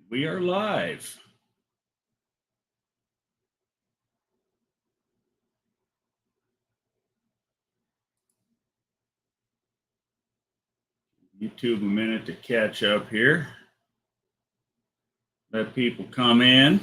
We are live. YouTube a minute to catch up here. Let people come in.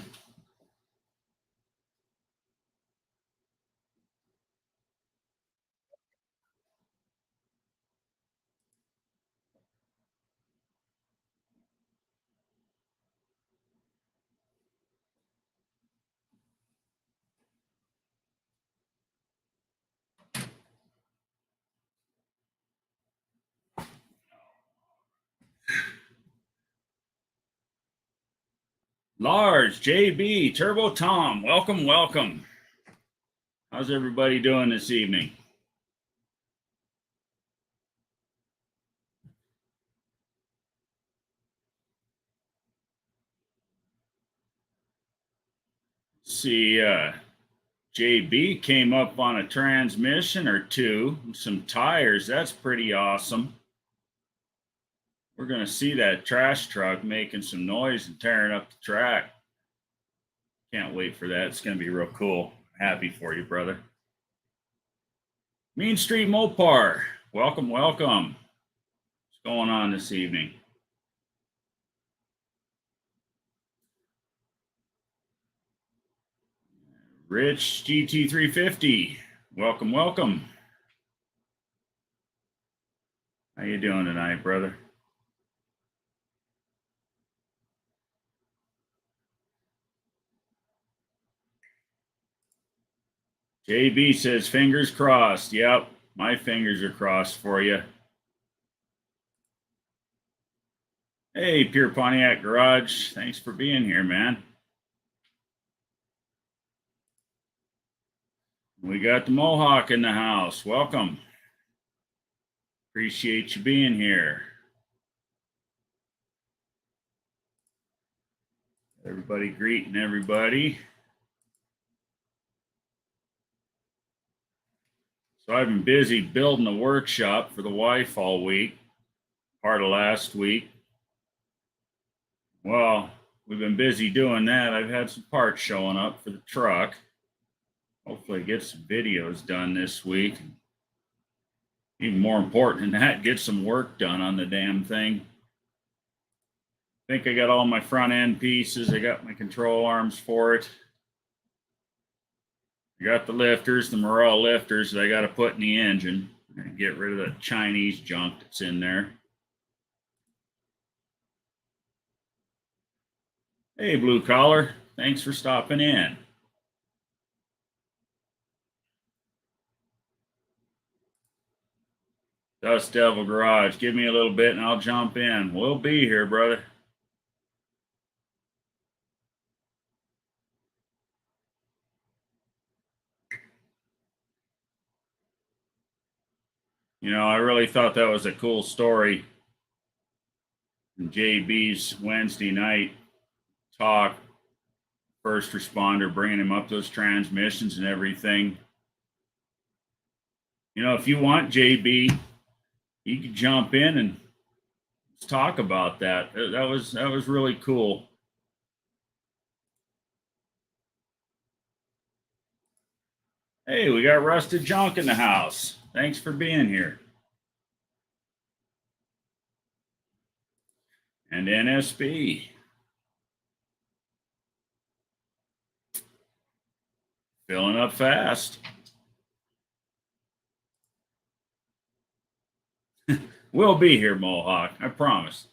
Lars, JB, Turbo Tom, welcome, welcome. How's everybody doing this evening? See, JB came up on a transmission or two, some tires. That's pretty awesome. We're going to see that trash truck making some noise and tearing up the track. Can't wait for that. It's going to be real cool. Happy for you, brother. Mean Street Mopar, welcome, welcome. What's going on this evening? Rich GT350, welcome, welcome. How you doing tonight, brother? JB says fingers crossed. Yep, my fingers are crossed for you. Hey, Pure Pontiac Garage, thanks for being here, man. We got the Mohawk in the house. Welcome. Appreciate you being here. Everybody greeting everybody. So I've been busy building the workshop for the wife all week, part of last week. Well, we've been busy doing that. I've had some parts showing up for the truck. Hopefully get some videos done this week. Even more important than that, get some work done on the damn thing. I think I got all my front end pieces. I got my control arms for it. I got the lifters, the Morel lifters that I got to put in the engine and get rid of the Chinese junk that's in there. Hey, Blue Collar, thanks for stopping in. Dust Devil Garage, give me a little bit and I'll jump in. We'll be here, brother. You know, I really thought that was a cool story. In JB's Wednesday night talk, first responder bringing him up those transmissions and everything. You know, if you want, JB, you could jump in and let's talk about that. That was really cool. Hey, we got Rusted Junk in the house. Thanks for being here. And NSB. Filling up fast. We'll be here, Mohawk. I promise.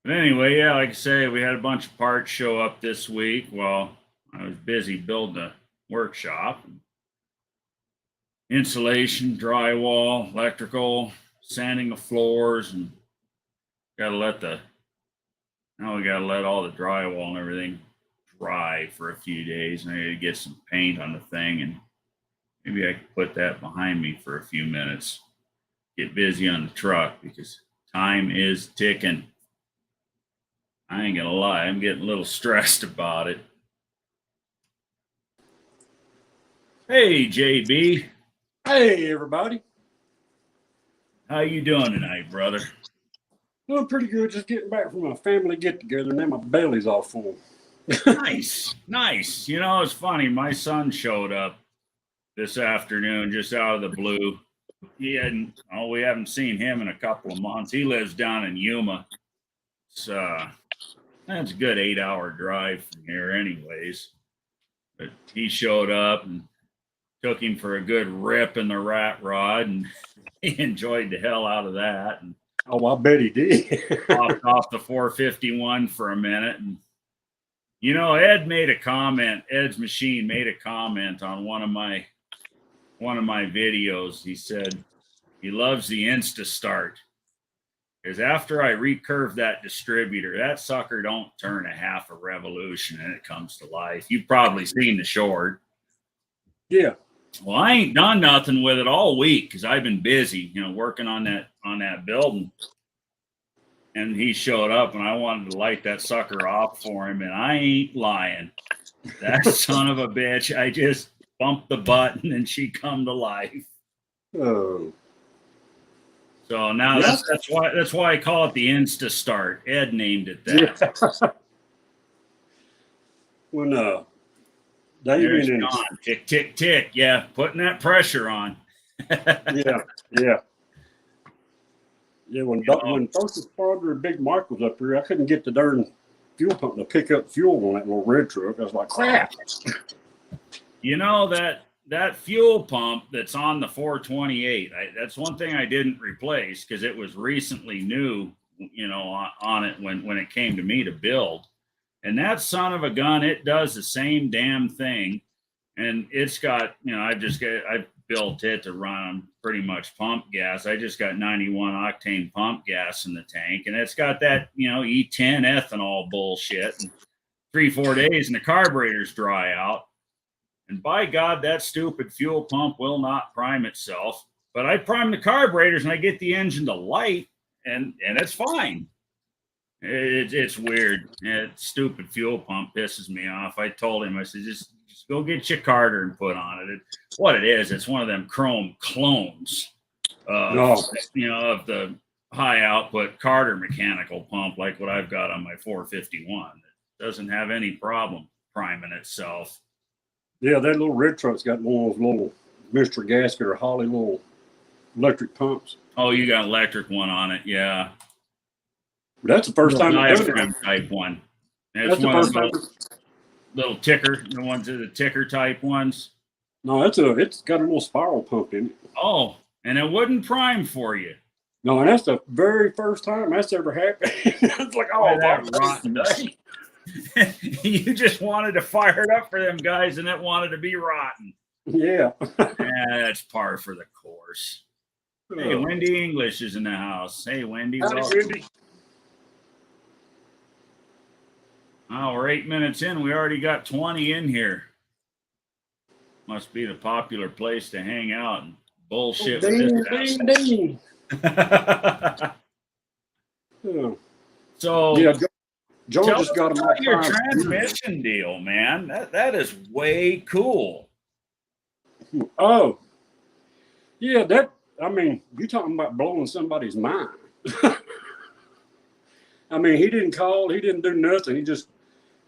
But anyway, yeah, like I say, we had a bunch of parts show up this week while I was busy building a workshop. Insulation, drywall, electrical, sanding the floors, and gotta let all the drywall and everything dry for a few days. And I gotta get some paint on the thing, and maybe I could put that behind me for a few minutes. Get busy on the truck because time is ticking. I ain't gonna lie, I'm getting a little stressed about it. Hey, JB. Hey, everybody. How you doing tonight, brother? Doing pretty good. Just getting back from a family get together, and now my belly's all full. Nice, nice. You know, it's funny. My son showed up this afternoon just out of the blue. We haven't seen him in a couple of months. He lives down in Yuma. So that's a good 8-hour drive from here, anyways. But he showed up and took him for a good rip in the rat rod, and he enjoyed the hell out of that. And Oh, I bet he did. popped off the 451 for a minute. And you know, Ed's machine made a comment on one of my videos. He said he loves the Insta Start. Because after I recurve that distributor, that sucker don't turn a half a revolution and it comes to life. You've probably seen the short. Yeah. Well, I ain't done nothing with it all week because I've been busy, working on that building. And he showed up and I wanted to light that sucker off for him, and I ain't lying. That son of a bitch, I just bumped the button and she come to life. Oh. So now that's why I call it the Insta Start. Ed named it that. Yeah. When There's John. Tick, tick, tick. Yeah, putting that pressure on. Yeah. When First Responder Big Mike was up here, I couldn't get the darn fuel pump to pick up fuel on that little red truck. I was like, crap. You know, that fuel pump that's on the 428, that's one thing I didn't replace because it was recently new, on it when it came to me to build. And that son of a gun, it does the same damn thing. And it's got, I built it to run on pretty much pump gas. I just got 91 octane pump gas in the tank. And it's got that, E10 ethanol bullshit. And 3-4 days and the carburetors dry out. And by God, that stupid fuel pump will not prime itself. But I prime the carburetors and I get the engine to light, and it's fine. It's weird. That stupid fuel pump pisses me off. I told him, I said, just go get your Carter and put on it. What it is, it's one of them chrome clones of the high output Carter mechanical pump, like what I've got on my 451. It doesn't have any problem priming itself. Yeah, that little red truck's got one of those little Mr. Gasket or Holly little electric pumps. Oh, you got an electric one on it, yeah. That's the first time I've done it. Type one. That's one of those little ticker, the ones that are the ticker type ones. No, it's got a little spiral pump in it. Oh, and it wouldn't prime for you. No, and that's the very first time that's ever happened. It's like, that rotten. You just wanted to fire it up for them guys, and it wanted to be rotten. Yeah. That's par for the course. Hey, Wendy English is in the house. Hey, Wendy. Wendy. Oh, we're 8 minutes in. We already got 20 in here. Must be the popular place to hang out and bullshit. Ding. So, yeah, John just got your transmission deal, man. That is way cool. Oh, yeah. You talking about blowing somebody's mind? I mean, he didn't call, he didn't do nothing. He just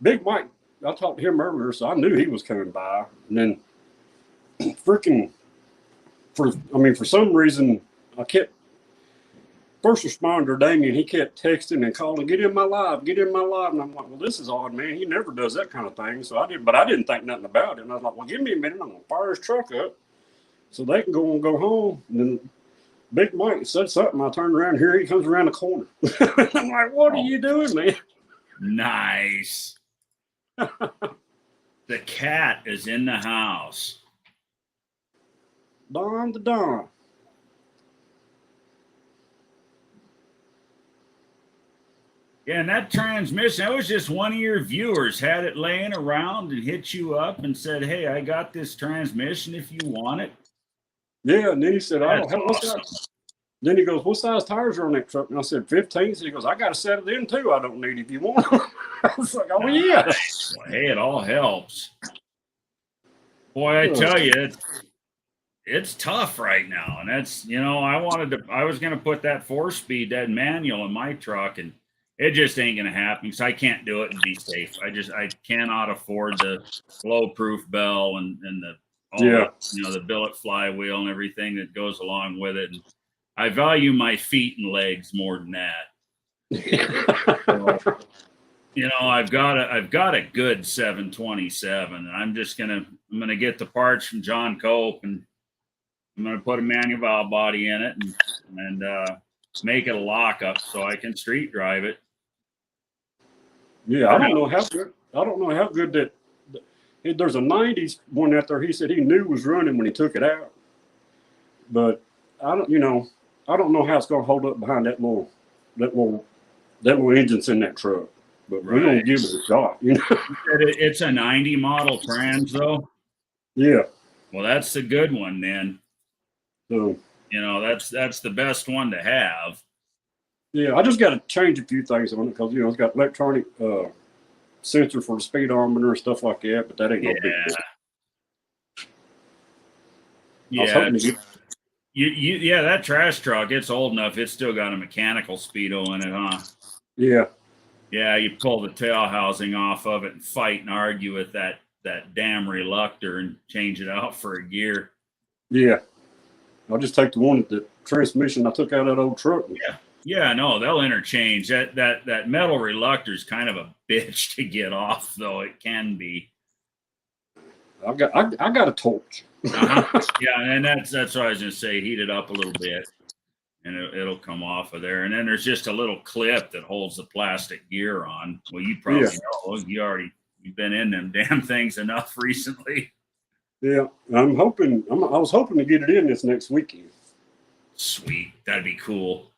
Big Mike. I talked to him earlier, so I knew he was coming by. And then, for some reason, I kept. First responder Damien, he kept texting and calling, get in my live. And I'm like, well, this is odd, man. He never does that kind of thing. So I didn't think nothing about it. And I was like, well, give me a minute. I'm going to fire his truck up so they can go home. And then Big Mike said something. I turned around, here he comes around the corner. I'm like, what are you doing, man? Nice. The cat is in the house. Don the Don. Yeah, and that transmission, that was just one of your viewers had it laying around and hit you up and said, hey, I got this transmission if you want it. Yeah, and then he said, awesome. Then he goes, what size tires are on that truck? And I said, 15. So he goes, I got a set of them too. I don't need if you want them. I was like, oh, yeah. Well, hey, it all helps. Boy, I tell you, it's tough right now. And that's, I was going to put that 4-speed, that manual in my truck, and it just ain't going to happen. So I can't do it and be safe. I cannot afford the blow proof bell and Yeah. the billet flywheel and everything that goes along with it. And I value my feet and legs more than that. So, I've got a good 727, and I'm gonna get the parts from John Cope, and I'm gonna put a manual valve body in it and make it a lockup so I can street drive it. Yeah, I don't know how good that. There's a '90s one out there. He said he knew was running when he took it out, but I don't know how it's going to hold up behind that little engine's in that truck. But we're going to give it a shot. It's a '90 model trans though. Yeah. Well, that's the good one then. So that's the best one to have. Yeah, I just got to change a few things on it because it's got electronic sensor for the speedometer and stuff like that, but that ain't no big deal. Yeah. That trash truck, it's old enough. It's still got a mechanical speedo in it, huh? Yeah. Yeah, you pull the tail housing off of it and fight and argue with that damn reluctor and change it out for a gear. Yeah. I'll just take the transmission I took out of that old truck. Yeah, no, they'll interchange. That metal reluctor is kind of a bitch to get off, though. It can be. I got a torch. Yeah, and that's what I was gonna say. Heat it up a little bit, and it'll come off of there. And then there's just a little clip that holds the plastic gear on. Well, you probably know. You've been in them damn things enough recently. Yeah, I was hoping to get it in this next weekend. Sweet, that'd be cool.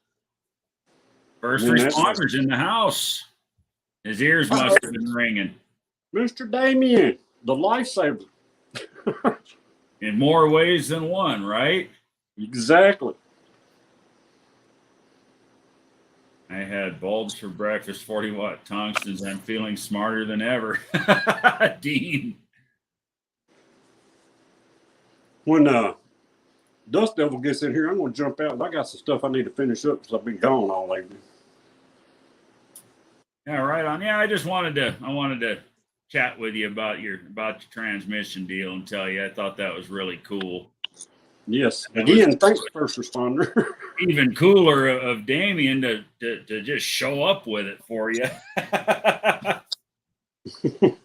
First responders in the house. His ears must have been ringing. Mr. Damien, the lifesaver. In more ways than one, right? Exactly. I had bulbs for breakfast, 40-watt tungstens. I'm feeling smarter than ever. Dean. When Dust Devil gets in here, I'm going to jump out. I got some stuff I need to finish up because I've been gone all evening. Yeah, right on. Yeah, I wanted to chat with you about your transmission deal and tell you I thought that was really cool. Yes. Again, thanks, first responder. Even cooler of Damien to just show up with it for you.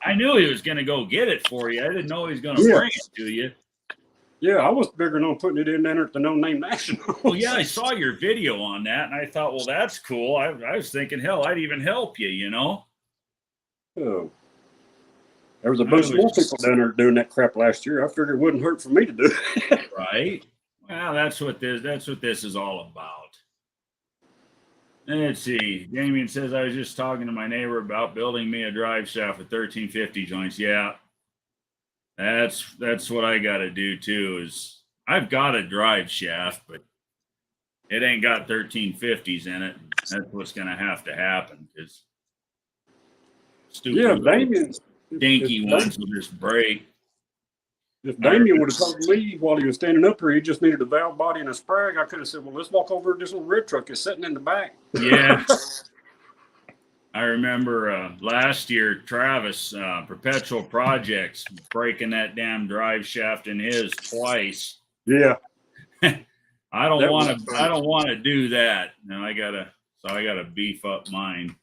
I knew he was going to go get it for you. I didn't know he was going to bring it to you. Yeah, I was bigger on putting it in there at the No Name National. Well, yeah, I saw your video on that, and I thought, well, that's cool. I was thinking, hell, I'd even help you, Oh. There was a bunch more people down there doing that crap last year. I figured it wouldn't hurt for me to do it. Right? Well, that's what this is all about. Let's see. Damien says, I was just talking to my neighbor about building me a drive shaft with 1350 joints. Yeah. That's what I got to do too. Is I've got a drive shaft, but it ain't got 1350s in it. That's what's going to happen because stupid dinky ones will just break. If Damien would have told me while he was standing up here he just needed a valve body and a sprag, I could have said, well, let's walk over to this little red truck that's sitting in the back. Yeah. I remember last year, Travis, Perpetual Projects, breaking that damn drive shaft in his twice. Yeah. I don't want to do that. No, I gotta beef up mine.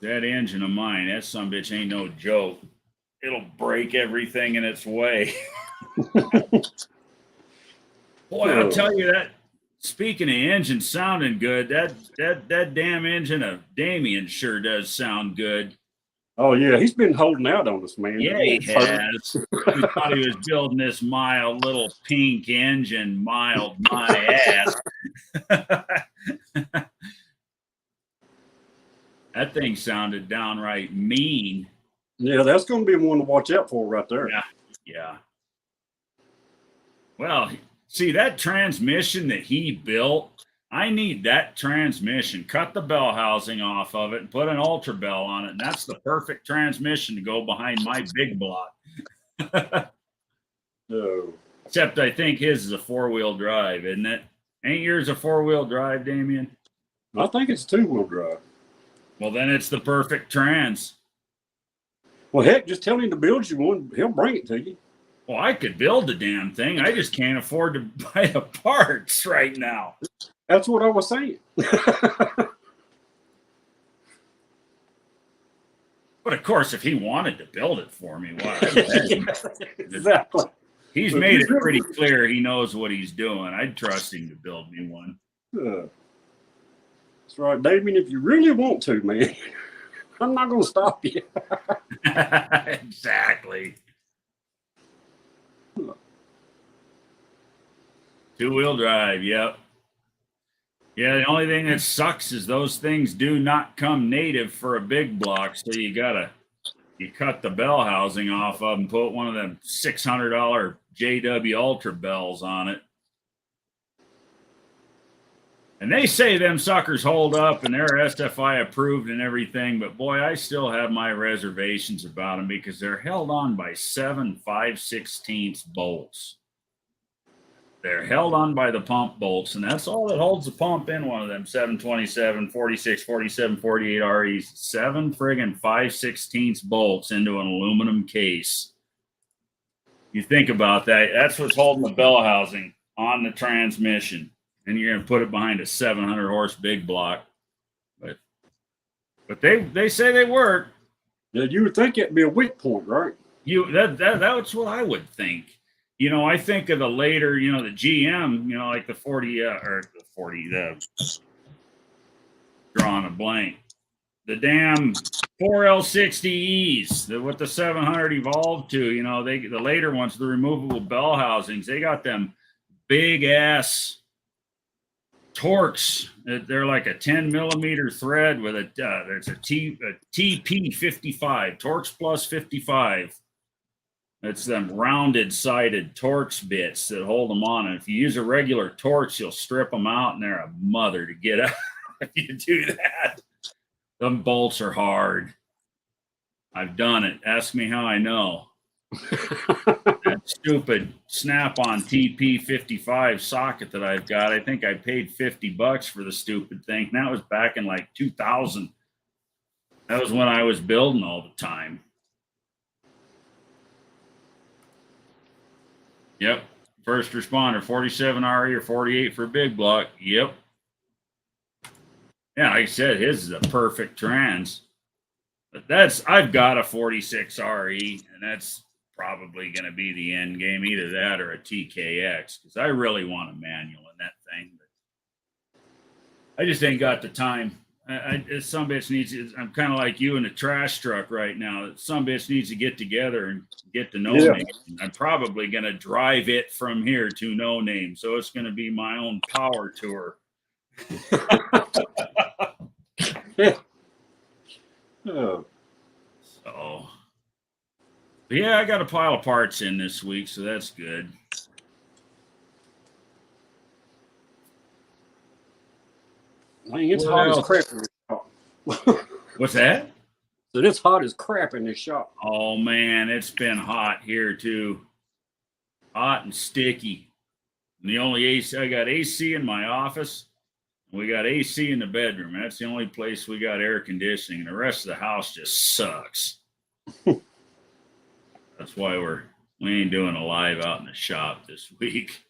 That engine of mine, that sumbitch ain't no joke. It'll break everything in its way. Boy, I'll tell you that. Speaking of engine sounding good, that damn engine of Damien sure does sound good. Oh yeah, he's been holding out on us, man. Yeah, he has. We thought he was building this mild little pink engine, mild my ass. That thing sounded downright mean. Yeah, that's going to be one to watch out for right there. Yeah. Well, see, that transmission that he built, I need that transmission. Cut the bell housing off of it and put an ultra bell on it. And that's the perfect transmission to go behind my big block. No. Except I think his is a 4-wheel drive, isn't it? Ain't yours a 4-wheel drive, Damien? I think it's 2-wheel drive. Well, then it's the perfect trans. Well, heck, just tell him to build you one. He'll bring it to you. Well, I could build the damn thing. I just can't afford to buy the parts right now. That's what I was saying. But of course, if he wanted to build it for me, why? Exactly. He's made it pretty clear he knows what he's doing. I'd trust him to build me one. That's right, Damien. If you really want to, man, I'm not going to stop you. Exactly. 2-wheel drive, yep. Yeah, the only thing that sucks is those things do not come native for a big block, so you cut the bell housing off of and put one of them $600 JW Ultra bells on it. And they say them suckers hold up and they're SFI approved and everything, but boy, I still have my reservations about them because they're held on by 7 5/16 bolts. They're held on by the pump bolts, and that's all that holds the pump in one of them 727, 46, 47, 48 REs. 7 friggin' 5/16 bolts into an aluminum case. You think about that. That's what's holding the bell housing on the transmission. And you're going to put it behind a 700 horse big block. But they say they work. Yeah, you would think it'd be a weak point, right? That's what I would think. You know, I think of the later, you know, the GM, you know, like the 40 or the 40, drawing a blank. The damn 4L60Es, what the 700 evolved to, you know, the later ones, the removable bell housings, they got them big ass Torx. They're like a 10 millimeter thread with there's a TP 55, Torx plus 55. It's them rounded sided Torx bits that hold them on. And if you use a regular Torx, you'll strip them out and they're a mother to get out if you do that. Them bolts are hard. I've done it. Ask me how I know. That stupid snap-on TP55 socket that I've got, I think I paid $50 for the stupid thing. And that was back in like 2000. That was when I was building all the time. Yep. First responder, 47 RE or 48 for big block. Yep. Yeah, like I said, his is a perfect trans. But I've got a 46 RE, and that's probably going to be the end game, either that or a TKX, because I really want a manual in that thing. But I just ain't got the time. Some bitch needs. I'm kind of like you in a trash truck right now. Some bitch needs to get together and get to know me. I'm probably going to drive it from here to No Name, so it's going to be my own power tour. Oh. So, but yeah, I got a pile of parts in this week, so that's good. I mean, it's hot as crap in this shop. What's that? So it's hot as crap in this shop. Oh man, it's been hot here too. Hot and sticky. And the only AC, I got AC in my office. We got AC in the bedroom. That's the only place we got air conditioning. And the rest of the house just sucks. That's why we ain't doing a live out in the shop this week.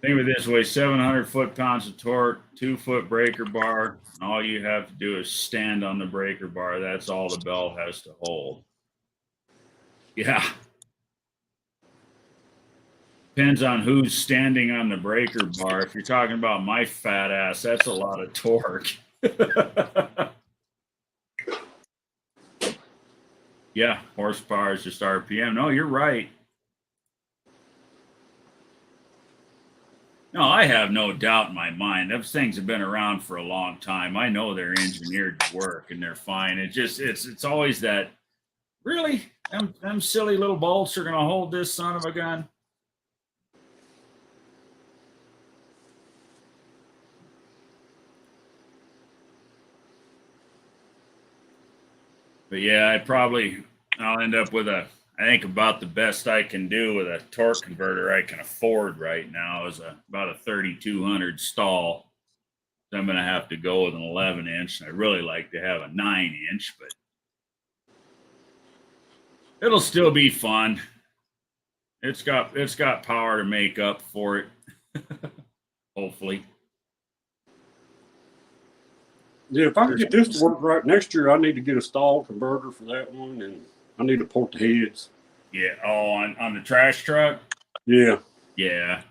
Think of it this way, 700 foot-pounds of torque, 2-foot breaker bar, and all you have to do is stand on the breaker bar. That's all the bell has to hold. Yeah. Depends on who's standing on the breaker bar. If you're talking about my fat ass, that's a lot of torque. Yeah, horsepower is just RPM. No, you're right. No, I have no doubt in my mind. Those things have been around for a long time. I know they're engineered to work and they're fine. It's always that, really? Them silly little bolts are going to hold this son of a gun? But yeah, I'll end up with I think about the best I can do with a torque converter I can afford right now is about a 3200 stall. So I'm going to have to go with an 11 inch. I really like to have a 9 inch, but it'll still be fun. It's got power to make up for it. Hopefully. Yeah, if I can get this to work right next year, I need to get a stall converter for that one, and I need to port the heads. Yeah. Oh, on the trash truck. Yeah. Yeah.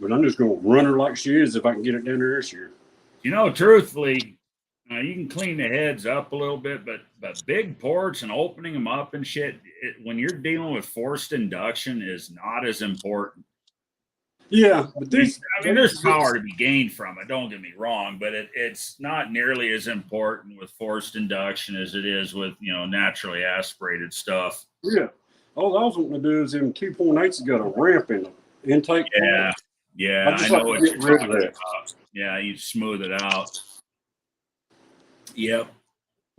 But I'm just gonna run her like she is if I can get it down there this year. Truthfully, you can clean the heads up a little bit, but big ports and opening them up and shit, when you're dealing with forced induction, is not as important. Yeah, but there's power to be gained from it. Don't get me wrong, but it's not nearly as important with forced induction as it is with naturally aspirated stuff. Yeah, all I was wanting to do is in 2.8's got a ramp in the intake. Yeah, yeah, I know what you're talking about. Yeah, you smooth it out. Yep.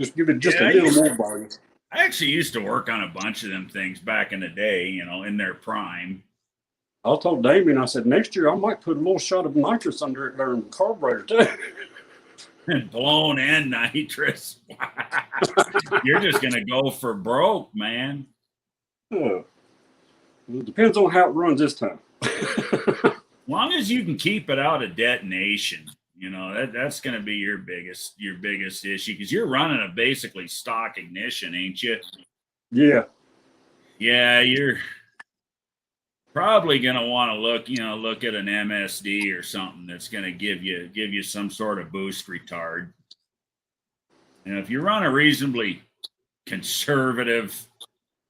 Just give it just a little more body. I actually used to work on a bunch of them things back in the day, in their prime. I told Damien, I said, next year I might put a little shot of nitrous under it there in the carburetor too. Blown and nitrous. You're just going to go for broke, man. It depends on how it runs this time. As long as you can keep it out of detonation, that's going to be your biggest issue, because you're running a basically stock ignition, ain't you? Yeah. Yeah, you're probably going to want to look at an MSD or something that's going to give you some sort of boost retard. And if you run a reasonably conservative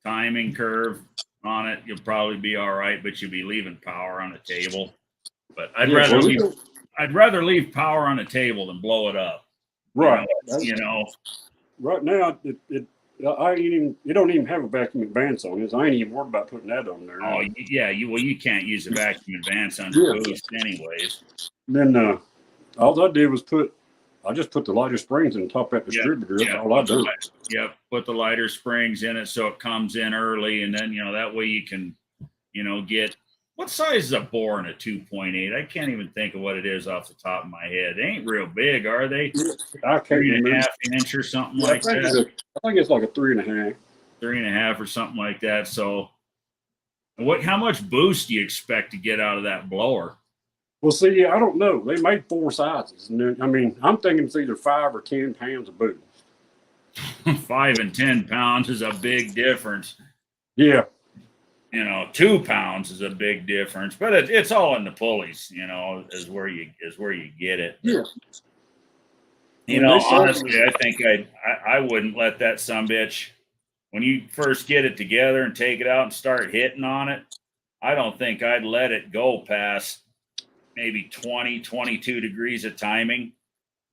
timing curve on it, you'll probably be all right, but you'll be leaving power on the table. But I'd rather leave power on the table than blow it up. Right. Right now it don't even have a vacuum advance on it. I ain't even worried about putting that on there. Oh yeah, you can't use a vacuum advance on the boost anyways. Then all I did was I just put the lighter springs in the top of that distributor. That's all I do. Yep, put the lighter springs in it so it comes in early, and then that way you can get, what size is a bore in a 2.8? I can't even think of what it is off the top of my head. They ain't real big, are they? I can't 3.5 inch or something like that. I think it's like a 3.5. 3.5 or something like that. So how much boost do you expect to get out of that blower? Well, see, I don't know. They made 4 sizes. And I'm thinking it's either 5 or 10 pounds of boost. 5 and 10 pounds is a big difference. Yeah. 2 pounds is a big difference, but it's all in the pulleys, is where you get it. Yeah. Honestly, I think I wouldn't let that sumbitch, when you first get it together and take it out and start hitting on it, I don't think I'd let it go past maybe 20, 22 degrees of timing,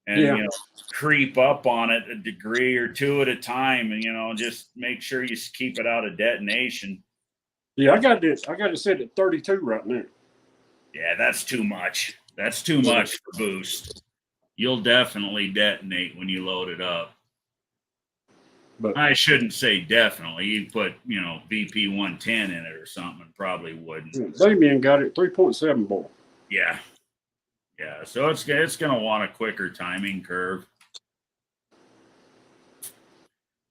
and creep up on it a degree or two at a time, and just make sure you keep it out of detonation. Yeah, I got it set at 32 right now. Yeah, that's too much. That's too much for boost. You'll definitely detonate when you load it up. But I shouldn't say definitely. You put, VP 110 in it or something, probably wouldn't. Damien got it 3.7 bore. Yeah. Yeah, so it's going to want a quicker timing curve.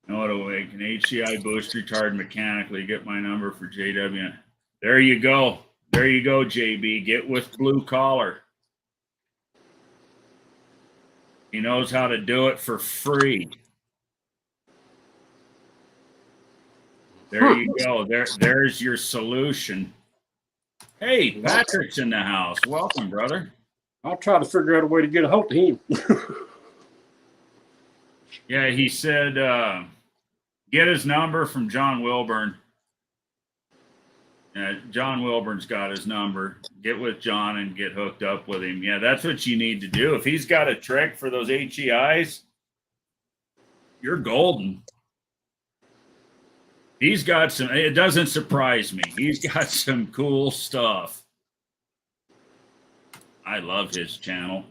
Auto an HCI boost retard mechanically. Get my number for JW. There you go. There you go, JB. Get with Blue Collar. He knows how to do it for free. There you go. There's your solution. Hey, Patrick's in the house. Welcome, brother. I'll try to figure out a way to get a hold of him. Yeah, he said get his number from John Wilburn. John Wilburn's got his number. Get with John and get hooked up with him. Yeah, that's what you need to do. If he's got a trick for those HEIs, you're golden. He's got some, it doesn't surprise me. He's got some cool stuff. I love his channel.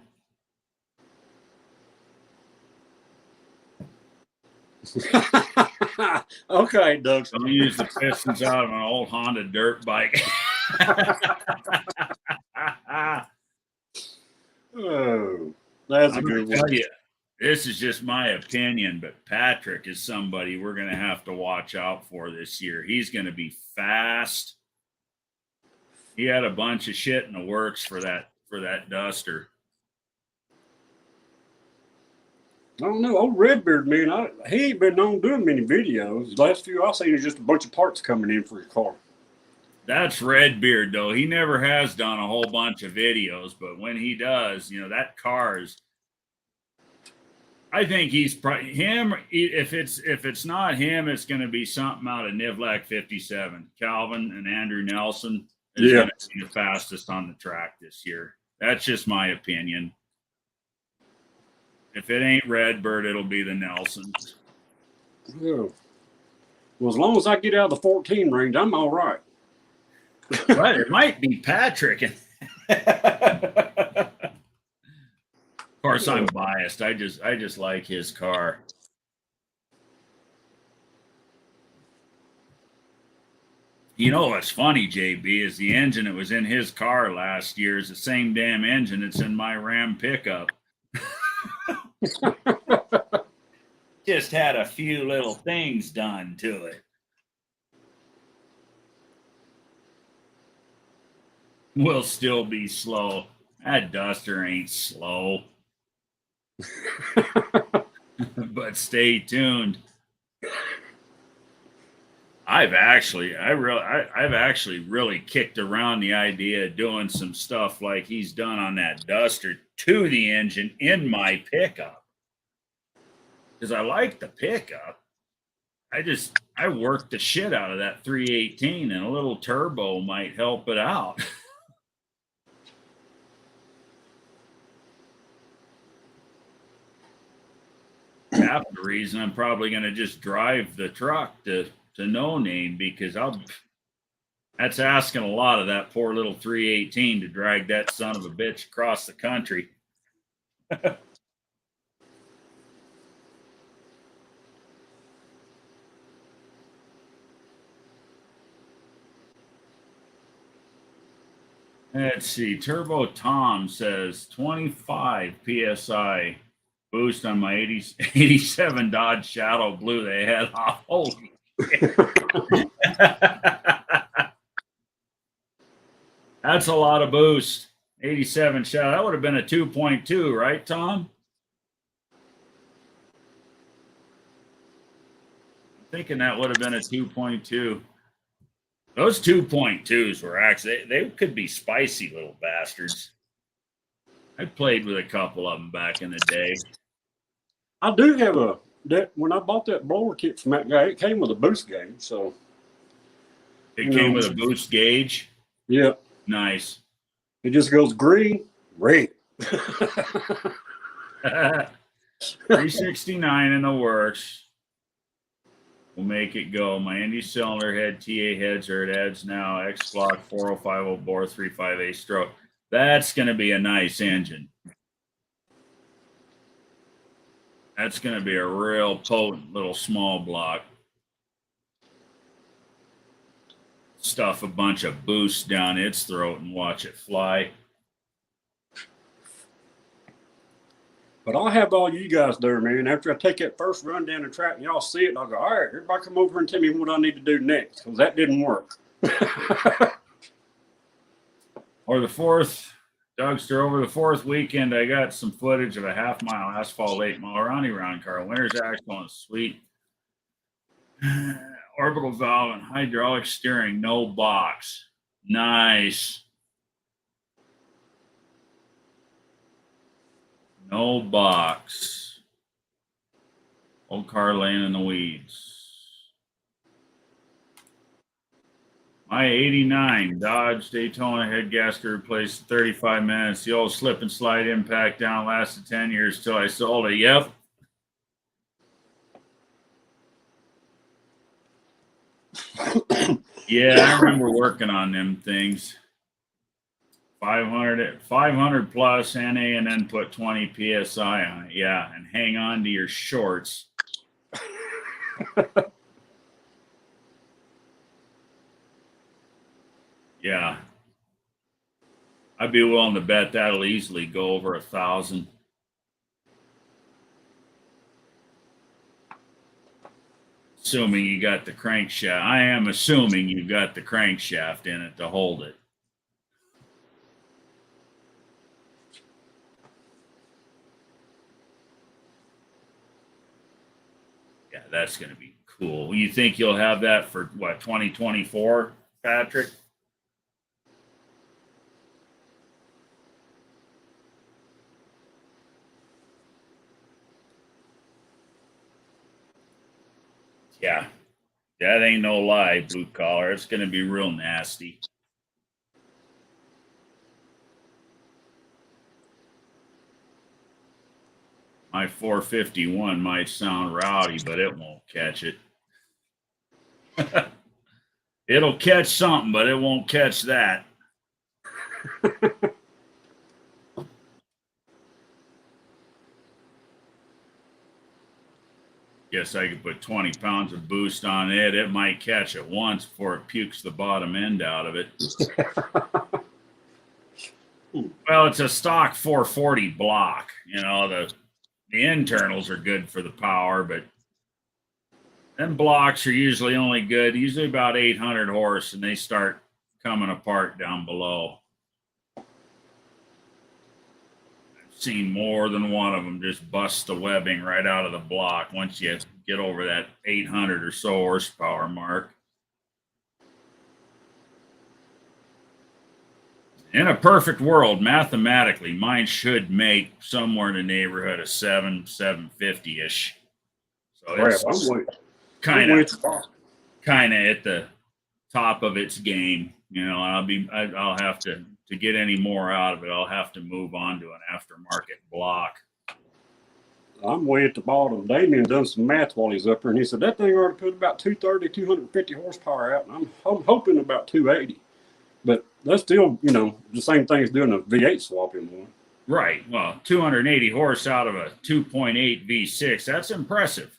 Okay, Doug. Don't use the pistons out of an old Honda dirt bike. Oh, that's a I'm going good to one. tell you, this is just my opinion, but Patrick is somebody we're going to have to watch out for this year. He's going to be fast. He had a bunch of shit in the works for that Duster. I don't know. Old Redbeard, man, he ain't been known doing many videos. The last few I've seen is just a bunch of parts coming in for his car. That's Redbeard, though. He never has done a whole bunch of videos, but when he does, that car is. I think he's him. If it's not him, it's going to be something out of Nivlac 57. Calvin and Andrew Nelson is going to be the fastest on the track this year. That's just my opinion. If it ain't Redbird, it'll be the Nelsons. Yeah. Well, as long as I get out of the 14 range, I'm all right. But it might be Patrick. Of course, I'm biased. I just like his car. You know what's funny, JB, is the engine that was in his car last year is the same damn engine that's in my Ram pickup. Just had a few little things done to it. Will still be slow. That Duster ain't slow. But stay tuned. I've actually really kicked around the idea of doing some stuff like he's done on that Duster to the engine in my pickup. Because I like the pickup. I worked the shit out of that 318, and a little turbo might help it out. Half the reason I'm probably going to just drive the truck to No Name, because that's asking a lot of that poor little 318 to drag that son of a bitch across the country. Let's see. Turbo Tom says 25 PSI boost on my 87 Dodge Shadow Blue they had off. Holy shit. That's a lot of boost. 87 Shadow. That would have been a 2.2, right, Tom? I'm thinking that would have been a 2.2. Those 2.2s were actually, they could be spicy little bastards. I played with a couple of them back in the day. I do have when I bought that blower kit from that guy, it came with a boost gauge. So it came with a boost gauge? Yeah. Nice. It just goes green, red. 369 in the works. We'll make it go. My Indy cylinder head, TA heads are at heads now. X block 4050 bore 358 stroke. That's going to be a nice engine. That's going to be a real potent little small block. Stuff a bunch of boost down its throat and watch it fly. But I'll have all you guys there, man. After I take that first run down the track and y'all see it, and I'll go, all right, everybody come over and tell me what I need to do next, because that didn't work. Or the fourth, Dougster, over the fourth weekend, I got some footage of a half-mile asphalt 8-mile round car. Winner's axle is sweet. Orbital valve and hydraulic steering, no box. Nice. No box. Old car laying in the weeds. My 89 Dodge Daytona head gasket replaced in 35 minutes. The old slip and slide impact down lasted 10 years till I sold it. Yep. Yeah, I remember working on them things. 500 plus NA, and then put 20 PSI on it. Yeah, and hang on to your shorts. Yeah. I'd be willing to bet that'll easily go over 1,000. Assuming you got the crankshaft. I am assuming you got the crankshaft in it to hold it. Yeah, that's going to be cool. You think you'll have that for what, 2024, Patrick? Yeah, that ain't no lie, blue collar. It's going to be real nasty. My 451 might sound rowdy, but it won't catch it. It'll catch something, but it won't catch that. Guess I could put 20 pounds of boost on it. It might catch it once before it pukes the bottom end out of it. Well, it's a stock 440 block. You know, the internals are good for the power, but them blocks are usually only good, usually about 800 horse, and they start coming apart down below. I've seen more than one of them just bust the webbing right out of the block once you get over that 800 or so horsepower mark. In a perfect world, mathematically, mine should make somewhere in the neighborhood of 750-ish. So it's kind of at the top of its game. You know, I'll have to get any more out of it. I'll have to move on to an aftermarket block. I'm way at the bottom. Damien done some math while he's up there, and he said that thing ought to put about 230, 250 horsepower out, and I'm hoping about 280. But that's still, you know, the same thing as doing a V8 swap in one. Right. Well, 280 horse out of a 2.8 V6, that's impressive.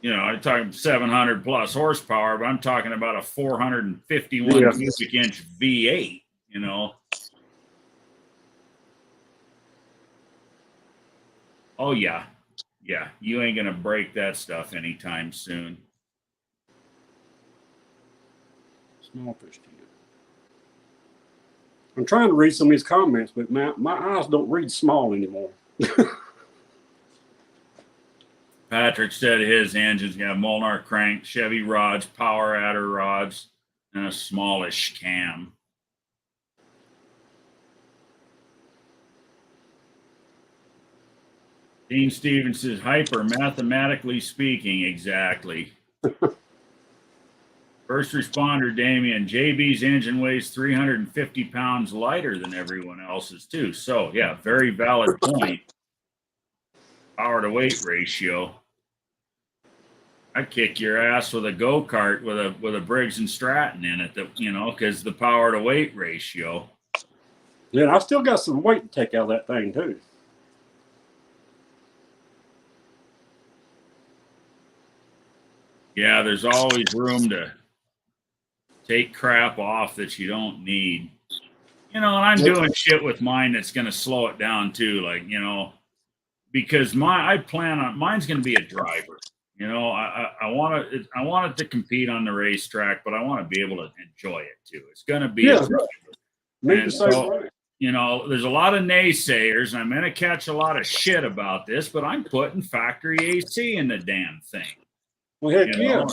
You know, I'm talking 700 plus horsepower, but I'm talking about a 451 cubic inch V8, you know. Oh, yeah. Yeah. You ain't going to break that stuff anytime soon. Small fish. I'm trying to read some of these comments, but my eyes don't read small anymore. Patrick said his engine's got Molnar crank, Chevy rods, power adder rods, and a smallish cam. Dean Stevens says, hyper, mathematically speaking, exactly. First responder Damien, JB's engine weighs 350 pounds lighter than everyone else's, too. So, yeah, very valid point. Power to weight ratio. I'd kick your ass with a go-kart with a Briggs and Stratton in it, that, you know, because the power to weight ratio. Yeah, and I still got some weight to take out of that thing, too. Yeah, there's always room to take crap off that you don't need. You know, and I'm doing shit with mine that's going to slow it down too. Like, you know, because I plan on mine's going to be a driver. You know, I want it to compete on the racetrack, but I want to be able to enjoy it too. It's going to be a driver. And so, you know, there's a lot of naysayers, and I'm going to catch a lot of shit about this, but I'm putting factory AC in the damn thing. Well, heck yeah.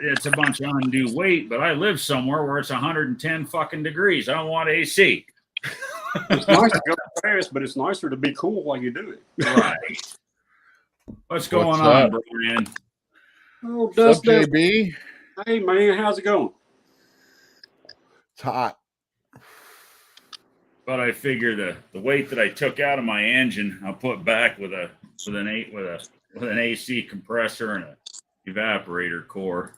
It's a bunch of undue weight, but I live somewhere where it's 110 fucking degrees. I don't want AC. It's nice to go fast, but it's nicer to be cool while you do it. Right. What's going on, Brian? Oh, What's up, JB? Hey, man, how's it going? It's hot. But I figure the weight that I took out of my engine, I'll put back with an AC compressor and a evaporator core.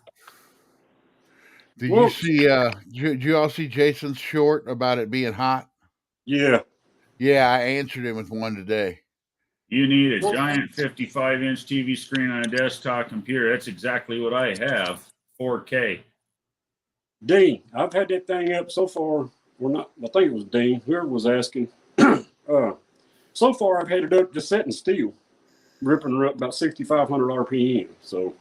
Did you see? Did you all see Jason's short about it being hot? Yeah. Yeah, I answered him with one today. You need a giant 55-inch TV screen on a desktop computer. That's exactly what I have. 4K. Dean, I've had that thing up so far. Well, not. I think it was Dean. Whoever was asking. So far, I've had it up just sitting still, ripping her up about 6,500 RPM. So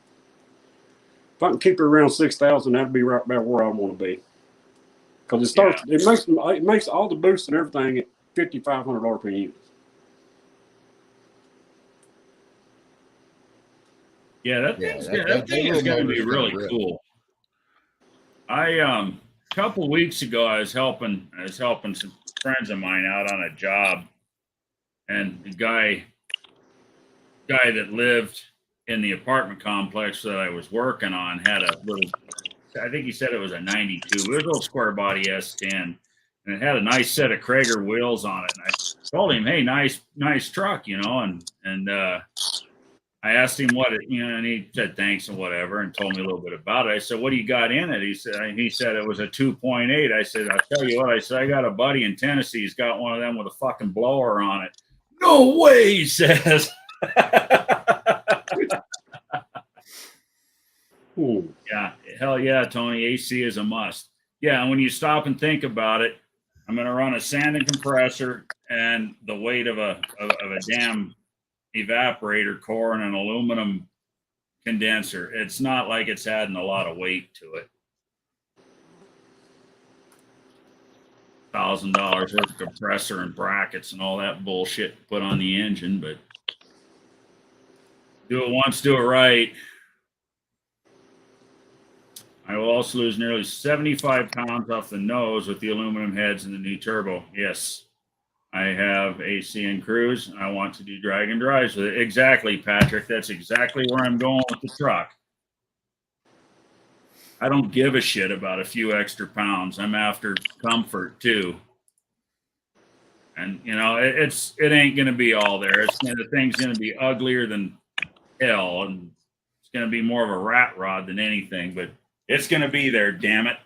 if I can keep her around 6,000, that'd be right about where I want to be. Because it starts, it makes all the boosts and everything at 5,500 RPM. Yeah, that thing is going to be really cool. A couple weeks ago, I was helping some friends of mine out on a job, and the guy that lived in the apartment complex that I was working on had a little, I think he said it was a 92. It was a little square body S10, and it had a nice set of Krager wheels on it. And I told him, "Hey, nice truck, you know." And I asked him what it, you know, and he said thanks and whatever, and told me a little bit about it. I said, "What do you got in it?" He said it was a 2.8. I said, "I'll tell you what." I said, "I got a buddy in Tennessee. He's got one of them with a fucking blower on it." "No way," he says. Yeah, hell yeah, Tony. AC is a must. Yeah, and when you stop and think about it, I'm going to run a sanding compressor and the weight of a damn evaporator core and an aluminum condenser. It's not like it's adding a lot of weight to it. $1,000 worth of compressor and brackets and all that bullshit to put on the engine, but do it once, do it right. I will also lose nearly 75 pounds off the nose with the aluminum heads and the new turbo. Yes, I have AC and cruise, and I want to do drag and drives with it. Exactly, Patrick. That's exactly where I'm going with the truck. I don't give a shit about a few extra pounds. I'm after comfort too. And you know, it ain't gonna be all there. The thing's gonna be uglier than hell, and it's gonna be more of a rat rod than anything, but it's gonna be there, damn it.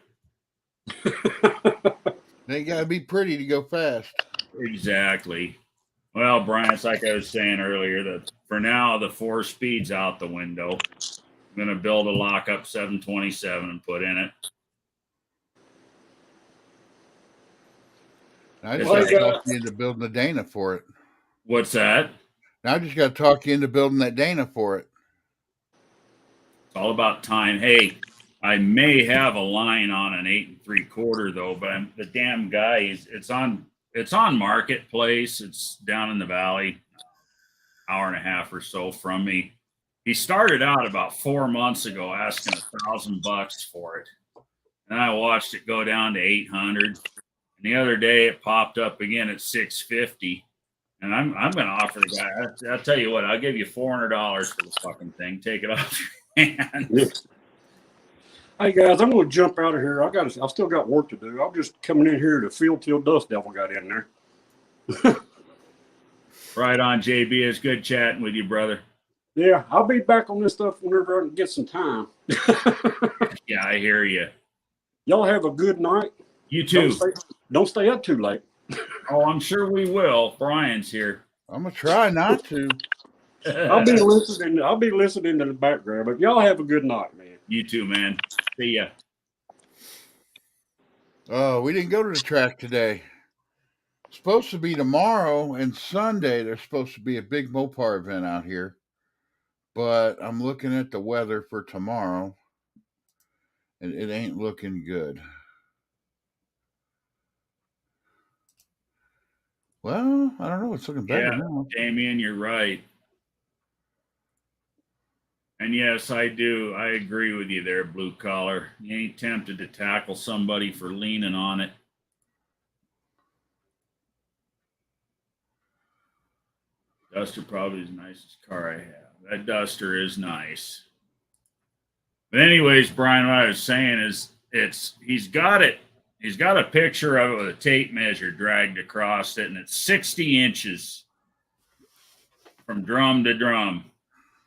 They gotta be pretty to go fast. Exactly. Well, Brian, it's like I was saying earlier, that for now the 4-speed's out the window. I'm gonna build a lockup 727 and put in it. I just got to talk you into building a Dana for it. What's that? Now I just got to talk you into building that Dana for it. It's all about time. Hey, I may have a line on an 8 3/4 though, but the damn guy it's on Marketplace. It's down in the valley, hour and a half or so from me. He started out about 4 months ago asking $1,000 for it, and I watched it go down to 800. And the other day it popped up again at 650. And I'm going to offer the guy. I'll tell you what. I'll give you $400 for the fucking thing. Take it off your hands. Hey guys, I'm going to jump out of here. I've still got work to do. I'm just coming in here to field till Dust Devil got in there. Right on, JB. It's good chatting with you, brother. Yeah, I'll be back on this stuff whenever I can get some time. Yeah, I hear you. Y'all have a good night. You too. Don't stay up too late. Oh, I'm sure we will. Brian's here. I'm gonna try not to. I'll be listening in the background. But y'all have a good night, man. You too, man. See ya. Oh, we didn't go to the track today. It's supposed to be tomorrow and Sunday. There's supposed to be a big Mopar event out here, but I'm looking at the weather for tomorrow, and it ain't looking good. Well, I don't know. It's looking better now. Damien, you're right. And yes, I do. I agree with you there, blue collar. You ain't tempted to tackle somebody for leaning on it. Duster probably is the nicest car I have. That Duster is nice. But anyways, Brian, what I was saying is he's got it. He's got a picture of it with a tape measure dragged across it, and it's 60 inches from drum to drum,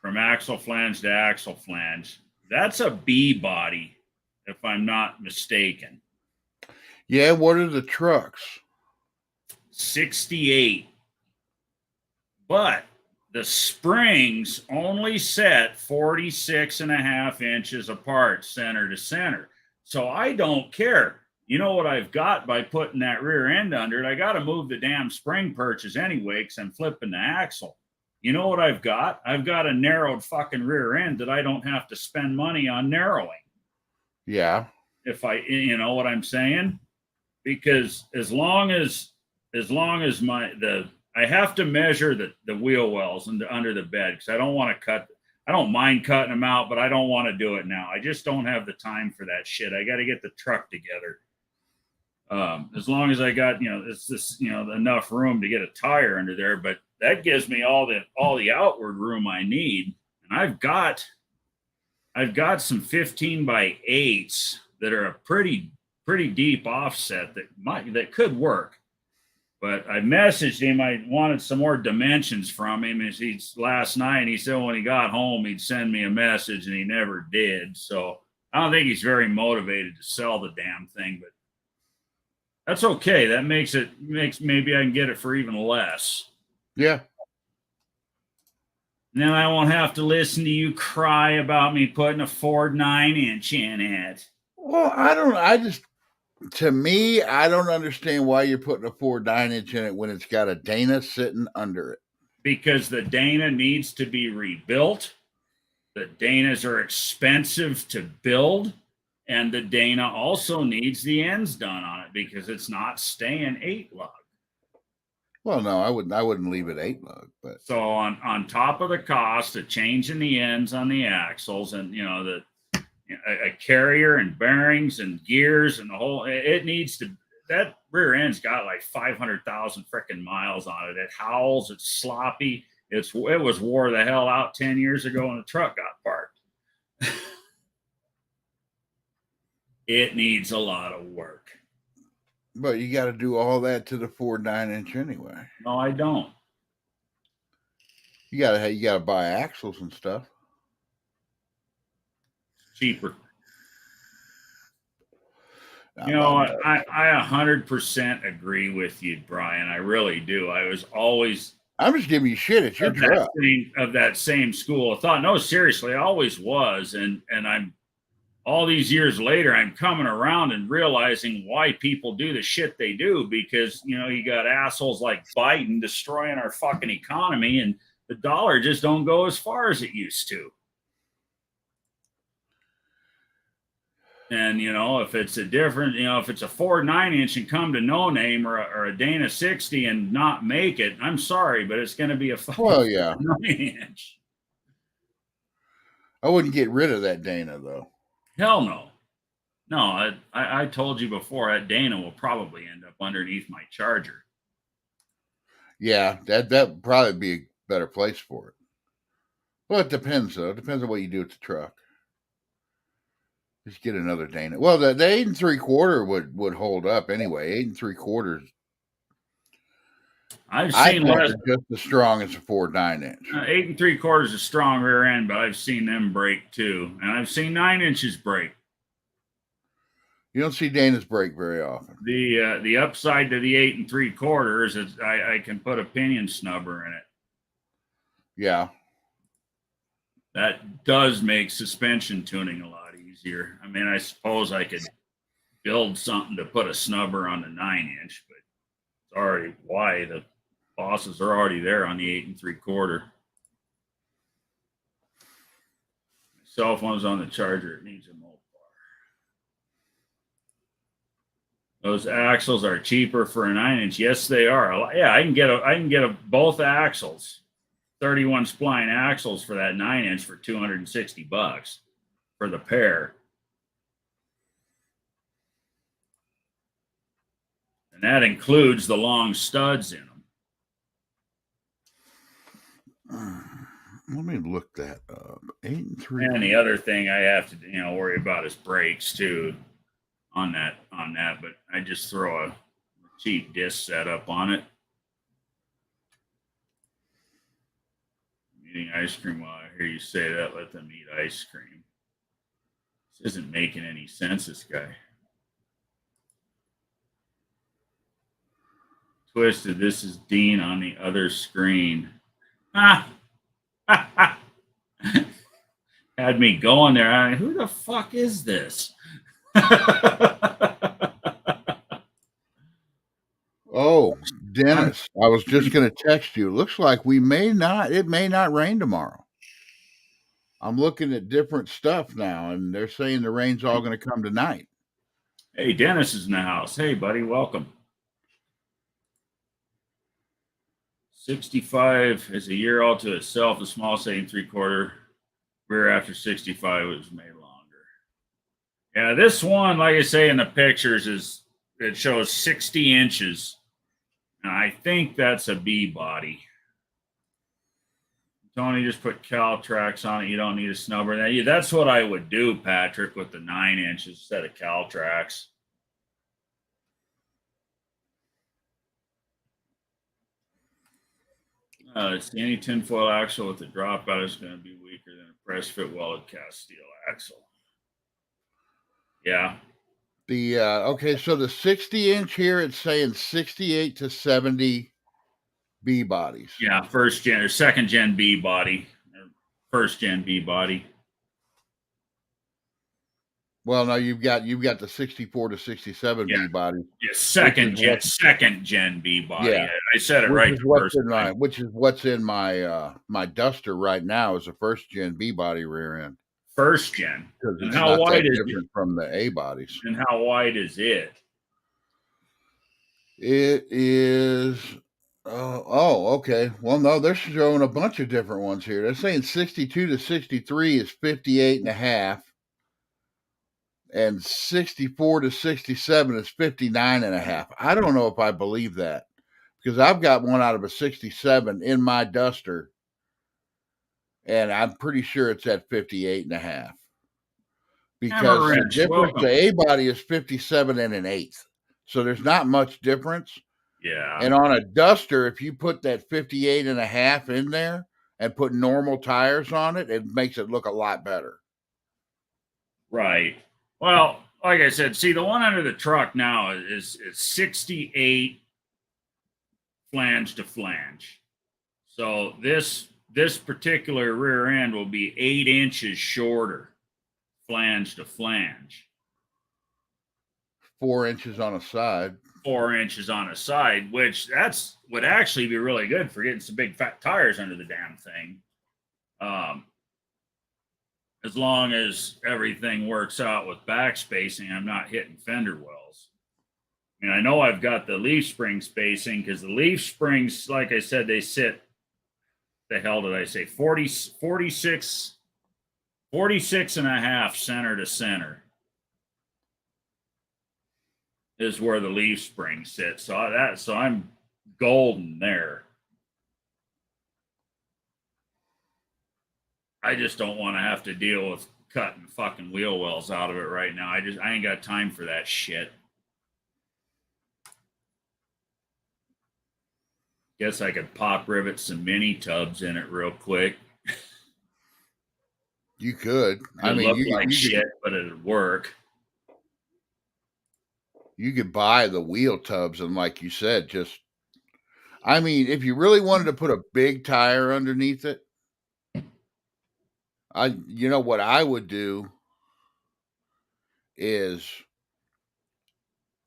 from axle flange to axle flange. That's a B body, if I'm not mistaken. Yeah, what are the trucks? 68. But the springs only set 46.5 inches apart, center to center. So I don't care. You know what I've got by putting that rear end under it? I got to move the damn spring perches anyway because I'm flipping the axle. You know what I've got? I've got a narrowed fucking rear end that I don't have to spend money on narrowing. Yeah. If I, you know what I'm saying? Because as long as I have to measure the wheel wells under the bed because I don't want to cut. I don't mind cutting them out, but I don't want to do it now. I just don't have the time for that shit. I got to get the truck together. As long as I got, it's this, enough room to get a tire under there, but that gives me all the outward room I need. And I've got some 15 by 8s that are a pretty deep offset that could work. But I messaged him. I wanted some more dimensions from him. Last night, he said when he got home, he'd send me a message, and he never did. So I don't think he's very motivated to sell the damn thing, but that's okay. That makes maybe I can get it for even less. Yeah. Then I won't have to listen to you cry about me putting a Ford 9-inch in it. Well, to me, I don't understand why you're putting a Ford 9-inch in it when it's got a Dana sitting under it. Because the Dana needs to be rebuilt. The Danas are expensive to build. And the Dana also needs the ends done on it because it's not staying 8 lug. Well, no, I wouldn't leave it 8 lug, but so on top of the cost of changing the ends on the axles and a carrier and bearings and gears and the whole, it needs to, that rear end's got like 500,000 freaking miles on it. It howls, it's sloppy. It was wore the hell out 10 years ago when the truck got parked. It needs a lot of work. But you got to do all that to the Ford 9-inch anyway. No, I don't. You got to buy axles and stuff. Cheaper. I 100% agree with you, Brian. I really do. I'm just giving you shit. It's your truck. Of that same school of thought. No, seriously, I always was. And I'm all these years later, I'm coming around and realizing why people do the shit they do because, you got assholes like Biden destroying our fucking economy and the dollar just don't go as far as it used to. And, if it's if it's a Ford 9-inch and come to no name or a Dana 60 and not make it, I'm sorry, but it's going to be a 9-inch. I wouldn't get rid of that Dana though. Hell no. No, I told you before that Dana will probably end up underneath my Charger. Yeah, that would probably be a better place for it. Well, it depends though. It depends on what you do with the truck. Just get another Dana. Well, the 8 3/4 would hold up anyway. 8 3/4. I've seen less just as strong as a Ford 9-inch. 8 3/4 is a strong rear end, but I've seen them break too, and I've seen 9 inches break. You don't see Danas break very often. The upside to the 8 3/4 is I can put a pinion snubber in it. Yeah, that does make suspension tuning a lot easier. I mean, I suppose I could build something to put a snubber on the 9-inch, but it's already why the bosses are already there on the 8 3/4. My cell phone's on the charger. It needs a mobile. Those axles are cheaper for a 9-inch. Yes, they are. Yeah, I can get both axles, 31 spline axles for that 9-inch for $260 for the pair. And that includes the long studs in them. Let me look that up. 8 3. And the other thing I have to, worry about is brakes too on that, but I just throw a cheap disc setup on it. Eating ice cream while I hear you say that, let them eat ice cream. This isn't making any sense, this guy. Twisted, this is Dean on the other screen. Ah, Had me going there. I mean, who the fuck is this? Oh, Dennis, I was just going to text you. Looks like it may not rain tomorrow. I'm looking at different stuff now, and they're saying the rain's all going to come tonight. Hey, Dennis is in the house. Hey, buddy, welcome. 65 is a year all to itself. A small setting 3/4. Rear after 65 was made longer. Yeah, this one, like I say in the pictures, it shows 60 inches. And I think that's a B body. Tony, just put Caltrax on it. You don't need a snubber. That's what I would do, Patrick, with the 9 inches instead of Caltrax. Let's see, any tinfoil axle with the dropout is going to be weaker than a press fit welded cast steel axle. Yeah. Okay, so the 60-inch here, it's saying 68 to 70 B bodies. Yeah, first gen or second gen B body, or first gen B body. Well, no, you've got the 64 to 67 B body. Yeah, second gen B body. Yeah. I said it right the first time. Which is what's in my my Duster right now is a first gen B body rear end. First gen. Because and how wide is it from the A bodies? And how wide is it? It is. Okay. Well, no, they're showing a bunch of different ones here. They're saying 62 to 63 is 58 and a half. And 64 to 67 is 59 and a half. I don't know if I believe that because I've got one out of a 67 in my Duster. And I'm pretty sure it's at 58 and a half. Because the difference, the A body is 57 and an eighth. So there's not much difference. Yeah. And on a Duster, if you put that 58 and a half in there and put normal tires on it, it makes it look a lot better. Right. Well, like I said, see, the one under the truck now is 68 flange to flange. So this particular rear end will be 8 inches shorter, flange to flange. 4 inches on a side. 4 inches on a side, which would actually be really good for getting some big fat tires under the damn thing. As long as everything works out with back spacing, I'm not hitting fender wells. I mean, I know I've got the leaf spring spacing because the leaf springs, like I said, they sit, the hell did I say? 46 and a half center to center is where the leaf spring sits. So I'm golden there. I just don't want to have to deal with cutting fucking wheel wells out of it right now. I ain't got time for that shit. Guess I could pop rivet some mini tubs in it real quick. You could. I mean, look like shit, but it'd work. You could buy the wheel tubs and, like you said, I mean, if you really wanted to put a big tire underneath it, you know what I would do is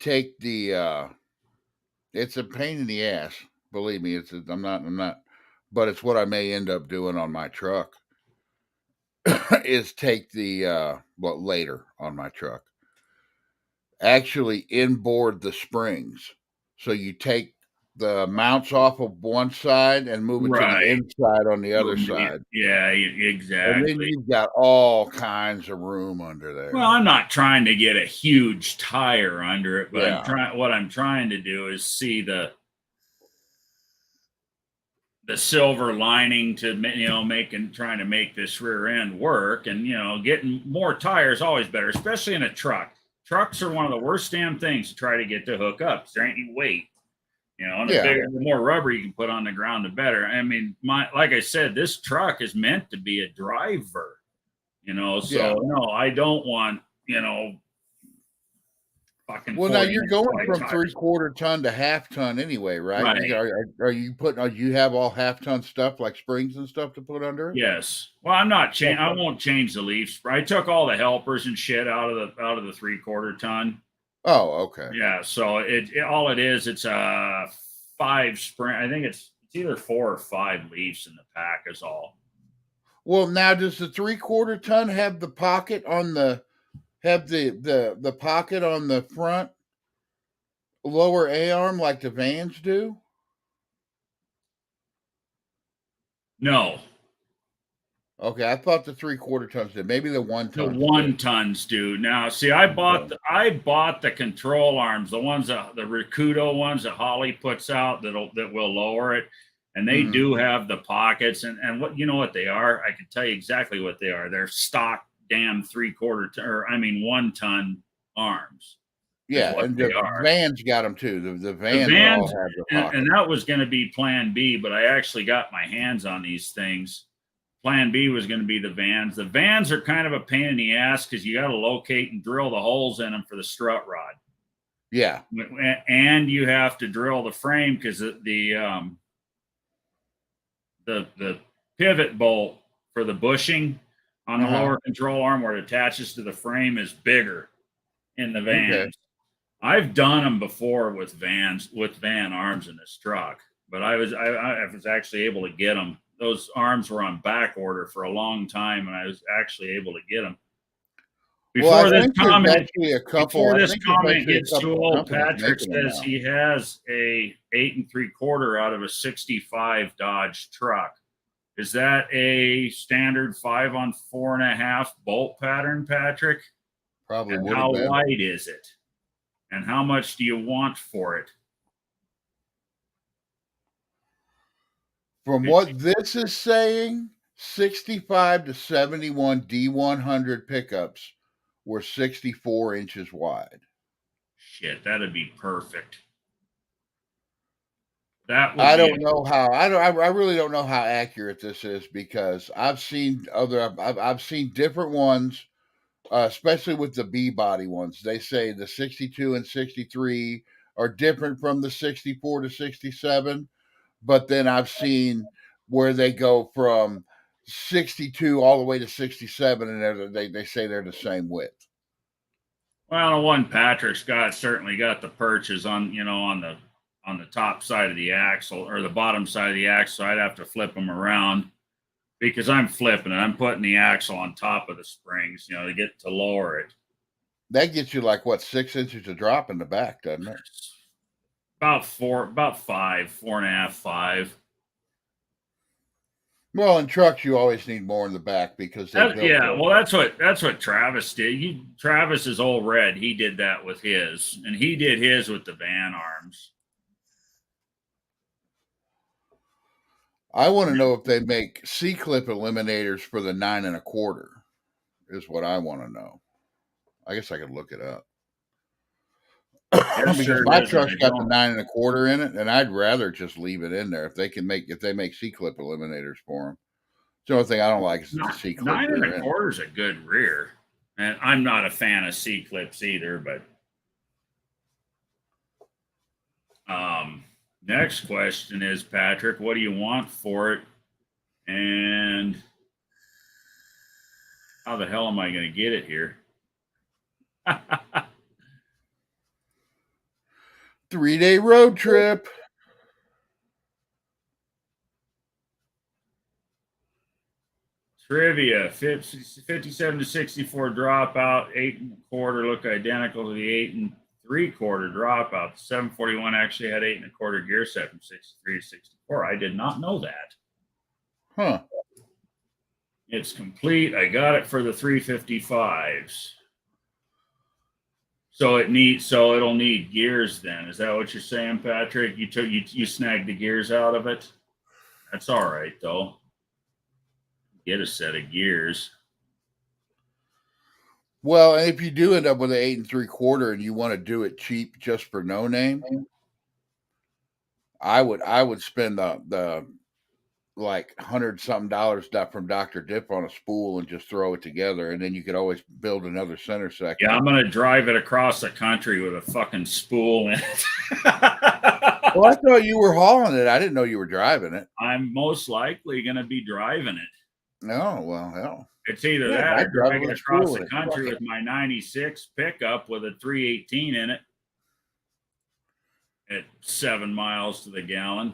take the it's a pain in the ass, believe me. I'm not, but it's what I may end up doing on my truck is take the later on my truck. Actually inboard the springs. So you take the mounts off of one side and move it to the inside on the other side. Yeah, exactly. And then you've got all kinds of room under there. Well, I'm not trying to get a huge tire under it, but what I'm trying to do is see the silver lining to, trying to make this rear end work, and getting more tires always better, especially in a truck. Trucks are one of the worst damn things to try to get to hook up. There ain't any weight. And the more rubber you can put on the ground, the better. I mean, like I said, this truck is meant to be a driver, no, I don't want, fucking Well, now 40 you're inch going white from tires. 3/4 ton to half ton anyway, right? Right. Are you putting? Do you have all half ton stuff like springs and stuff to put under it? Yes. Well, I'm not change. I Okay. won't change the leaf. I took all the helpers and shit out of the 3/4 ton. Oh, okay. Yeah. So all it is. It's a 5 spring. I think it's either 4 or 5 leaves in the pack is all. Well, now does the 3/4 ton have the pocket on the pocket on the front lower A arm like the vans do? No, Okay, I thought the 3/4 tons did. Maybe the 1 the tons 1 did. tons do. Now, see, Okay. I bought the control arms, the ones that the Rakudo ones that Holly puts out that will lower it, and they Mhm. do have the pockets. And what you know what they are? I can tell you exactly what they are. They're stock damn 3/4 ton, or I mean 1 ton arms is Yeah, what and they the are. vans got them too. The The vans all vans, have the and pocket. that was going to be Plan B, but I actually got my hands on these things. Plan B was going to be the vans. The vans are kind of a pain in the ass because you got to locate and drill the holes in them for the strut rod, Yeah. and you have to drill the frame because the pivot bolt for the bushing on the Uh-huh. lower control arm where it attaches to the frame is bigger in the Okay. vans. I've done them before with van arms in this truck, but I was actually able to get them. Those arms were on back order for a long time, and I was actually able to get them. Well, I Before this think there's comment, actually a couple. before I this think there's comment actually a gets too couple old, companies Patrick making them says now. he has a 8 3/4 out of a 65 Dodge truck. Is that a standard 5 on 4.5 bolt pattern, Patrick? Probably And would have how been. wide is it? And how much do you want for it? From what this is saying, 65 to 71 D100 pickups were 64 inches wide. Shit, that'd be perfect. That would I be don't know how. I really don't know how accurate this is because I've seen I've seen different ones, especially with the B body ones. They say the 62 and 63 are different from the 64 to 67, but then I've seen where they go from 62 all the way to 67, and they say th're the same width. well, the one Patrick's got certainly got the perches on on the top side of the axle or the bottom side of the axle. I'd have to flip them around because I'm flipping it. I'm putting the axle on top of the springs, to get to lower it. That gets you like what 6 inches of drop in the back, doesn't it? About 5, 4.5, 5. Well, in trucks, you always need more in the back because they built Yeah, the. well, that's what Travis did. Travis is old red. He did that with his, and he did his with the van arms. I want to know if they make C clip eliminators for the 9 1/4. Is what I want to know. I guess I could look it up. There Because sure my is, and truck's I got the don't. 9 1/4 in it, and I'd rather just leave it in there if they make C clip eliminators for them. The only thing I don't like is the C clip Nine and rear a end. quarter is a good rear, and I'm not a fan of C clips either. But next question is, Patrick, what do you want for it, and how the hell am I going to get it here? 3-day road trip. Trivia: 57 to 64 dropout, 8 1/4 look identical to the 8 3/4 dropout. The 741 actually had 8 1/4 gear set from 63 to 64. I did not know that. Huh. It's complete. I got it for the 355s. So it'll need gears then. Is that what you're saying, Patrick? You snagged the gears out of it? That's all right though. Get a set of gears. Well, and if you do end up with an 8 3/4 and you want to do it cheap just for no name, I would spend like $100-something from Dr. Dip on a spool and just throw it together, and then you could always build another center section. Yeah, I'm gonna drive it across the country with a fucking spool in it. Well, I thought you were hauling it. I didn't know you were driving it. I'm most likely gonna be driving it. Oh, well, hell. It's either Yeah, that I'd or drive drag with it a across spool the in it. country with my 96 pickup with a 318 in it at 7 miles to the gallon.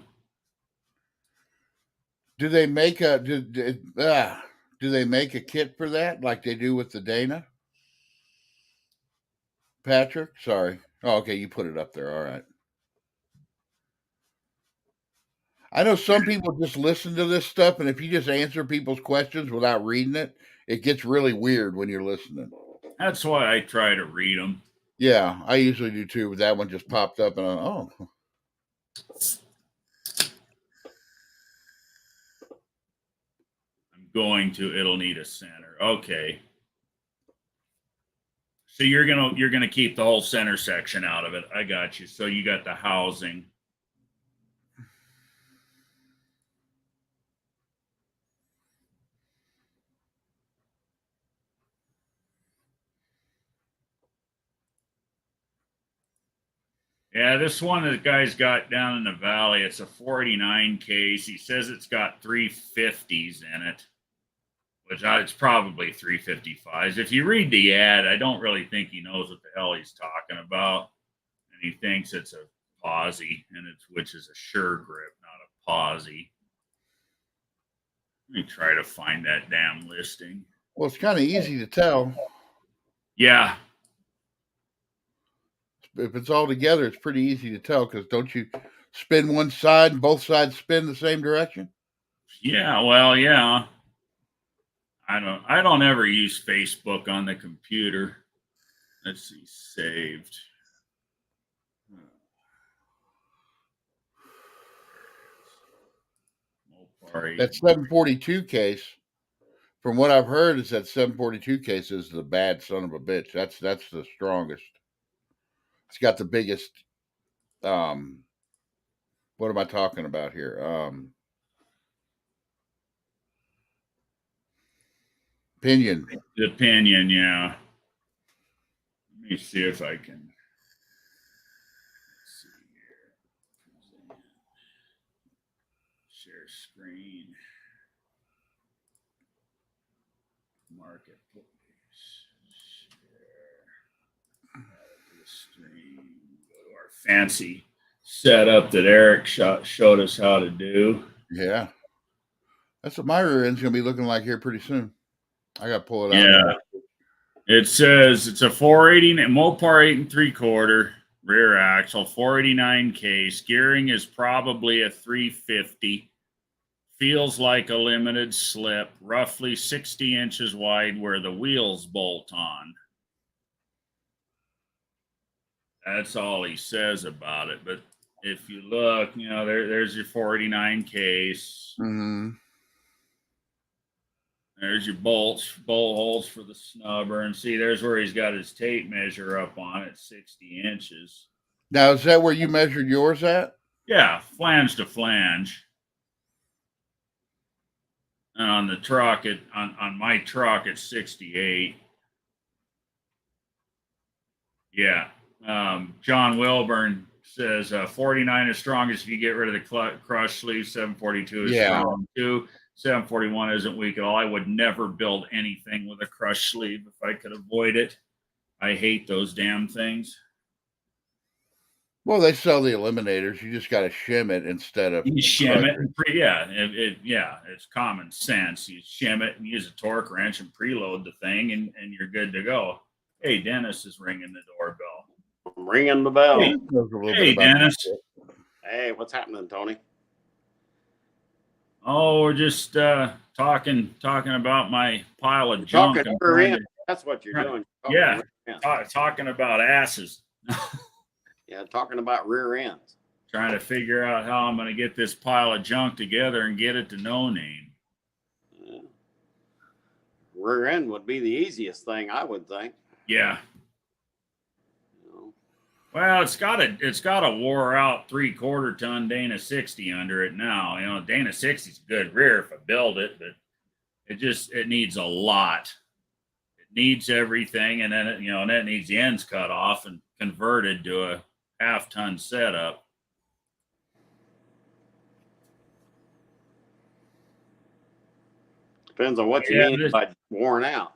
Do they make a do they make a kit for that like they do with the Dana? Patrick? Sorry. Oh, okay, you put it up there. All right. I know some people just listen to this stuff, and if you just answer people's questions without reading it, it gets really weird when you're listening. That's why I try to read them. Yeah, I usually do too. But that one just popped up, and oh, I'm going to. It'll need a center. Okay. So you're gonna keep the whole center section out of it. I got you. So you got the housing. Yeah, this one that the guy's got down in the valley, it's a 489 case. He says it's got 350s in it, which it's probably 355s. If you read the ad, I don't really think he knows what the hell he's talking about. And he thinks it's a posi, which is a sure grip, not a posi. Let me try to find that damn listing. well, it's kind of easy to tell. Yeah. If it's all together, it's pretty easy to tell because don't you spin one side and both sides spin the same direction? Yeah, well, yeah. I don't ever use Facebook on the computer. Let's see, saved. That 742 case, from what I've heard, is that 742 case is the bad son of a bitch. That's the strongest. It's got the biggest. What am I talking about here? Pinion. The pinion, yeah. Let me see if I can. Let's see here. Share screen. Marketplace. Share. Add it to the stream. Go to our fancy setup that Eric showed us how to do. Yeah. That's what my rear end's going to be looking like here pretty soon. I got to pull it out. Yeah. It says it's a 480 Mopar 8 3/4 rear axle, 489 case. Gearing is probably a 350. Feels like a limited slip, roughly 60 inches wide where the wheels bolt on. That's all he says about it. But if you look, there's your 489 case. Mm-hmm. There's your bolt holes for the snubber. And see, there's where he's got his tape measure up on it, 60 inches. Now, is that where you measured yours at? Yeah, flange to flange. And on the truck, on my truck, it's 68. Yeah. John Wilburn says 49 is strongest if you get rid of the crush sleeve. 742 is strong too. 741 isn't weak at all. I would never build anything with a crush sleeve if I could avoid it. I hate those damn things. Well, they sell the eliminators. You just got to shim it instead of shim it. And it's common sense. You shim it and use a torque wrench and preload the thing, and you're good to go. Hey, Dennis is ringing the doorbell. I'm ringing the bell. Hey Dennis. Hey, what's happening, Tony? Oh, we're just talking about my pile of junk. That's what you're doing. Yeah, talking about asses. Yeah, talking about rear ends. Trying to figure out how I'm going to get this pile of junk together and get it to no name. Yeah. Rear end would be the easiest thing, I would think. Yeah. Well, it's got a wore out 3/4 ton Dana 60 under it now. You know, Dana 60 is a good rear if I build it, but it needs a lot. It needs everything, and then and that needs the ends cut off and converted to a half-ton setup. Depends on what you Yeah, mean by worn out.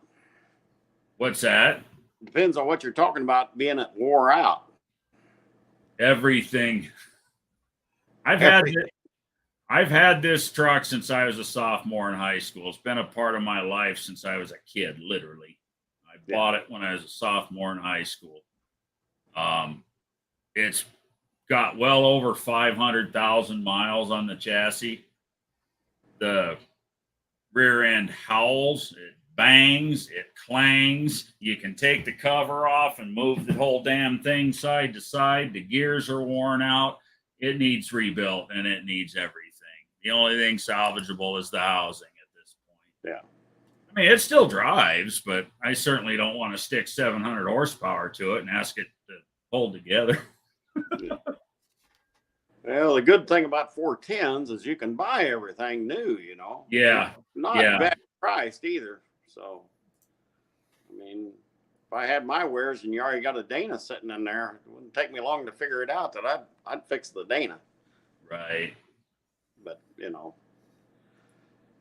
what's that? Depends on what you're talking about being it wore out. Everything. I've had this truck since I was a sophomore in high school. It's been a part of my life since I was a kid, literally. I bought it when I was a sophomore in high school. It's got well over 500,000 miles on the chassis. The rear end howls, it bangs, it clangs. You can take the cover off and move the whole damn thing side to side. The gears are worn out. It needs rebuilt and it needs everything. The only thing salvageable is the housing at this point. Yeah. I mean, it still drives, but I certainly don't want to stick 700 horsepower to it and ask it to hold together. Well, the good thing about 410s is you can buy everything new, Yeah. Not bad priced either. So, I mean, if I had my wares and you already got a Dana sitting in there, it wouldn't take me long to figure it out that I'd fix the Dana. Right. But,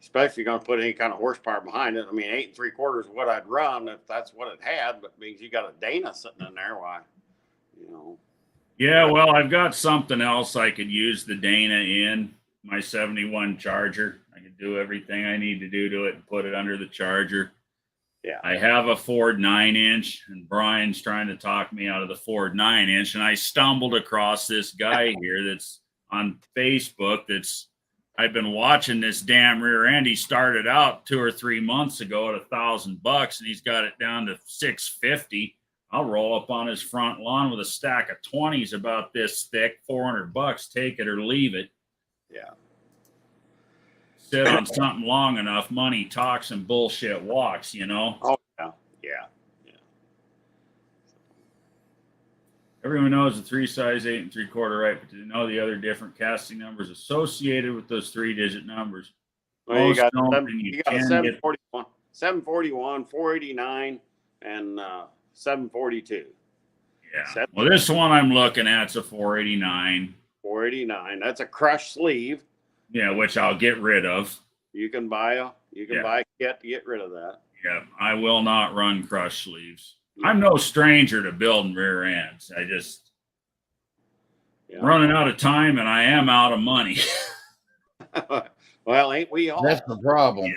especially if you're going to put any kind of horsepower behind it. I mean, 8 3/4 is what I'd run if that's what it had, but means you got a Dana sitting in there, why, Yeah, well, I've got something else I could use the Dana in, my 71 Charger. I could do everything I need to do to it and put it under the Charger. Yeah. I have a Ford 9-inch, and Brian's trying to talk me out of the Ford 9-inch, and I stumbled across this guy here that's on Facebook I've been watching this damn rear end. He started out 2 or 3 months ago at $1,000, and he's got it down to $650. I'll roll up on his front lawn with a stack of 20s about this thick, $400. Take it or leave it. Yeah. Sit on something long enough, money talks and bullshit walks, Oh, yeah. Everyone knows the 3 size 8 3/4, right? But do you know the other different casting numbers associated with those 3-digit numbers? Well, you got a get 741, 741, 489, and 742. Yeah. Well, this one I'm looking at is a 489. 489. That's a crushed sleeve. Yeah, which I'll get rid of. You can buy a kit to get rid of that. Yeah, I will not run crush sleeves. I'm no stranger to building rear ends. I just running out of time, and I am out of money. Well, ain't we all? That's the problem.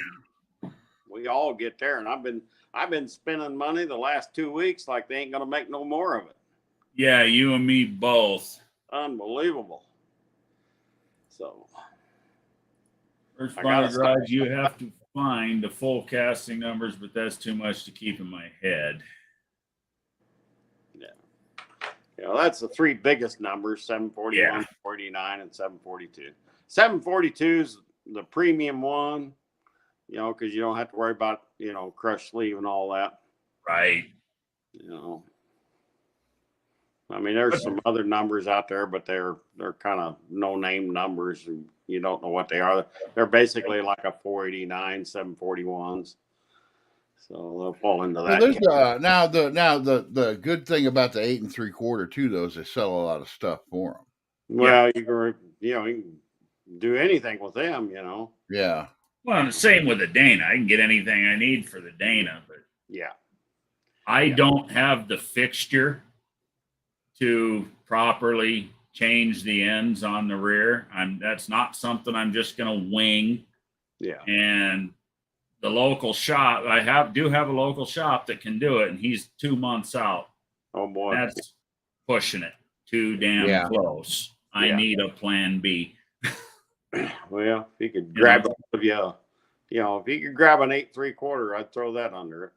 Yeah. We all get there, and I've been spending money the last 2 weeks like they ain't gonna make no more of it. Yeah, you and me both. Unbelievable. So, first final drive, you have to find the full casting numbers, but that's too much to keep in my head. Yeah. That's the 3 biggest numbers: 741, 489, and 742. 742 is the premium one, because you don't have to worry about, crush sleeve and all that. Right. I mean, there's some other numbers out there, but they're kind of no-name numbers. And you don't know what they are. They're basically like a 489, 741s. So they'll fall into that. Now the good thing about the 8 3/4 too, though, is they sell a lot of stuff for them. Well, you can do anything with them, Yeah. Well, the same with the Dana. I can get anything I need for the Dana, but I don't have the fixture to properly change the ends on the rear. That's not something I'm just going to wing. Yeah. And the local shop, do have a local shop that can do it, and he's 2 months out. Oh boy, that's pushing it too damn close. I need a plan B. Well, if you could grab if you could grab an 8 3/4, I'd throw that under it.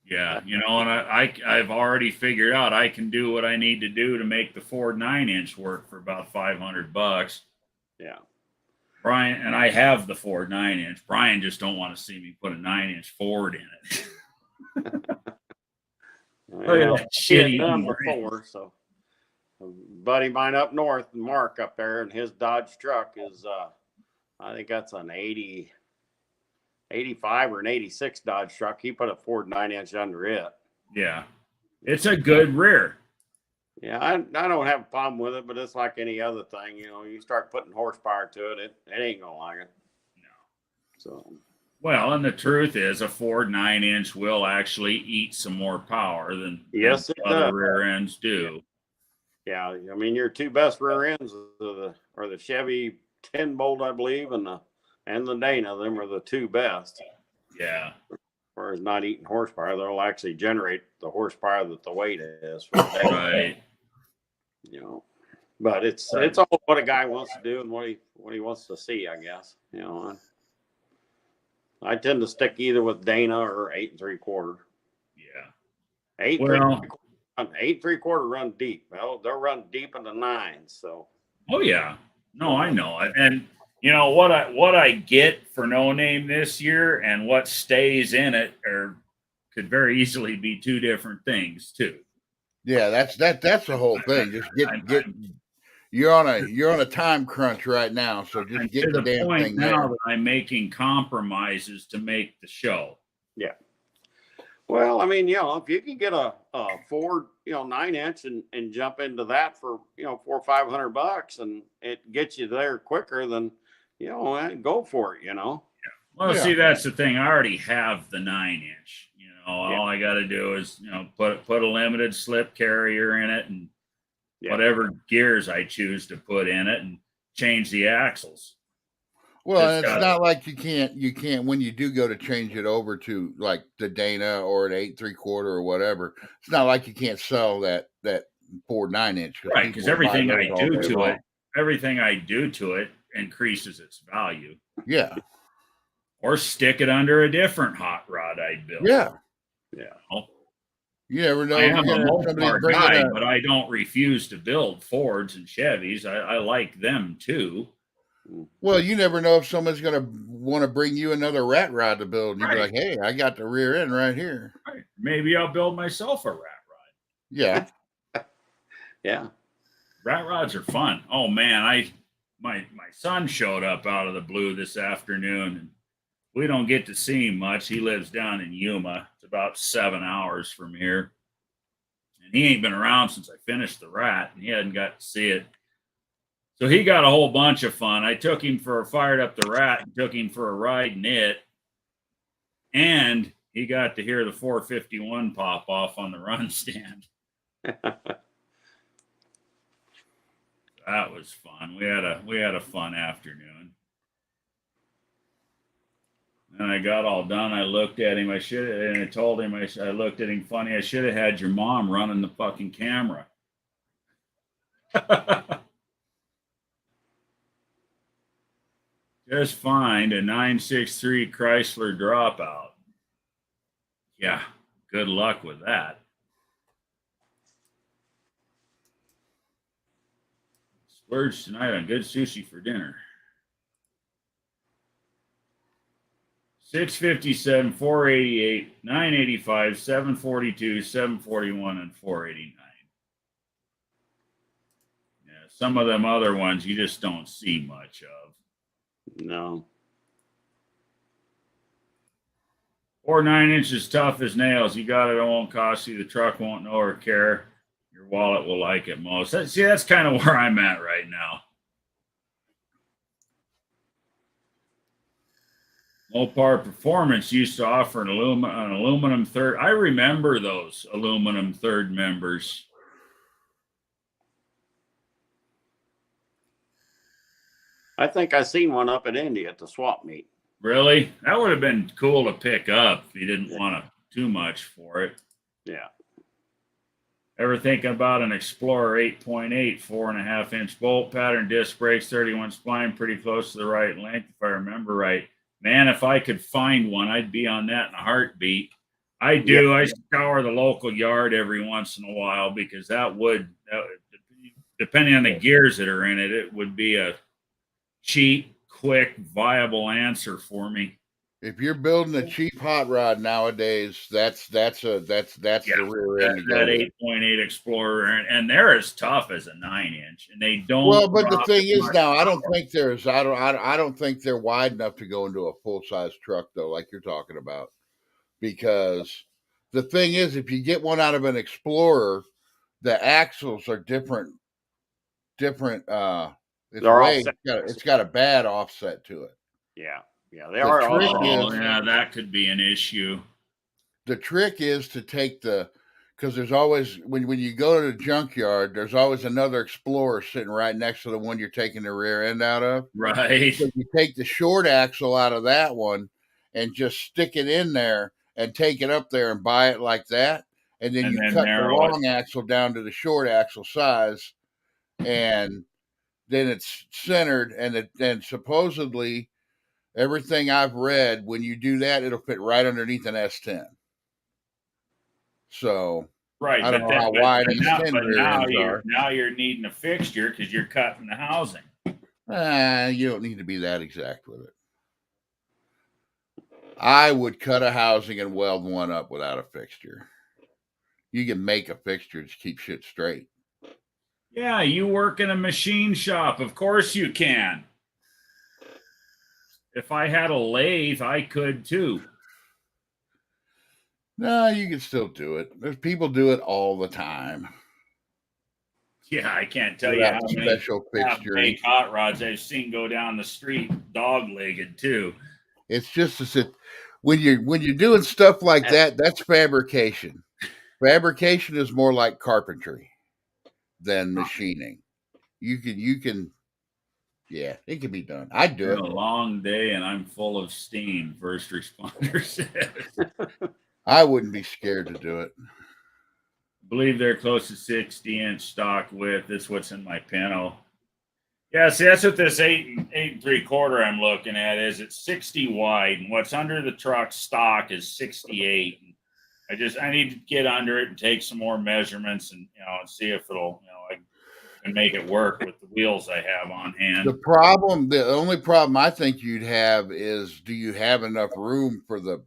Yeah, and I've already figured out I can do what I need to do to make the Ford 9-inch work for about $500. Yeah. Brian, and I have the Ford 9-inch. Brian just don't want to see me put a 9-inch Ford in it. Look Well, at that he had shitty done orange. before, so a buddy of mine up north, Mark up there, and his Dodge truck is I think that's an 85 or an 86 Dodge truck. He put a Ford 9-inch under it. Yeah. It's a good rear. Yeah, I don't have a problem with it, but it's like any other thing. You know, you start putting horsepower to it, it ain't gonna like it. No. So, Well, and the truth is, a Ford 9-inch will actually eat some more power than yes, it other does. rear ends do. Yeah, I mean, your two best rear ends are the Chevy 10 bolt, I believe, and the Dana. Them are the two best. Yeah. As far as not eating horsepower, they'll actually generate the horsepower that the weight is for the day. Right. You know, but it's all what a guy wants to do and what he wants to see, I guess. You know, I tend to stick either with Dana or 8 3/4. Yeah. 8 Well, 8 3/4 run deep. Well, they'll run deep in the 9s. So. oh yeah. No, I know it. And you know what I get for No Name this year and what stays in it could very easily be two different things too. Yeah, that's the whole thing. Just get you're on a time crunch right now, so just I'm get to the the damn point thing now there. that I'm making compromises to make the show. Yeah. Well, I mean, you know, if you can get a Ford, 9-inch and jump into that for, $400 or $500 and it gets you there quicker, then, go for it, Well, Yeah. see, that's the thing. I already have the 9-inch. All I got to do is, put a limited slip carrier in it and whatever gears I choose to put in it and change the axles. Well, and it's not like you can't when you do go to change it over to like the Dana or an 8 3/4 or whatever. It's not like you can't sell that Ford 9-inch, right? Because everything I do to it increases its value. Yeah. Or stick it under a different hot rod I'd build. Yeah. Yeah. You never know. I am a Somebody Mopar guy, but I don't refuse to build Fords and Chevys. I like them too. Well, you never know if someone's going to want to bring you another rat rod to build. And you'd be like, hey, I got the rear end right here. Right. Maybe I'll build myself a rat rod. Yeah. Yeah. Rat rods are fun. Oh man, my son showed up out of the blue this afternoon, and we don't get to see him much. He lives down in Yuma. It's about 7 hours from here. And he ain't been around since I finished the rat, and he hadn't got to see it. So he got a whole bunch of fun. I fired up the rat and took him for a ride in it. And he got to hear the 451 pop off on the run stand. That was fun. We had a fun afternoon. And I got all done. I looked at him. I told him, I looked at him funny. I should have had your mom running the fucking camera. Just find a 963 Chrysler Dropout. Yeah, good luck with that. Splurge tonight on good sushi for dinner. 657, 488, 985, 742, 741, and 489. Yeah, some of them other ones you just don't see much of. No. Or 9 inches tough as nails. You got it. It won't cost you. The truck won't know or care. Your wallet will like it most. That's kind of where I'm at right now. Mopar Performance used to offer an aluminum third. I remember those aluminum third members. I think I seen one up in India at the swap meet. Really? That would have been cool to pick up if you didn't want too much for it. Yeah. Ever thinking about an Explorer 8.8, 4.5-inch bolt pattern, disc brakes, 31 spline, pretty close to the right length, if I remember right. Man, if I could find one, I'd be on that in a heartbeat. I do. Yeah. I scour the local yard every once in a while because that would, depending on the gears that are in it, it would be a cheap, quick, viable answer for me. If you're building a cheap hot rod nowadays, that's the rear end to go that with. 8.8 Explorer, and they're as tough as a 9-inch, and they don't. Well, but the drop thing as is much now, I power. don't think they're wide enough to go into a full size truck though, like you're talking about. Because the thing is, if you get one out of an Explorer, the axles are different. It's They're way offset. it's got a bad offset to it. Yeah, they The are trick offset. is- Yeah, that could be an issue. The trick is to take because there's always when you go to the junkyard, there's always another Explorer sitting right next to the one you're taking the rear end out of. Right. So you take the short axle out of that one and just stick it in there and take it up there and buy it like that. And then And you then cut the narrow it. long axle down to the short axle size, and then it's centered. And supposedly everything I've read, when you do that, it'll fit right underneath an S10. So Right, I don't know how wide S10 rear ends are. now you're needing a fixture because you're cutting the housing. You don't need to be that exact with it. I would cut a housing and weld one up without a fixture. You can make a fixture to keep shit straight. Yeah, you work in a machine shop. Of course you can. If I had a lathe, I could too. No, you can still do it. There's people do it all the time. Yeah, I can't tell you Without how many special fixturing. hot rods I've seen go down the street dog-legged too. It's just when you're doing stuff like that, that's fabrication. Fabrication is more like carpentry than machining. You can yeah, it can be done. I'd do It's it. been a long day and I'm full of steam, first responder said. I wouldn't be scared to do it. I believe they're close to 60-inch stock width. That's what's in my Pinto. Yeah, see, that's what this 8 3/4 I'm looking at is. It's 60 wide, and what's under the truck stock is 68. I need to get under it and take some more measurements and and see if it'll I can make it work with the wheels I have on hand. The only problem I think you'd have is, do you have enough room for the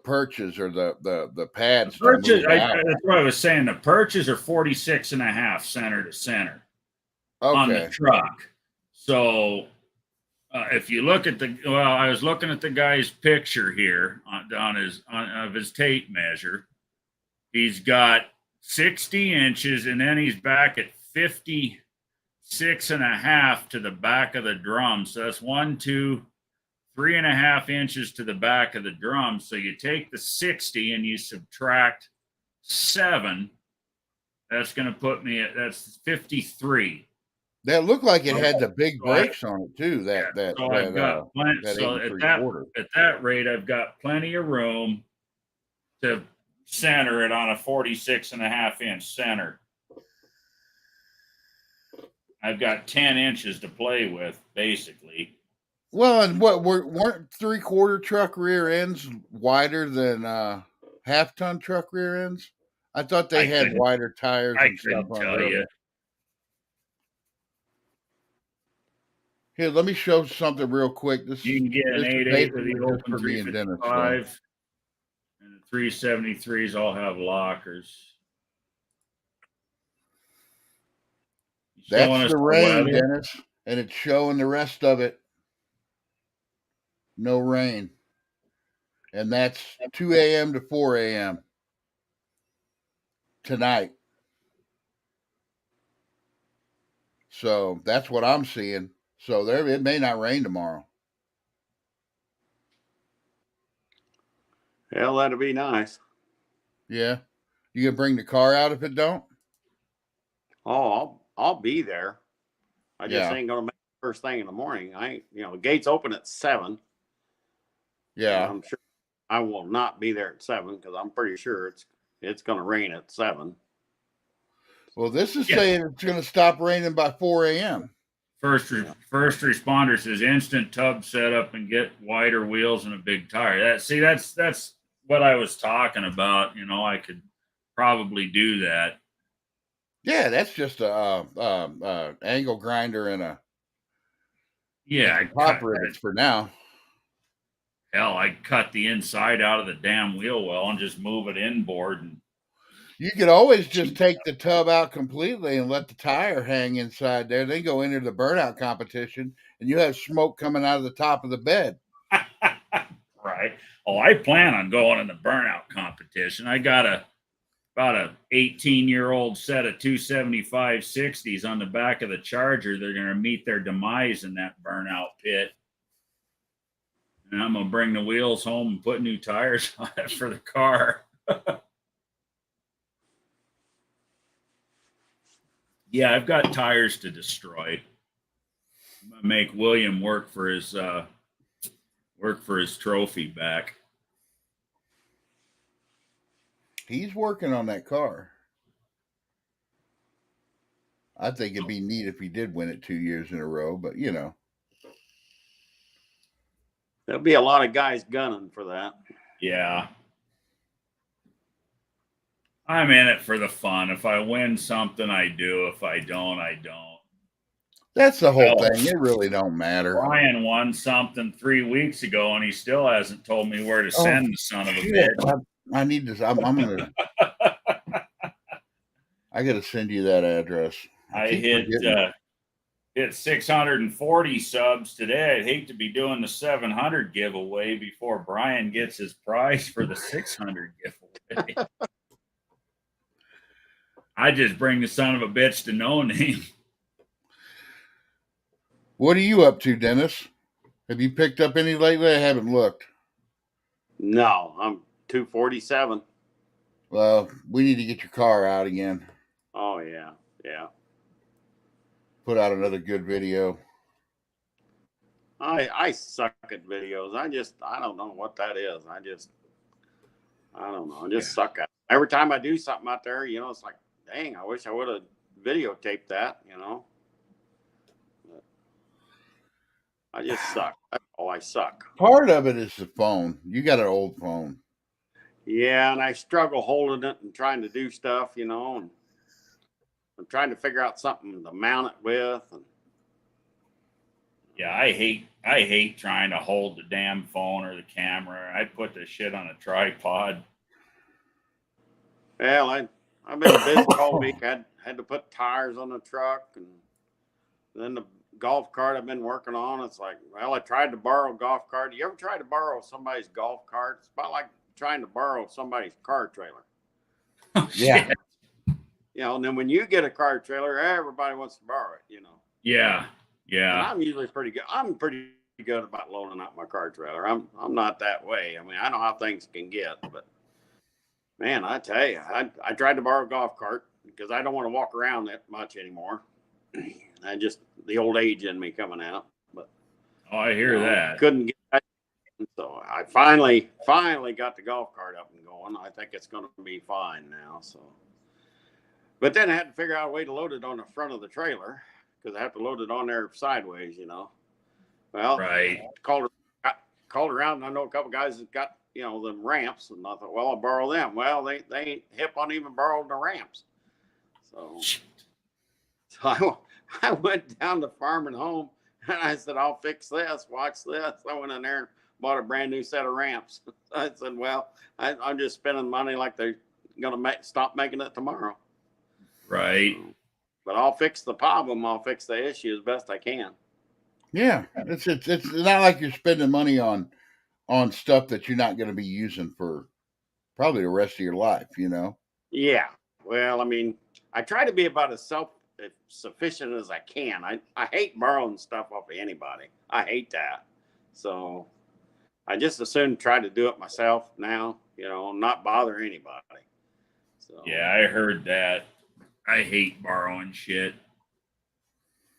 perches or the pads? The perches, that's what I was saying. The perches are 46.5 center to center on the truck. So if you look at I was looking at the guy's picture here of his tape measure. He's got 60 inches, and then he's back at 56.5 to the back of the drum. So that's 3.5 inches to the back of the drum. So you take the 60 and you subtract 7. That's going to put me that's 53. That looked like it had the big brakes on it too. At that rate, I've got plenty of room to center it on a 46.5-inch center. I've got 10 inches to play with, basically. Well, and weren't 3/4 truck rear ends wider than half-ton truck rear ends? I thought they had wider tires and stuff on them. Here, let me show something real quick. You can get an 8.8 with the open 355, and the 373s all have lockers. That's the rain, Dennis, and it's showing the rest of it. No rain. And that's 2 a.m. to 4 a.m. tonight. So that's what I'm seeing. So it may not rain tomorrow. Hell, that'd be nice. Yeah. You gonna bring the car out if it don't? Oh, I'll be there. I just ain't gonna make it first thing in the morning. I ain't, the gates open at 7. Yeah. I'm sure I will not be there at 7 because I'm pretty sure it's gonna rain at 7. Well, this is saying it's gonna stop raining by 4 a.m. First responder says instant tub setup and get wider wheels and a big tire. That's what I was talking about. I could probably do that. Yeah, that's just a angle grinder and a Yeah, I Top cut rivets for now. hell, I cut the inside out of the damn wheel well and just move it inboard. And You could always just take the tub out completely and let the tire hang inside there. Then go into the burnout competition, and you have smoke coming out of the top of the bed. right. Oh, I plan on going in the burnout competition. I got about a 18-year-old set of 275 60s on the back of the Charger. They're going to meet their demise in that burnout pit. And I'm going to bring the wheels home and put new tires on it for the car. Yeah, I've got tires to destroy. I'm going to make William work for his trophy back. He's working on that car. I think it'd be neat if he did win it 2 years in a row, but you know. There'll be a lot of guys gunning for that. Yeah. I'm in it for the fun. If I win something, I do. If I don't, I don't. That's the whole thing. It really don't matter. Brian won something 3 weeks ago, and he still hasn't told me where to send the son of a bitch. I need to. I'm gonna. I gotta send you that address. I hit 640 subs today. I'd hate to be doing the 700 giveaway before Brian gets his prize for the 600 giveaway. I just bring the son of a bitch to no name. What are you up to, Dennis? Have you picked up any lately? I haven't looked. No, I'm 247. Well, we need to get your car out again. Oh, yeah. Yeah. Put out another good video. I suck at videos. I don't know what that is. I don't know. I just suck at it. Every time I do something out there, you know, it's like, dang, I wish I would have videotaped that, you know. But I just suck. I suck. Part of it is the phone. You got an old phone. Yeah, and I struggle holding it and trying to do stuff, you know, and I'm trying to figure out something to mount it with. And Yeah, I hate trying to hold the damn phone or the camera. I put the shit on a tripod. Well, I've been busy all week. I had to put tires on the truck, and then the golf cart I've been working on. It's like, well, I tried to borrow a golf cart. You ever try to borrow somebody's golf cart? It's about like trying to borrow somebody's car trailer. Yeah. You know, and then when you get a car trailer, everybody wants to borrow it, you know. Yeah. And I'm usually pretty good. I'm pretty good about loading up my car trailer. I'm not that way. I mean, I know how things can get, but man, I tell you, I tried to borrow a golf cart because I don't want to walk around that much anymore. I just, the old age in me coming out. But I hear that. Couldn't get that. So I finally got the golf cart up and going. I think it's going to be fine now. So, but then I had to figure out a way to load it on the front of the trailer because I have to load it on there sideways, you know. Well, right. Called around, and I know a couple guys that got, you know, them ramps, and I thought, well, I'll borrow them. Well, they ain't hip on even borrowing the ramps. So I went down to Farm and Home, and I said, I'll fix this. Watch this. I went in there and bought a brand new set of ramps. I said, well, I'm just spending money like they're going to stop making it tomorrow. Right. But I'll fix the problem. I'll fix the issue as best I can. Yeah, it's not like you're spending money on stuff that you're not going to be using for probably the rest of your life, you know? Yeah. Well, I mean, I try to be about as self-sufficient as I can. I hate borrowing stuff off of anybody. I hate that. So I just as soon try to do it myself now, you know, not bother anybody. So yeah, I heard that. I hate borrowing shit.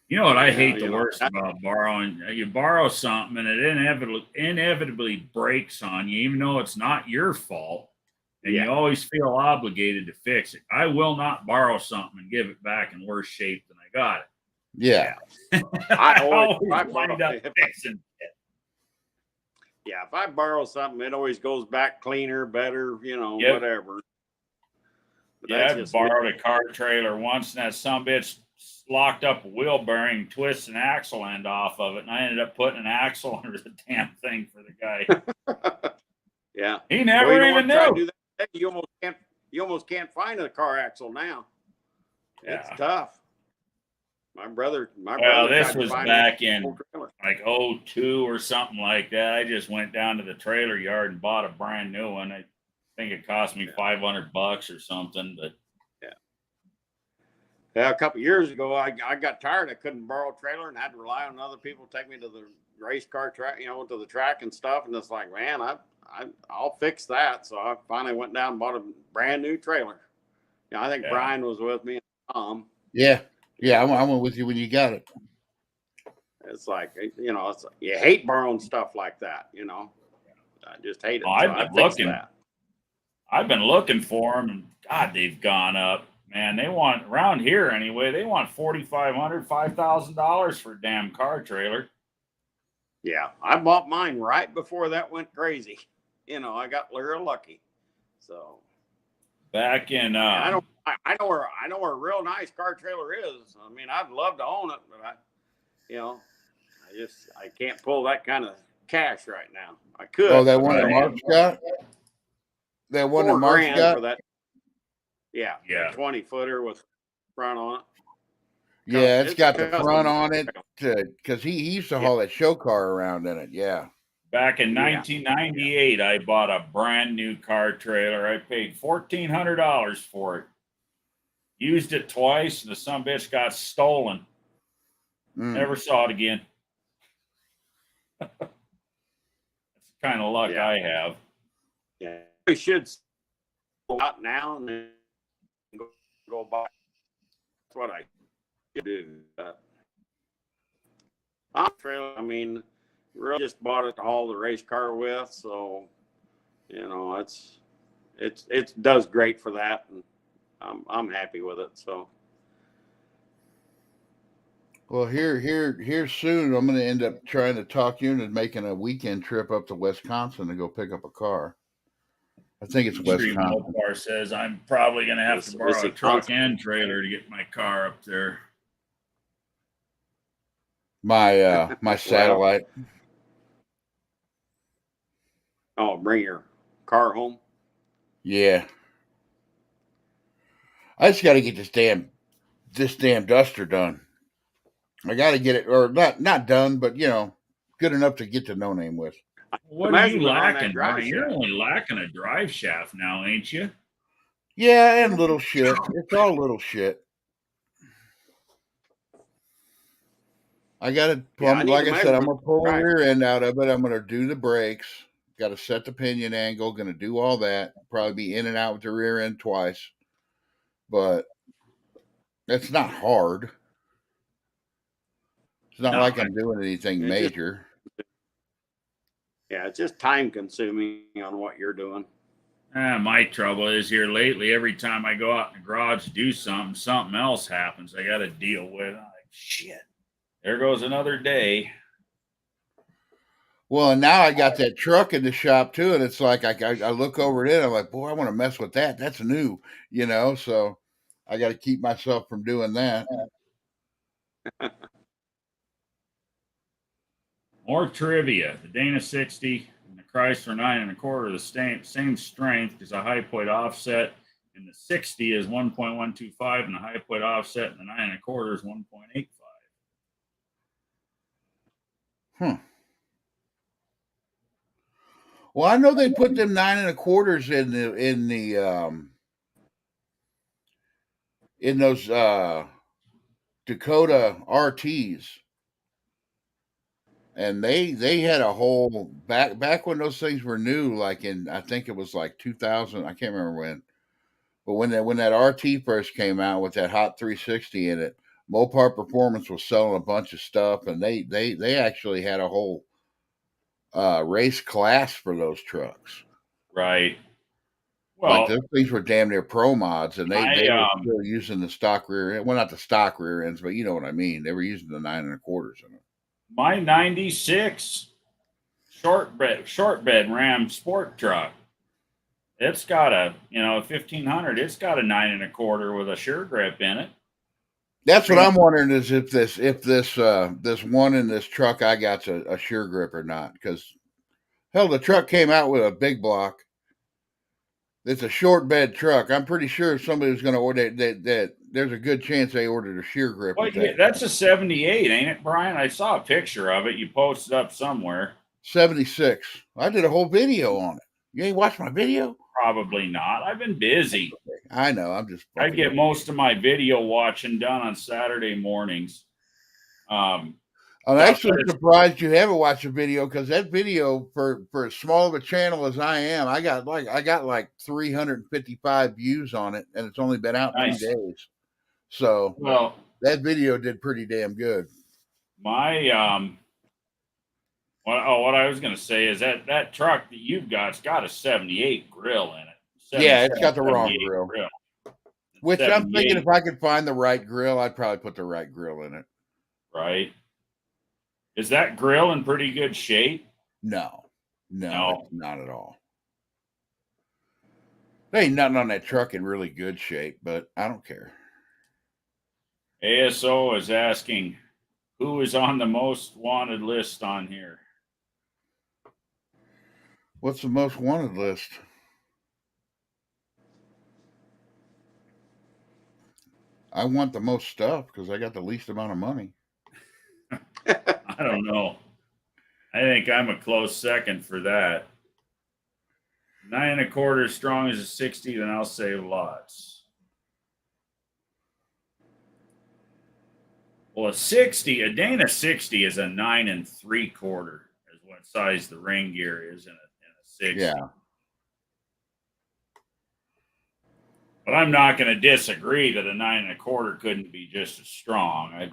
You know what I hate the worst about borrowing? You borrow something and it inevitably breaks on you, even though it's not your fault. And you always feel obligated to fix it. I will not borrow something and give it back in worse shape than I got it. Yeah. I always wind up fixing it. Yeah, if I borrow something, it always goes back cleaner, better, you know, whatever. But yeah, I borrowed a car trailer once, and that sumbitch locked up a wheel bearing, twist an axle end off of it, and I ended up putting an axle under the damn thing for the guy. Yeah. He Well, never you don't even want to try to knew. do that. You almost can't find a car axle now. It's Yeah. tough. My brother Well, tried this to was find back one in like 02 or something like that. I just went down to the trailer yard and bought a brand new one. I think it cost me $500 or something, but yeah, a couple years ago, I got tired. I couldn't borrow a trailer and had to rely on other people to take me to the race car track, to the track and stuff. And it's like, man, I'll fix that. So I finally went down and bought a brand new trailer. I think Brian was with me and Tom. Yeah. I went with you when you got it. It's like, it's you hate borrowing stuff like that. I just hate it. Oh, so I fixed that. I've been looking for them, and God, they've gone up. Man, they want around here anyway. They want $4,500, $5,000 for a damn car trailer. Yeah, I bought mine right before that went crazy. I got real lucky. So back in, I know where a real nice car trailer is. I mean, I'd love to own it, but I can't pull that kind of cash right now. I could. Oh, that one that Mark's got? That one that Mark's got? For that. Yeah. 20-footer with front on it. Yeah, it's got the front on it because he used to haul that show car around in it. Yeah. Back in 1998, I bought a brand new car trailer. I paid $1,400 for it. Used it twice, and the sumbitch got stolen. Never saw it again. That's the kind of luck I have. Yeah, we should go out now and then go buy. That's what I do. I mean, really just bought it to haul the race car with, so it does great for that, and I'm happy with it. So. Well, here soon, I'm going to end up trying to talk you into making a weekend trip up to Wisconsin to go pick up a car. I think it's Wisconsin. Mopar says I'm probably going to have to borrow a truck and trailer to get my car up there. My satellite. Oh, bring your car home? Yeah. I just got to get this damn duster done. I got to get it, or not done, but good enough to get to No Name with. What are you lacking? You're only lacking a drive shaft now, ain't you? Yeah, and little shit. It's all little shit. I got to, like I said, I'm going to pull the rear end out of it. I'm going to do the brakes. Got to set the pinion angle. Going to do all that. Probably be in and out with the rear end twice. But it's not hard. It's not like I'm doing anything major. It's just time consuming on what you're doing. My trouble is here lately, every time I go out in the garage to do something else happens. I got to deal with. I'm like, shit, there goes another day. Well, and now I got that truck in the shop too, and it's like I look over it and I'm like, boy, I want to mess with that. That's new, so I got to keep myself from doing that. More trivia. The Dana 60 and the Chrysler 9 1/4 are the same strength as a high point offset, and the 60 is 1.125, and the high point offset in the 9 1/4 is 1.85. Well, I know they put them 9 1/4s in those Dakota RTs. And they had a whole back when those things were new, like I think it was like 2000. I can't remember when, but when that RT first came out with that Hot 360 in it, Mopar Performance was selling a bunch of stuff, and they actually had a whole race class for those trucks. Right. Well, like those things were damn near pro mods, and they were still using the stock rear end. Well, not the stock rear ends, but you know what I mean. They were using the 9 1/4s in it. My 96 short bed Ram sport truck. It's got a 1500. It's got a 9 1/4 with a sure grip in it. That's what I'm wondering is if this one in this truck I got's a sure grip or not. Because hell, the truck came out with a big block. It's a short bed truck. I'm pretty sure if somebody was going to order that, there's a good chance they ordered a shear grip. Well, with yeah, that. that's a 78, ain't it, Brian? I saw a picture of it. You posted up somewhere. 76. I did a whole video on it. You ain't watched my video? Probably not. I've been busy. I know. I'm just. I get most of my video watching done on Saturday mornings. I'm actually surprised you haven't watched the video because that video, for as small of a channel as I am, I got like 355 views on it, and it's only been out 2 days. So well, that video did pretty damn good. My what I was going to say is that truck that you've got's got a 78 grill in it. Yeah, it's got the wrong grill. Which 78. I'm thinking if I could find the right grill, I'd probably put the right grill in it. Right. Is that grill in pretty good shape? No, not at all. There ain't nothing on that truck in really good shape, but I don't care. ASO is asking, who is on the most wanted list on here? What's the most wanted list? I want the most stuff because I got the least amount of money. I don't know. I think I'm a close second for that. 9 1/4 strong as a 60, then I'll save lots. Well, a Dana 60 is a 9 3/4 is what size the ring gear is in a 60. Yeah. But I'm not going to disagree that a 9 1/4 couldn't be just as strong.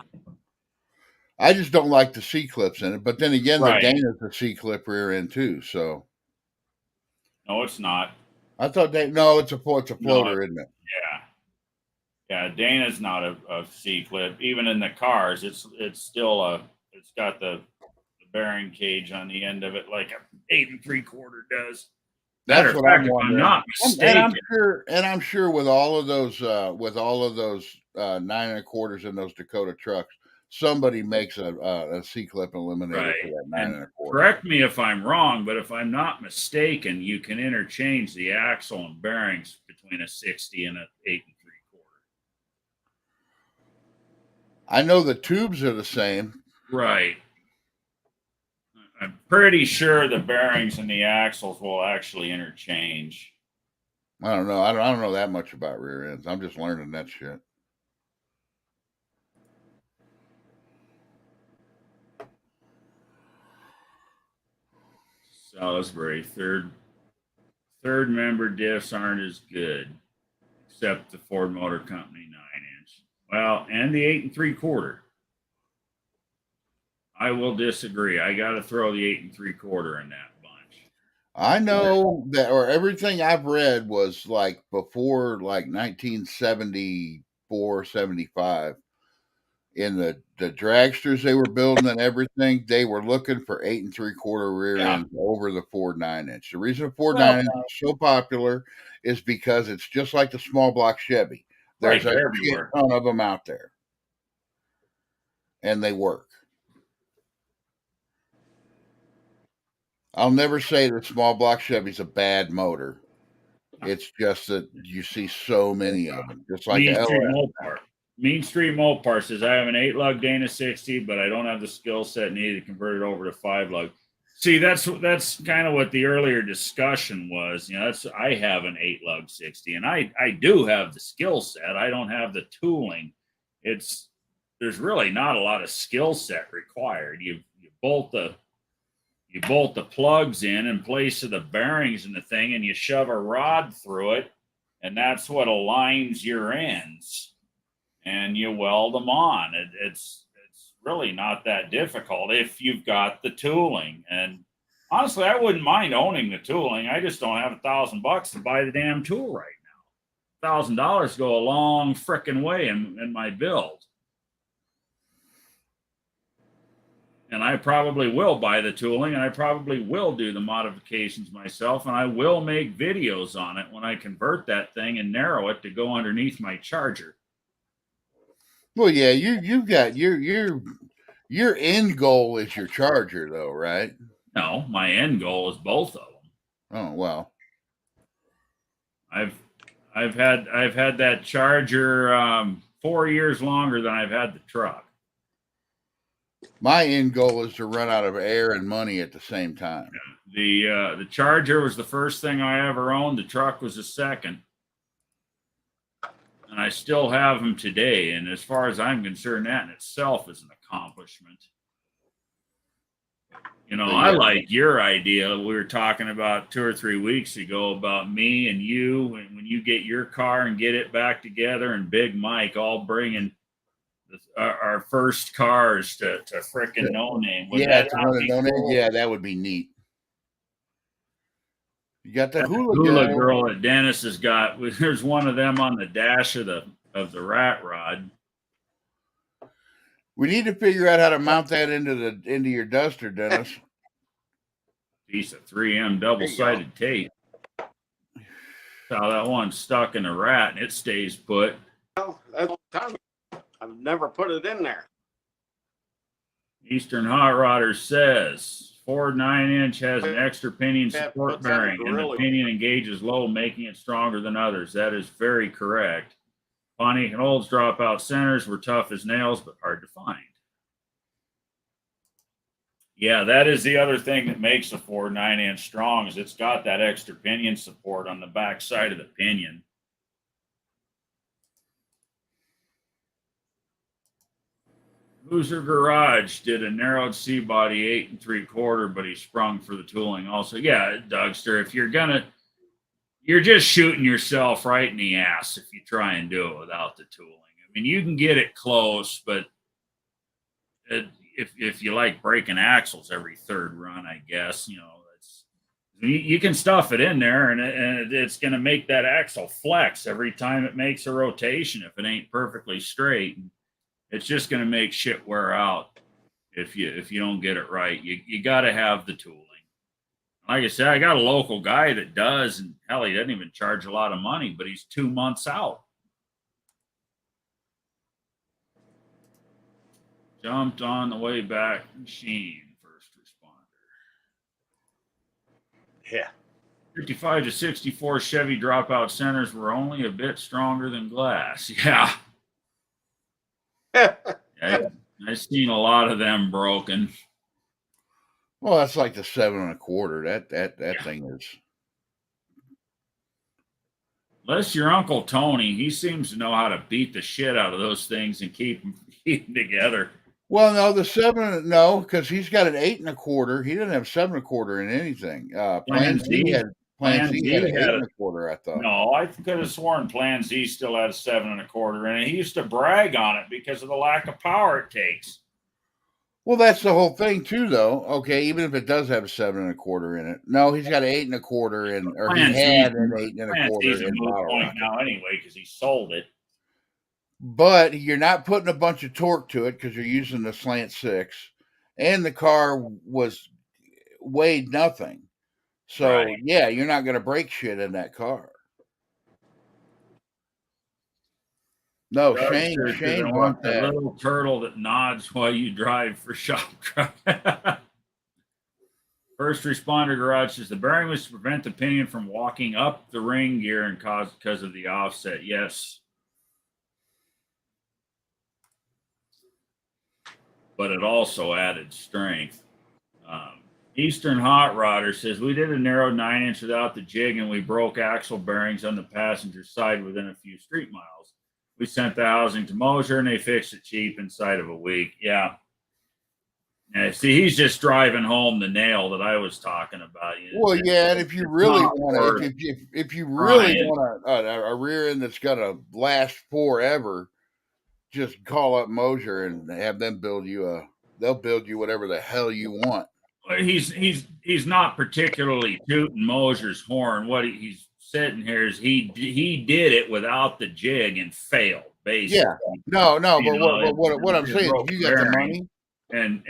I just don't like the C clips in it. But then again, Right. the Dana's a C clip rear end too. So No, it's not. I thought it's a floater, isn't it? Yeah. Dana's not a C clip. Even in the cars, it's still it's got the bearing cage on the end of it like a 8 3/4 does. That's what I'm wondering. I'm not mistaken. And I'm sure with all of those 9 1/4s in those Dakota trucks, somebody makes a C clip eliminator for that 9 1/4. Correct me if I'm wrong, but if I'm not mistaken, you can interchange the axle and bearings between a 60 and an 8 3/4. I know the tubes are the same. Right. I'm pretty sure the bearings and the axles will actually interchange. I don't know. I don't know that much about rear ends. I'm just learning that shit. Salisbury, third member diffs aren't as good, except the Ford Motor Company 9-inch. Well, and the 8 3/4. I will disagree. I got to throw the 8 3/4 in that bunch. I know that, or everything I've read was like before, like 1974, 75. In the dragsters they were building and everything, they were looking for 8 3/4 rear ends over the Ford 9-inch. The reason Ford 9-inch is so popular is because it's just like the small block Chevy. There's a ton of them out there, and they work. I'll never say that small block Chevy's a bad motor. It's just that you see so many of them, just like Mean Street Mopar says, I have an 8-lug Dana 60, but I don't have the skill set needed to convert it over to 5-lug. See, that's kind of what the earlier discussion was. You know, I have an 8-lug 60, and I do have the skill set. I don't have the tooling. There's really not a lot of skill set required. You bolt the plugs in place of the bearings in the thing, and you shove a rod through it, and that's what aligns your ends. And you weld them on. It's really not that difficult if you've got the tooling. And honestly, I wouldn't mind owning the tooling. I just don't have $1,000 to buy the damn tool right now. $1,000 go a long frickin' way in my build. And I probably will buy the tooling, and I probably will do the modifications myself, and I will make videos on it when I convert that thing and narrow it to go underneath my Charger. Well, yeah, you've got your end goal is your Charger, though, right? No, my end goal is both of them. Oh well. I've had that Charger 4 years longer than I've had the truck. My end goal is to run out of air and money at the same time. The Charger was the first thing I ever owned. The truck was the second, and I still have them today. And as far as I'm concerned, that in itself is an accomplishment. You know, I like your idea. We were talking about 2 or 3 weeks ago about me and you, and when you get your car and get it back together, and Big Mike all bringing our first cars to frickin' No Name. Yeah, yeah, that would be neat. You got the hula girl that Dennis has got. There's one of them on the dash of the rat rod. We need to figure out how to mount that into your duster, Dennis. Piece of 3M double-sided tape. How that one's stuck in a rat and it stays put. Well, I've never put it in there. Eastern Hot Rodder says Ford 9-inch has an extra pinion support bearing, and the pinion engages low, making it stronger than others. That is very correct. Pontiac and Olds dropout centers were tough as nails, but hard to find. Yeah, that is the other thing that makes the Ford 9-inch strong, is it's got that extra pinion support on the back side of the pinion. Hoosier Garage did a narrowed C-body 8 3/4, but he sprung for the tooling also. Yeah, Dougster, if you're just shooting yourself right in the ass if you try and do it without the tooling. I mean, you can get it close, but if you like breaking axles every third run, I guess, you know, you can stuff it in there, and it's going to make that axle flex every time it makes a rotation if it ain't perfectly straight. It's just going to make shit wear out if you don't get it right. You got to have the tooling. Like I said, I got a local guy that does, and hell, he doesn't even charge a lot of money, but he's 2 months out. Jumped on the way back machine, first responder. Yeah. 55 to 64 Chevy dropout centers were only a bit stronger than glass. Yeah. I've seen a lot of them broken. Well, that's like the 7 1/4. That thing is. Unless your Uncle Tony, he seems to know how to beat the shit out of those things and keep them together. Well, no, because he's got an 8 1/4. He didn't have 7 1/4 in anything. Plan Z had an 8 1/4. I thought. No, I could have sworn Plan Z still had a 7 1/4 in it. He used to brag on it because of the lack of power it takes. Well, that's the whole thing too, though. Okay, even if it does have a 7 1/4 in it, no, he's got an 8 1/4 or he had an 8 1/4 in point now anyway because he sold it. But you're not putting a bunch of torque to it because you're using the slant 6, and the car weighed nothing. So yeah, you're not going to break shit in that car. No, Shane wants that little turtle that nods while you drive for shop truck. First responder garage says the bearing was to prevent the pinion from walking up the ring gear and because of the offset. Yes. But it also added strength. Eastern Hot Rodder says we did a narrow 9-inch without the jig, and we broke axle bearings on the passenger side within a few street miles. We sent the housing to Mosier, and they fixed it cheap inside of a week. Yeah. See, he's just driving home the nail that I was talking about. Well, yeah, and if you really want a rear end that's gonna last forever, just call up Mosier and have them they'll build you whatever the hell you want. He's not particularly tooting Mosier's horn. What he's sitting here is he did it without the jig and failed, basically. Yeah. No, but what I'm saying, if you got the money. And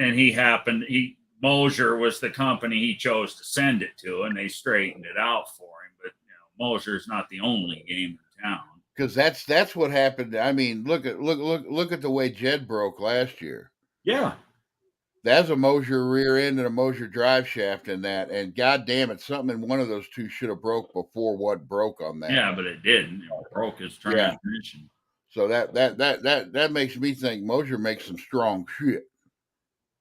Mosier was the company he chose to send it to, and they straightened it out for him. But Mosier's not the only game in town. because that's what happened. I mean, look at the way Jed broke last year. Yeah. That's a Mosier rear end and a Mosier drive shaft in that, and god damn it, something in one of those two should have broke before what broke on that. Yeah, but it didn't. It broke his Yeah. transmission. So that makes me think Mosier makes some strong shit.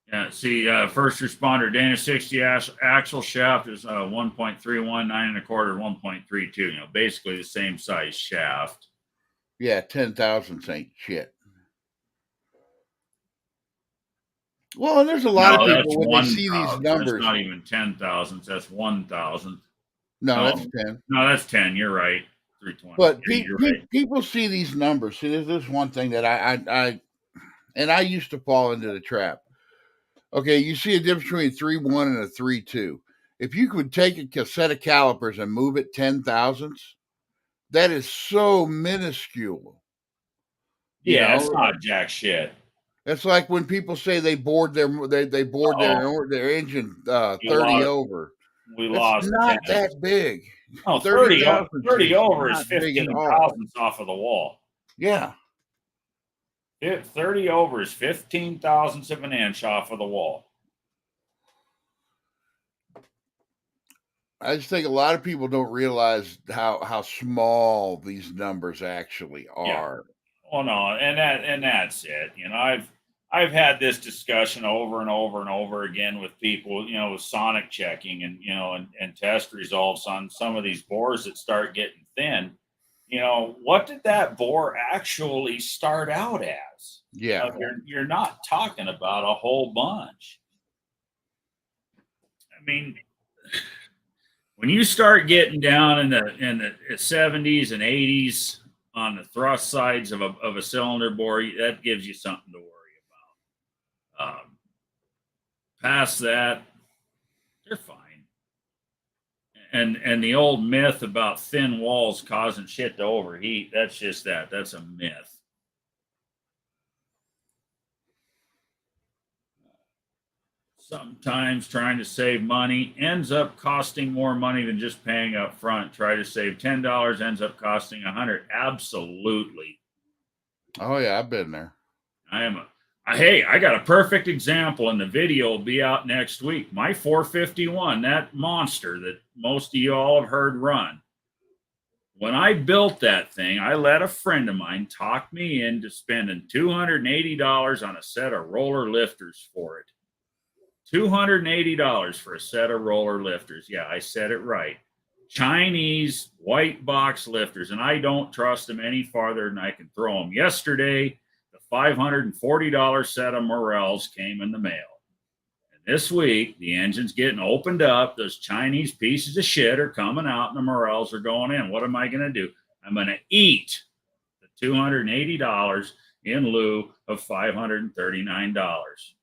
Yeah, see, first responder Dana 60 axle shaft is 1.31, 9 1/4, 1.32. You know, basically the same size shaft. Yeah, 10,000 ain't shit. Well, and there's a lot of people when they see these numbers. That's not even 10,000. That's 1,000. No, that's 10. No, that's 10. You're right. 320. But Yeah, people see these numbers. See, there's one thing that I used to fall into the trap. Okay, you see a difference between 3.1 and a 3.2. If you could take a set of calipers and move it 10 thousandths, that is so minuscule. Yeah, it's not jack shit. It's like when people say they bored their engine 30 over. We lost. Not that big. Oh, 30 over is 15 thousandths off of the wall. Yeah. 30 over is 15 thousandths of an inch off of the wall. I just think a lot of people don't realize how small these numbers actually are. Yeah. Well, no, and that's it. You know, I've had this discussion over and over and over again with people, you know, with sonic checking and, you know, and test results on some of these bores that start getting thin. You know, what did that bore actually start out as? Yeah. You're not talking about a whole bunch. I mean, when you start getting down in the 70s and 80s on the thrust sides of a cylinder bore, that gives you something to worry about. Past that, they're fine. And the old myth about thin walls causing shit to overheat, that's just that. That's a myth. Sometimes trying to save money ends up costing more money than just paying up front. Try to save $10, ends up costing $100. Absolutely. Oh yeah, I've been there. Hey, I got a perfect example, and the video will be out next week. My 451, that monster that most of you all have heard run. When I built that thing, I let a friend of mine talk me into spending $280 on a set of roller lifters for it. $280 for a set of roller lifters. Yeah, I said it right. Chinese white box lifters, and I don't trust them any farther than I can throw them. Yesterday, the $540 set of Morels came in the mail. And this week, the engine's getting opened up. Those Chinese pieces of shit are coming out, and the Morels are going in. What am I going to do? I'm going to eat the $280 in lieu of $539.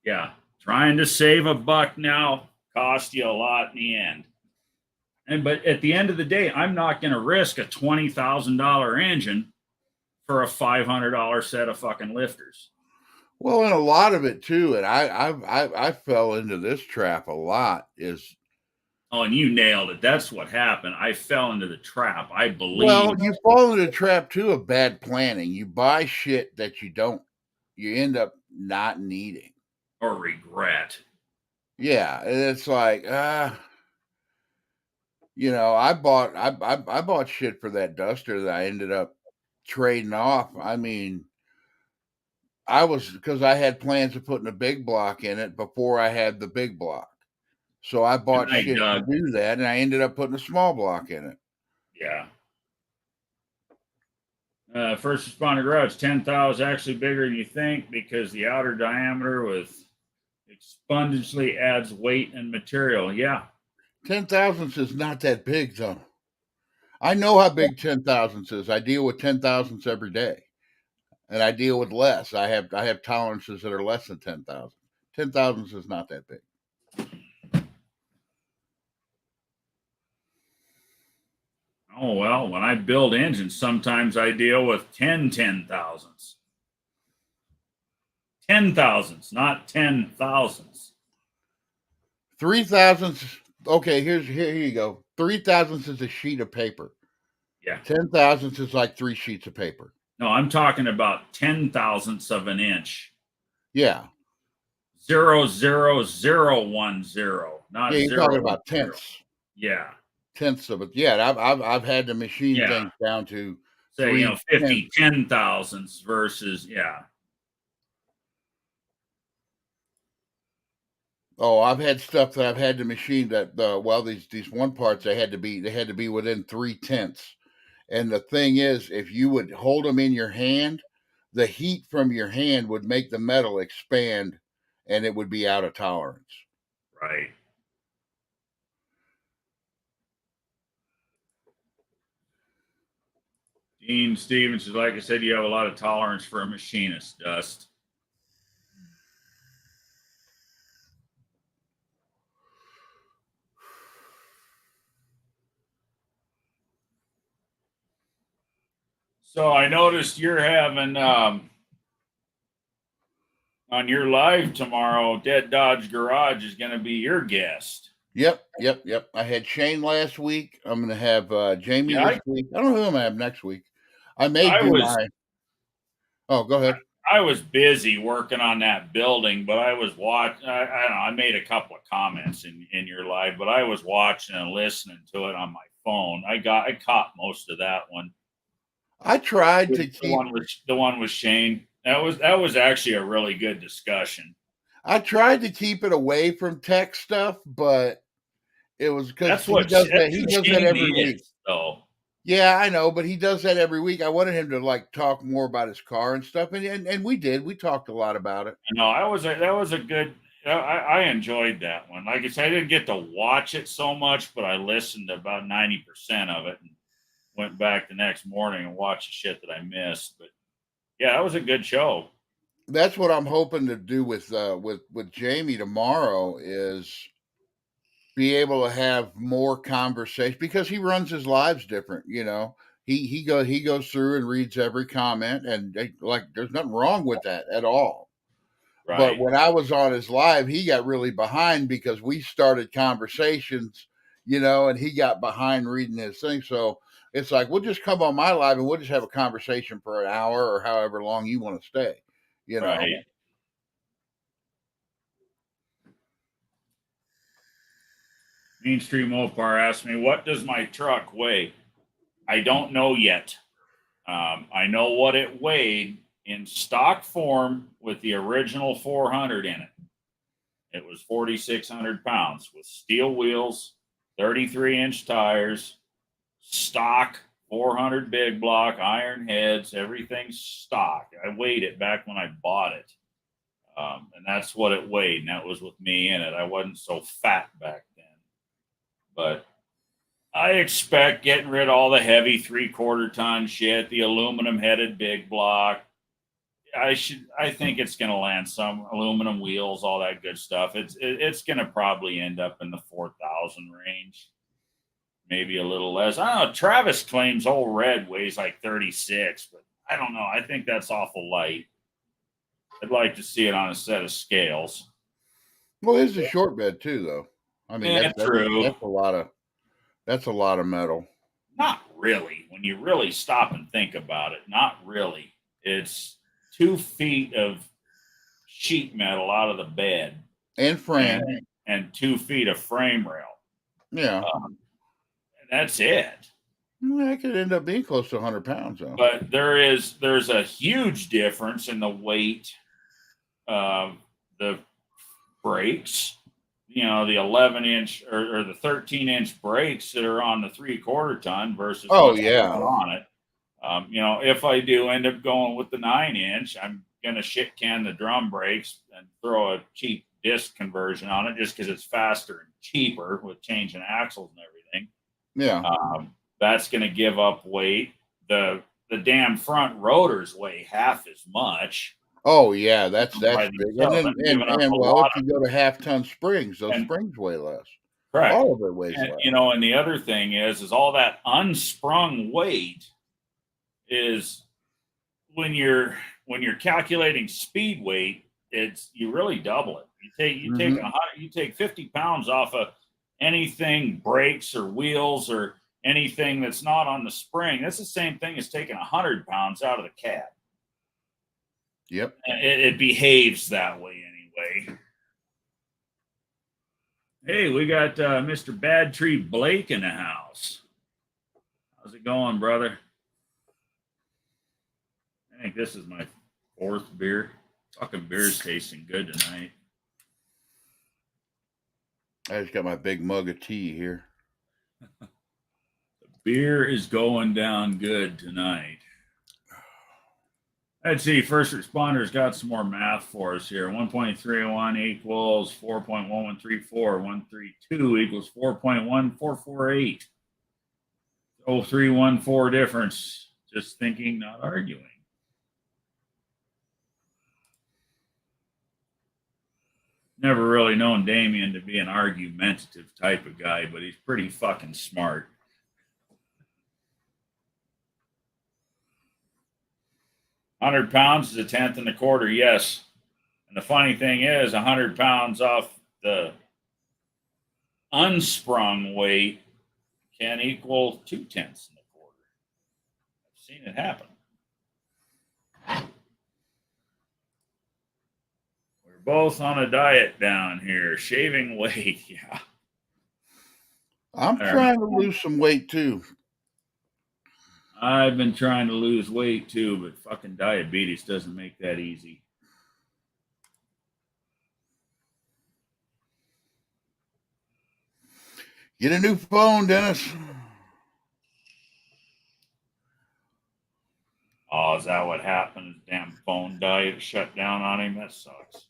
Yeah. Trying to save a buck now cost you a lot in the end. But at the end of the day, I'm not going to risk a $20,000 engine for a $500 set of fucking lifters. Well, and a lot of it too, and I fell into this trap a lot is. Oh, and you nailed it. That's what happened. I fell into the trap. I believe. Well, you fall into the trap too of bad planning. You buy shit that you end up not needing. Or regret. Yeah, and it's like, you know, I bought shit for that duster that I ended up trading off. I mean, because I had plans of putting a big block in it before I had the big block. So I bought shit to do that, and I ended up putting a small block in it. Yeah. First responder garage, 10,000 is actually bigger than you think because the outer diameter with exponentially adds weight and material. Yeah. 10 thousandths is not that big, though. I know how big 10 thousandths is. I deal with 10 thousandths every day, and I deal with less. I have tolerances that are less than 10,000. 10 thousandths is not that big. Oh, well, when I build engines, sometimes I deal with 10 thousandths. 10 thousandths, not 10 thousandths. 3 thousandths. Okay, here you go. 3 thousandths is a sheet of paper. Yeah. 10 thousandths is like 3 sheets of paper. No, I'm talking about 10 thousandths of an inch. Yeah. 0.00010, not Yeah, you're zero. talking about tenths. Yeah. Tenths of it. Yeah, I've had to machine Yeah. things down to Say, you 3 know, 50 tenths. 10 thousandths versus, yeah. Oh, I've had stuff that I've had to machine that these one parts they had to be within 3 tenths. And the thing is, if you would hold them in your hand, the heat from your hand would make the metal expand and it would be out of tolerance. Right. Dean Stevens is, like I said, you have a lot of tolerance for a machinist, Dust. So I noticed you're having on your live tomorrow, Dead Dodge Garage is going to be your guest. Yep. I had Shane last week. I'm going to have Jamie Yeah, this week. I don't know who I'm going to have next week. I may I do was my. Oh, go ahead. I was busy working on that building, but I was watching. I don't know. I made a couple of comments in your live, but I was watching and listening to it on my phone. I caught most of that one. I tried to The keep. one with Shane. That was actually a really good discussion. I tried to keep it away from tech stuff, but it was because That's he what does that. He that's does what that Shane every week. is, though. Yeah, I know, but he does that every week. I wanted him to like talk more about his car and stuff, and we did. We talked a lot about it. No, that was a good. I enjoyed that one. Like I said, I didn't get to watch it so much, but I listened to about 90% of it and went back the next morning and watched the shit that I missed. But yeah, that was a good show. That's what I'm hoping to do with Jamie tomorrow is be able to have more conversation because he runs his lives different. You know, he goes through and reads every comment, and like there's nothing wrong with that at all. But Right. when I was on his live, he got really behind because we started conversations, and he got behind reading his thing. So it's like, we'll just come on my live and we'll just have a conversation for an hour or however long you want to stay, Right. Mainstream Mopar asked me, what does my truck weigh? I don't know yet. I know what it weighed in stock form with the original 400 in it. It was 4,600 pounds with steel wheels, 33-inch tires, stock 400 big block, iron heads, everything's stock. I weighed it back when I bought it. And that's what it weighed. And that was with me in it. I wasn't so fat back then. But I expect getting rid of all the heavy 3/4 ton shit, the aluminum headed big block. I think it's going to land some aluminum wheels, all that good stuff. It's going to probably end up in the 4,000 range, maybe a little less. I don't know. Travis claims old red weighs like 36, but I don't know. I think that's awful light. I'd like to see it on a set of scales. Well, it's a short bed too, though. I mean, Yeah, true. That's a lot of metal. Not really. When you really stop and think about it, not really. It's 2 feet of sheet metal out of the bed And frame. and 2 feet of frame rail. Yeah. That's it. Well, that could end up being close to 100 pounds, though. But there's a huge difference in the weight of the brakes. The 11-inch or the 13-inch brakes that are on the 3/4 ton versus what's on it. If I do end up going with the 9-inch, I'm gonna shit can the drum brakes and throw a cheap disc conversion on it just because it's faster and cheaper with changing axles and everything. Yeah. That's gonna give up weight. The damn front rotors weigh half as much. Oh yeah, that's big. And if you go to half-ton springs, those springs weigh less. Correct. All of it weighs less. And the other thing is all that unsprung weight is when you're calculating speed weight, you really double it. You take 50 pounds off of anything, brakes or wheels or anything that's not on the spring. That's the same thing as taking 100 pounds out of the cab. Yep. It behaves that way anyway. Hey, we got Mr. Bad Tree Blake in the house. How's it going, brother? I think this is my 4th beer. Fucking beer's tasting good tonight. I just got my big mug of tea here. The beer is going down good tonight. Let's see, first responders got some more math for us here. 1.301 equals 4.1134. 132 equals 4.1448. 0314 difference. Just thinking, not arguing. Never really known Damien to be an argumentative type of guy, but he's pretty fucking smart. £100 is a 10th and a quarter, yes. And the funny thing is, 100 pounds off the unsprung weight can equal 2 tenths and a quarter. I've seen it happen. We're both on a diet down here, shaving weight. Yeah. I'm trying to lose some weight too. I've been trying to lose weight too, but fucking diabetes doesn't make that easy. Get a new phone, Dennis. Oh, is that what happened? His damn phone died, it shut down on him. That sucks.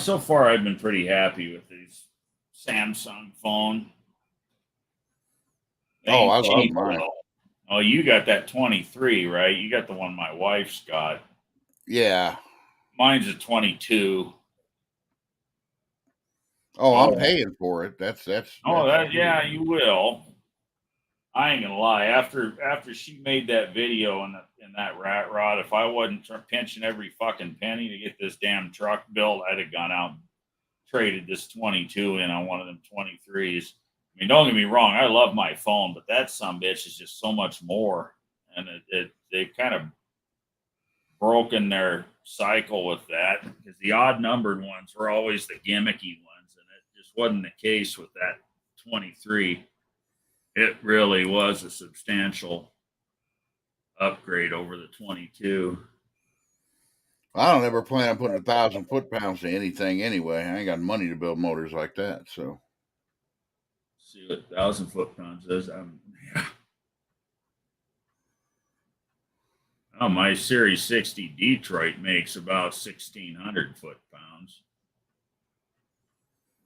So far, I've been pretty happy with these Samsung phone. Oh, I love mine. Oh, you got that 23, right? You got the one my wife's got. Yeah. Mine's a 22. Oh, I'm paying for it. That's Yeah, you will. I ain't gonna lie. After she made that video in that rat rod, if I wasn't pinching every fucking penny to get this damn truck built, I'd have gone out and traded this 22 in on one of them 23s. I mean, don't get me wrong, I love my phone, but that sumbitch is just so much more, and they've kind of broken their cycle with that, because the odd numbered ones were always the gimmicky ones, and it just wasn't the case with that 23. It really was a substantial upgrade over the 22. I don't ever plan on putting 1,000 foot-pounds to anything anyway. I ain't got money to build motors like that. So, see what 1,000 foot-pounds is. Yeah. Oh, my Series 60 Detroit makes about 1,600 foot-pounds,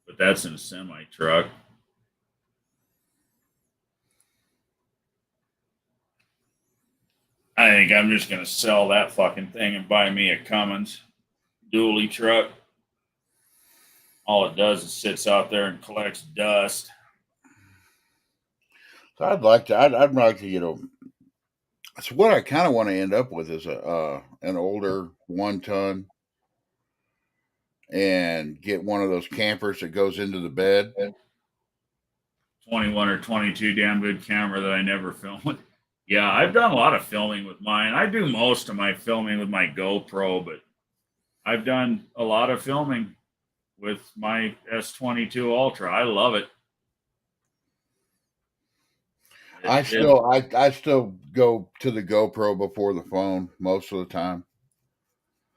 but that's in a semi truck. I think I'm just going to sell that fucking thing and buy me a Cummins dually truck. All it does is sits out there and collects dust. So I'd like to, so what I kind of want to end up with is an older 1-ton and get one of those campers that goes into the bed. 21 or 22 damn good camera that I never film with. Yeah, I've done a lot of filming with mine. I do most of my filming with my GoPro, but I've done a lot of filming with my S22 Ultra. I love it. I still go to the GoPro before the phone most of the time.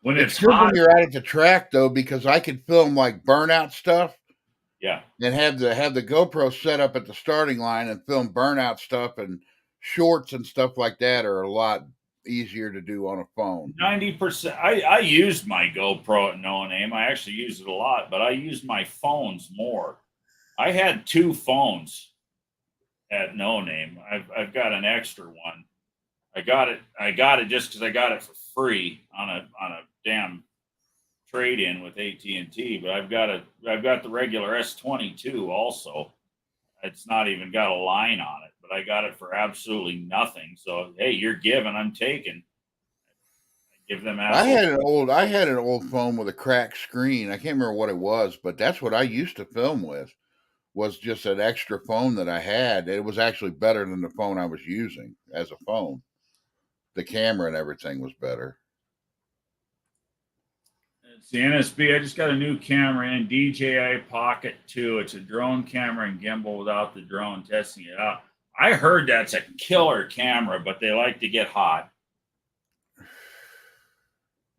When it's good hot, when you're out at the track though, because I can film like burnout stuff. Yeah. And have the GoPro set up at the starting line and film burnout stuff, and shorts and stuff like that are a lot easier to do on a phone. 90%. I used my GoPro at No Name. I actually used it a lot, but I used my phones more. I had 2 phones at No Name. I've got an extra one. I got it just because I got it for free on a damn trade in with AT&T. But I've got the regular S22 also. It's not even got a line on it, but I got it for absolutely nothing. So hey, you're giving, I'm taking. I Give them I had assholes. an old phone with a cracked screen. I can't remember what it was, but that's what I used to film with. Was just an extra phone that I had. It was actually better than the phone I was using as a phone. The camera and everything was better. It's the NSB. I just got a new camera in DJI Pocket 2. It's a drone camera and gimbal without the drone. Testing it out. I heard that's a killer camera, but they like to get hot.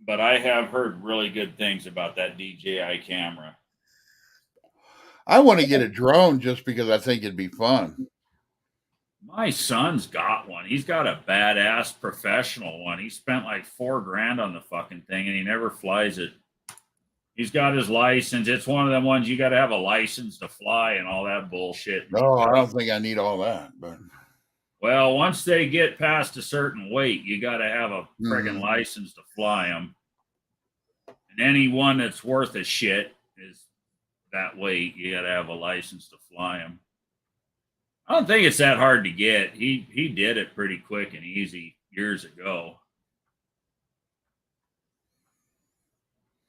But I have heard really good things about that DJI camera. I want to get a drone just because I think it'd be fun. My son's got one. He's got a badass professional one. He spent like $4,000 on the fucking thing and he never flies it. He's got his license. It's one of them ones you got to have a license to fly and all that bullshit. No, I don't think I need all that. But Well, once they get past a certain weight, you got to have a friggin' license to fly them. And any one that's worth a shit is that weight. You got to have a license to fly them. I don't think it's that hard to get. He did it pretty quick and easy years ago.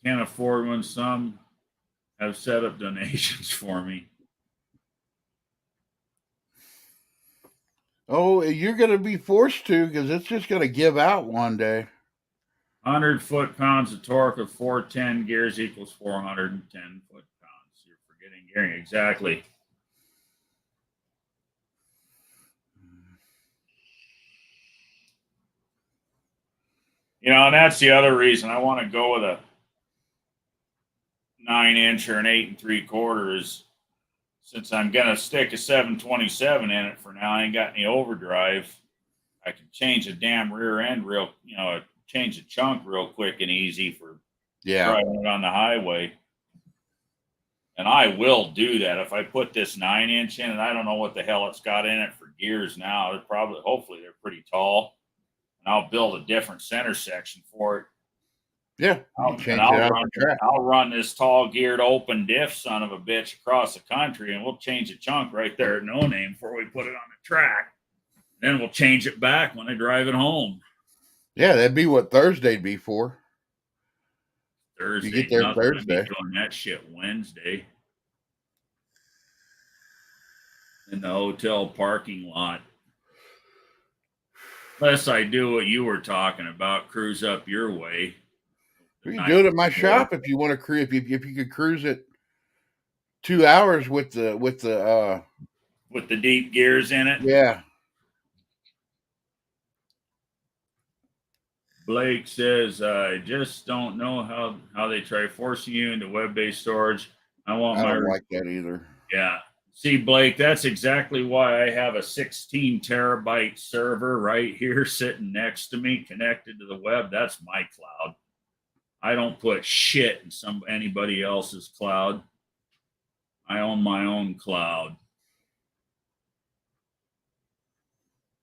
Can't afford one. Some have set up donations for me. oh, you're going to be forced to because it's just going to give out one day. 100 foot-pounds of torque of 410 gears equals 410 foot-pounds. You're forgetting gearing. Exactly. You know, and that's the other reason I want to go with a 9-inch or an 8 3/4. Since I'm gonna stick a 727 in it for now, I ain't got any overdrive. I can change the damn rear end change the chunk real quick and easy for driving it on the highway. And I will do that if I put this 9-inch in, and I don't know what the hell it's got in it for gears now. Hopefully they're pretty tall. And I'll build a different center section for it. Yeah, I'll run this tall geared open diff son of a bitch across the country, and we'll change the chunk right there at No Name before we put it on the track. Then we'll change it back when I drive it home. Yeah, that'd be what Thursday'd be for. Thursday. You get there Thursday. I'd be doing that shit Wednesday in the hotel parking lot. Unless I do what you were talking about, cruise up your way. You can do it at my shop if you want to cruise. If you could cruise it 2 hours with the deep gears in it. Yeah. Blake says, I just don't know how they try forcing you into web-based storage. I don't like that either. Yeah. See, Blake, that's exactly why I have a 16 terabyte server right here sitting next to me connected to the web. That's my cloud. I don't put shit in anybody else's cloud. I own my own cloud.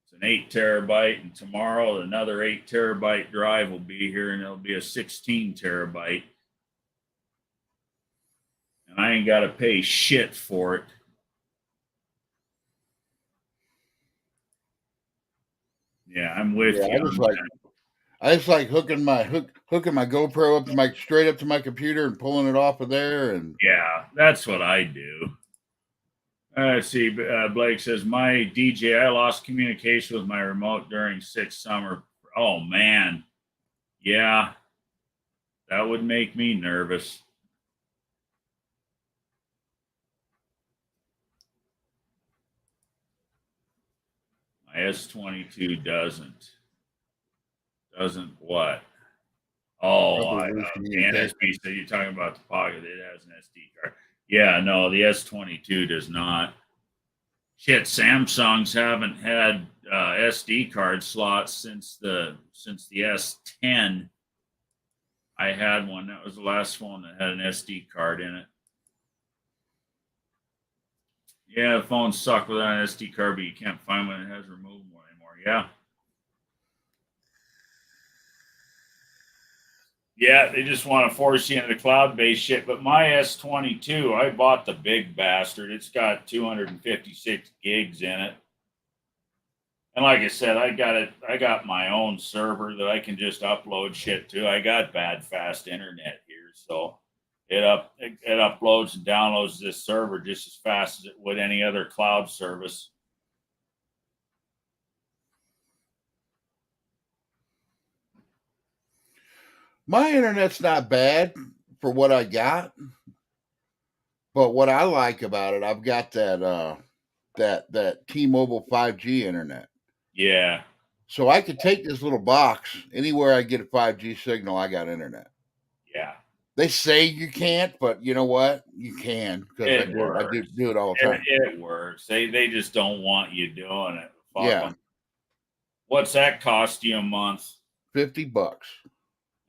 It's an 8 terabyte, and tomorrow another 8 terabyte drive will be here, and it'll be a 16 terabyte. And I ain't got to pay shit for it. Yeah, I'm with you. I just like hooking my GoPro straight up to my computer and pulling it off of there. And yeah, that's what I do. See, Blake says, my DJ, I lost communication with my remote during 6 summer. Oh, man. Yeah, that would make me nervous. My S22 doesn't. Doesn't what? Oh, the NSB. So you're talking about the Pocket. It has an SD card. Yeah, no, the S22 does not. Shit, Samsungs haven't had SD card slots since the S10. I had one. That was the last phone that had an SD card in it. Yeah, the phones suck without an SD card, but you can't find one that has removable anymore. Yeah. Yeah, they just want to force you into the cloud-based shit. But my S22, I bought the big bastard. It's got 256 gigs in it. And like I said, I got my own server that I can just upload shit to. I got bad fast internet here, so it uploads and downloads this server just as fast as it would any other cloud service. My internet's not bad for what I got, but what I like about it, I've got that T-Mobile 5G internet. Yeah. So I could take this little box anywhere I get a 5G signal, I got internet. Yeah. They say you can't, but you know what? You can because I It do it all the time. It works. They just don't want you doing it. Fuck Yeah. 'em. What's that cost you a month? $50.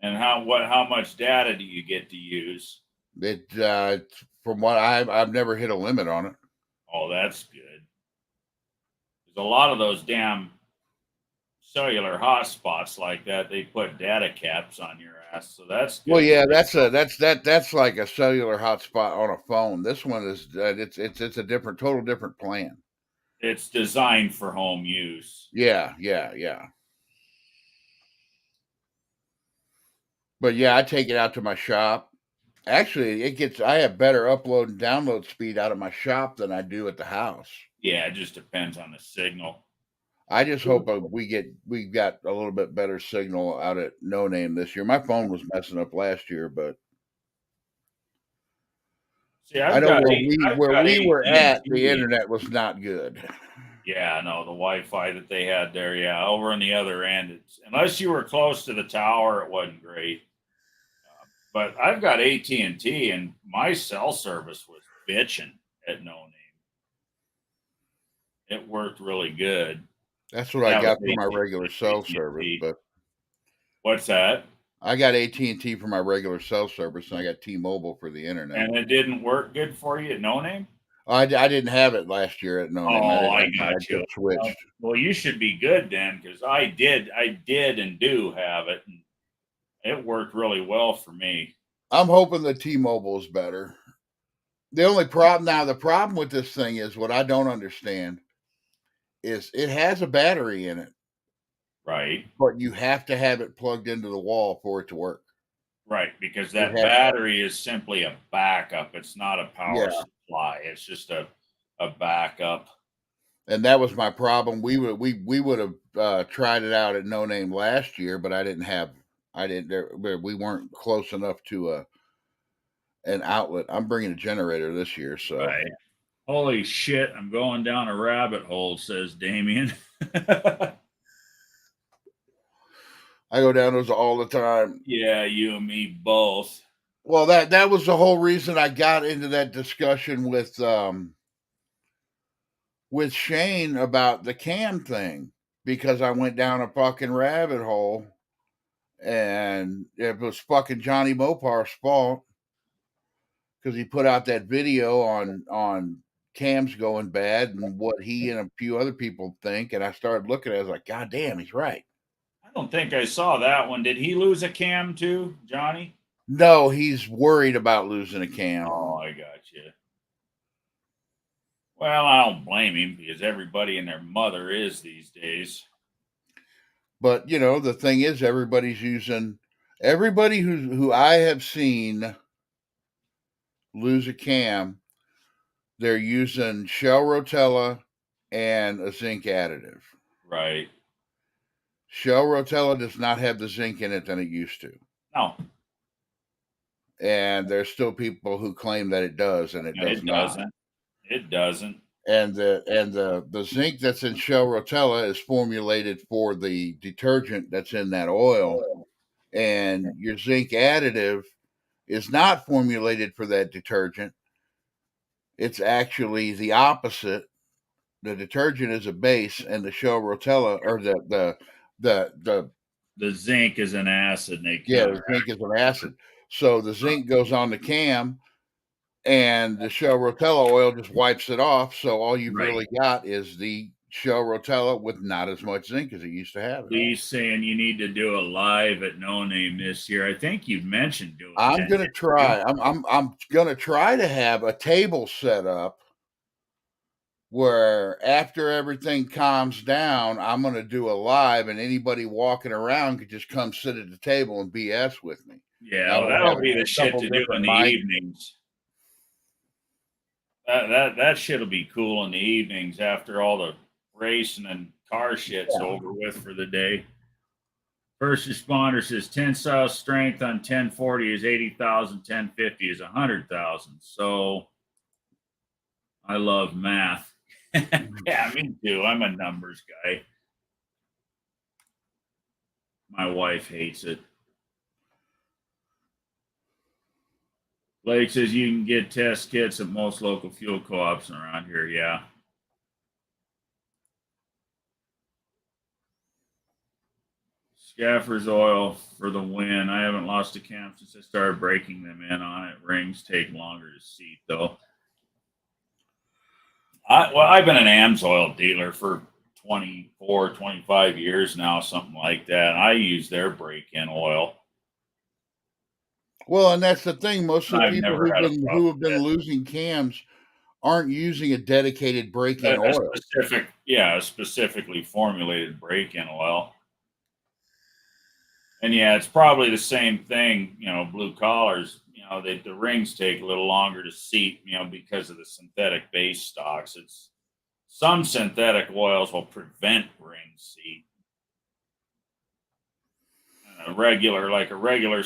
And how much data do you get to use? It from what I've never hit a limit on it. Oh, that's good. There's a lot of those damn cellular hotspots like that. They put data caps on your ass, so that's good. Well, yeah, that's like a cellular hotspot on a phone. This one is it's a total different plan. It's designed for home use. Yeah. But yeah, I take it out to my shop. Actually, I have better upload and download speed out of my shop than I do at the house. Yeah, it just depends on the signal. I just hope we got a little bit better signal out at No Name this year. My phone was messing up last year, but See, I know where we were at, the AT&T. internet was not good. Yeah, no, the Wi-Fi that they had there, yeah, over on the other end, unless you were close to the tower, it wasn't great. But I've got AT&T, and my cell service was bitching at No Name. It worked really good. That's what I got for my regular cell service. But what's that? I got AT&T for my regular cell service, and I got T-Mobile for the internet. And it didn't work good for you at No Name? I didn't have it last year at No Name. Oh, I got you. Switched. Well, you should be good then, because I did and do have it, and it worked really well for me. I'm hoping the T-Mobile is better. The problem with this thing is what I don't understand is it has a battery in it. Right. But you have to have it plugged into the wall for it to work. Right, because that battery is simply a backup. It's not a power supply. It's just a backup. And that was my problem. We would have tried it out at No Name last year, but we weren't close enough to an outlet. I'm bringing a generator this year, so. Right. Holy shit, I'm going down a rabbit hole, says Damien. I go down those all the time. Yeah, you and me both. Well, that was the whole reason I got into that discussion with Shane about the cam thing, because I went down a fucking rabbit hole, and it was fucking Johnny Mopar's fault because he put out that video on cams going bad and what he and a few other people think, and I started looking at it, I was like, God damn, he's right. I don't think I saw that one. Did he lose a cam too, Johnny? No, he's worried about losing a cam. Oh, I got you. Well, I don't blame him, because everybody and their mother is these days. But the thing is, everybody who I have seen lose a cam, they're using shell rotella and a zinc additive. Right. Shell rotella does not have the zinc in it than it used to. No. And there's still people who claim that it does, and it does not. It doesn't. And the zinc that's in shell rotella is formulated for the detergent that's in that oil, and your zinc additive is not formulated for that detergent. It's actually the opposite. The detergent is a base, and the shell rotella, or the zinc is an acid. The zinc is an acid. So the zinc goes on the cam, and the shell rotella oil just wipes it off. So all you've really got is the shell rotella with not as much zinc as it used to have. He's saying you need to do a live at No Name this year. I think you mentioned doing. I'm gonna try. I'm gonna try to have a table set up where after everything calms down, I'm going to do a live, and anybody walking around could just come sit at the table and BS with me. Yeah, well, that'll be the shit to do in the evenings. That shit'll be cool in the evenings after all the racing and car shit's over with for the day. First responder says tensile strength on 1040 is 80,000, 1050 is 100,000. So I love math. Yeah, me too. I'm a numbers guy. My wife hates it. Blake says you can get test kits at most local fuel co-ops around here. Yeah. Scaffer's oil for the win. I haven't lost a cam since I started breaking them in on it. Rings take longer to seat, though. I've been an AMSOIL dealer for 24, 25 years now, something like that. I use their break-in oil. Well, and that's the thing. Most of the people who have been that. losing cams aren't using a dedicated break-in oil. A specifically formulated break-in oil. And yeah, it's probably the same thing, blue collars, the rings take a little longer to seat, because of the synthetic base stocks. It's some synthetic oils will prevent ring seat. And a regular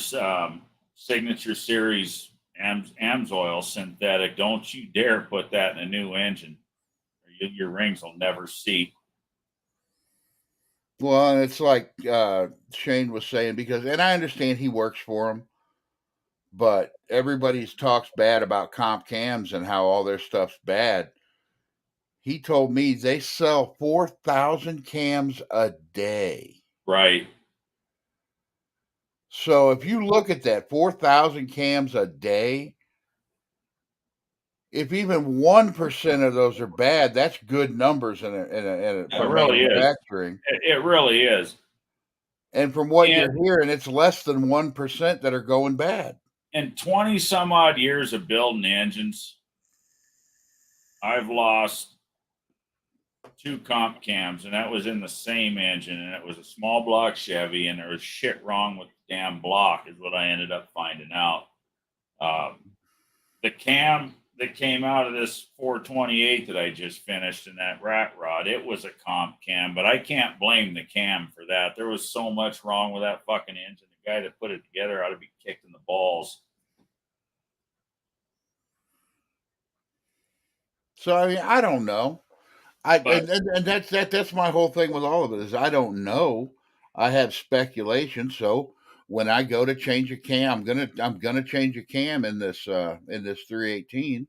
Signature Series AMSOIL synthetic, don't you dare put that in a new engine. Your rings will never seat. Well, and it's like Shane was saying, and I understand he works for them, but everybody talks bad about comp cams and how all their stuff's bad. He told me they sell 4,000 cams a day. Right. So if you look at that, 4,000 cams a day, if even 1% of those are bad, that's good numbers in a for manufacturing. It really is. And from what you're hearing, it's less than 1% that are going bad. In 20 some odd years of building engines, I've lost 2 comp cams, and that was in the same engine, and it was a small block Chevy, and there was shit wrong with the damn block, is what I ended up finding out. The cam that came out of this 428 that I just finished in that rat rod, it was a comp cam, but I can't blame the cam for that. There was so much wrong with that fucking engine. The guy that put it together ought to be kicked in the balls. So I mean, I don't know. And that's my whole thing with all of it is I don't know. I have speculation. So when I go to change a cam, I'm gonna change a cam in this 318.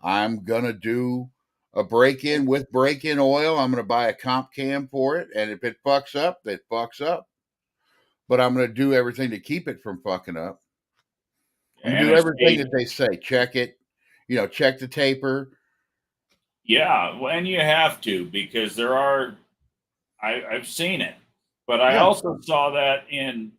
I'm gonna do a break-in with break-in oil. I'm gonna buy a comp cam for it, and if it fucks up, it fucks up. But I'm gonna do everything to keep it from fucking up. I'm gonna do everything that they say. Check it, check the taper. Yeah, well, and you have to, because I've seen it, but I also saw that in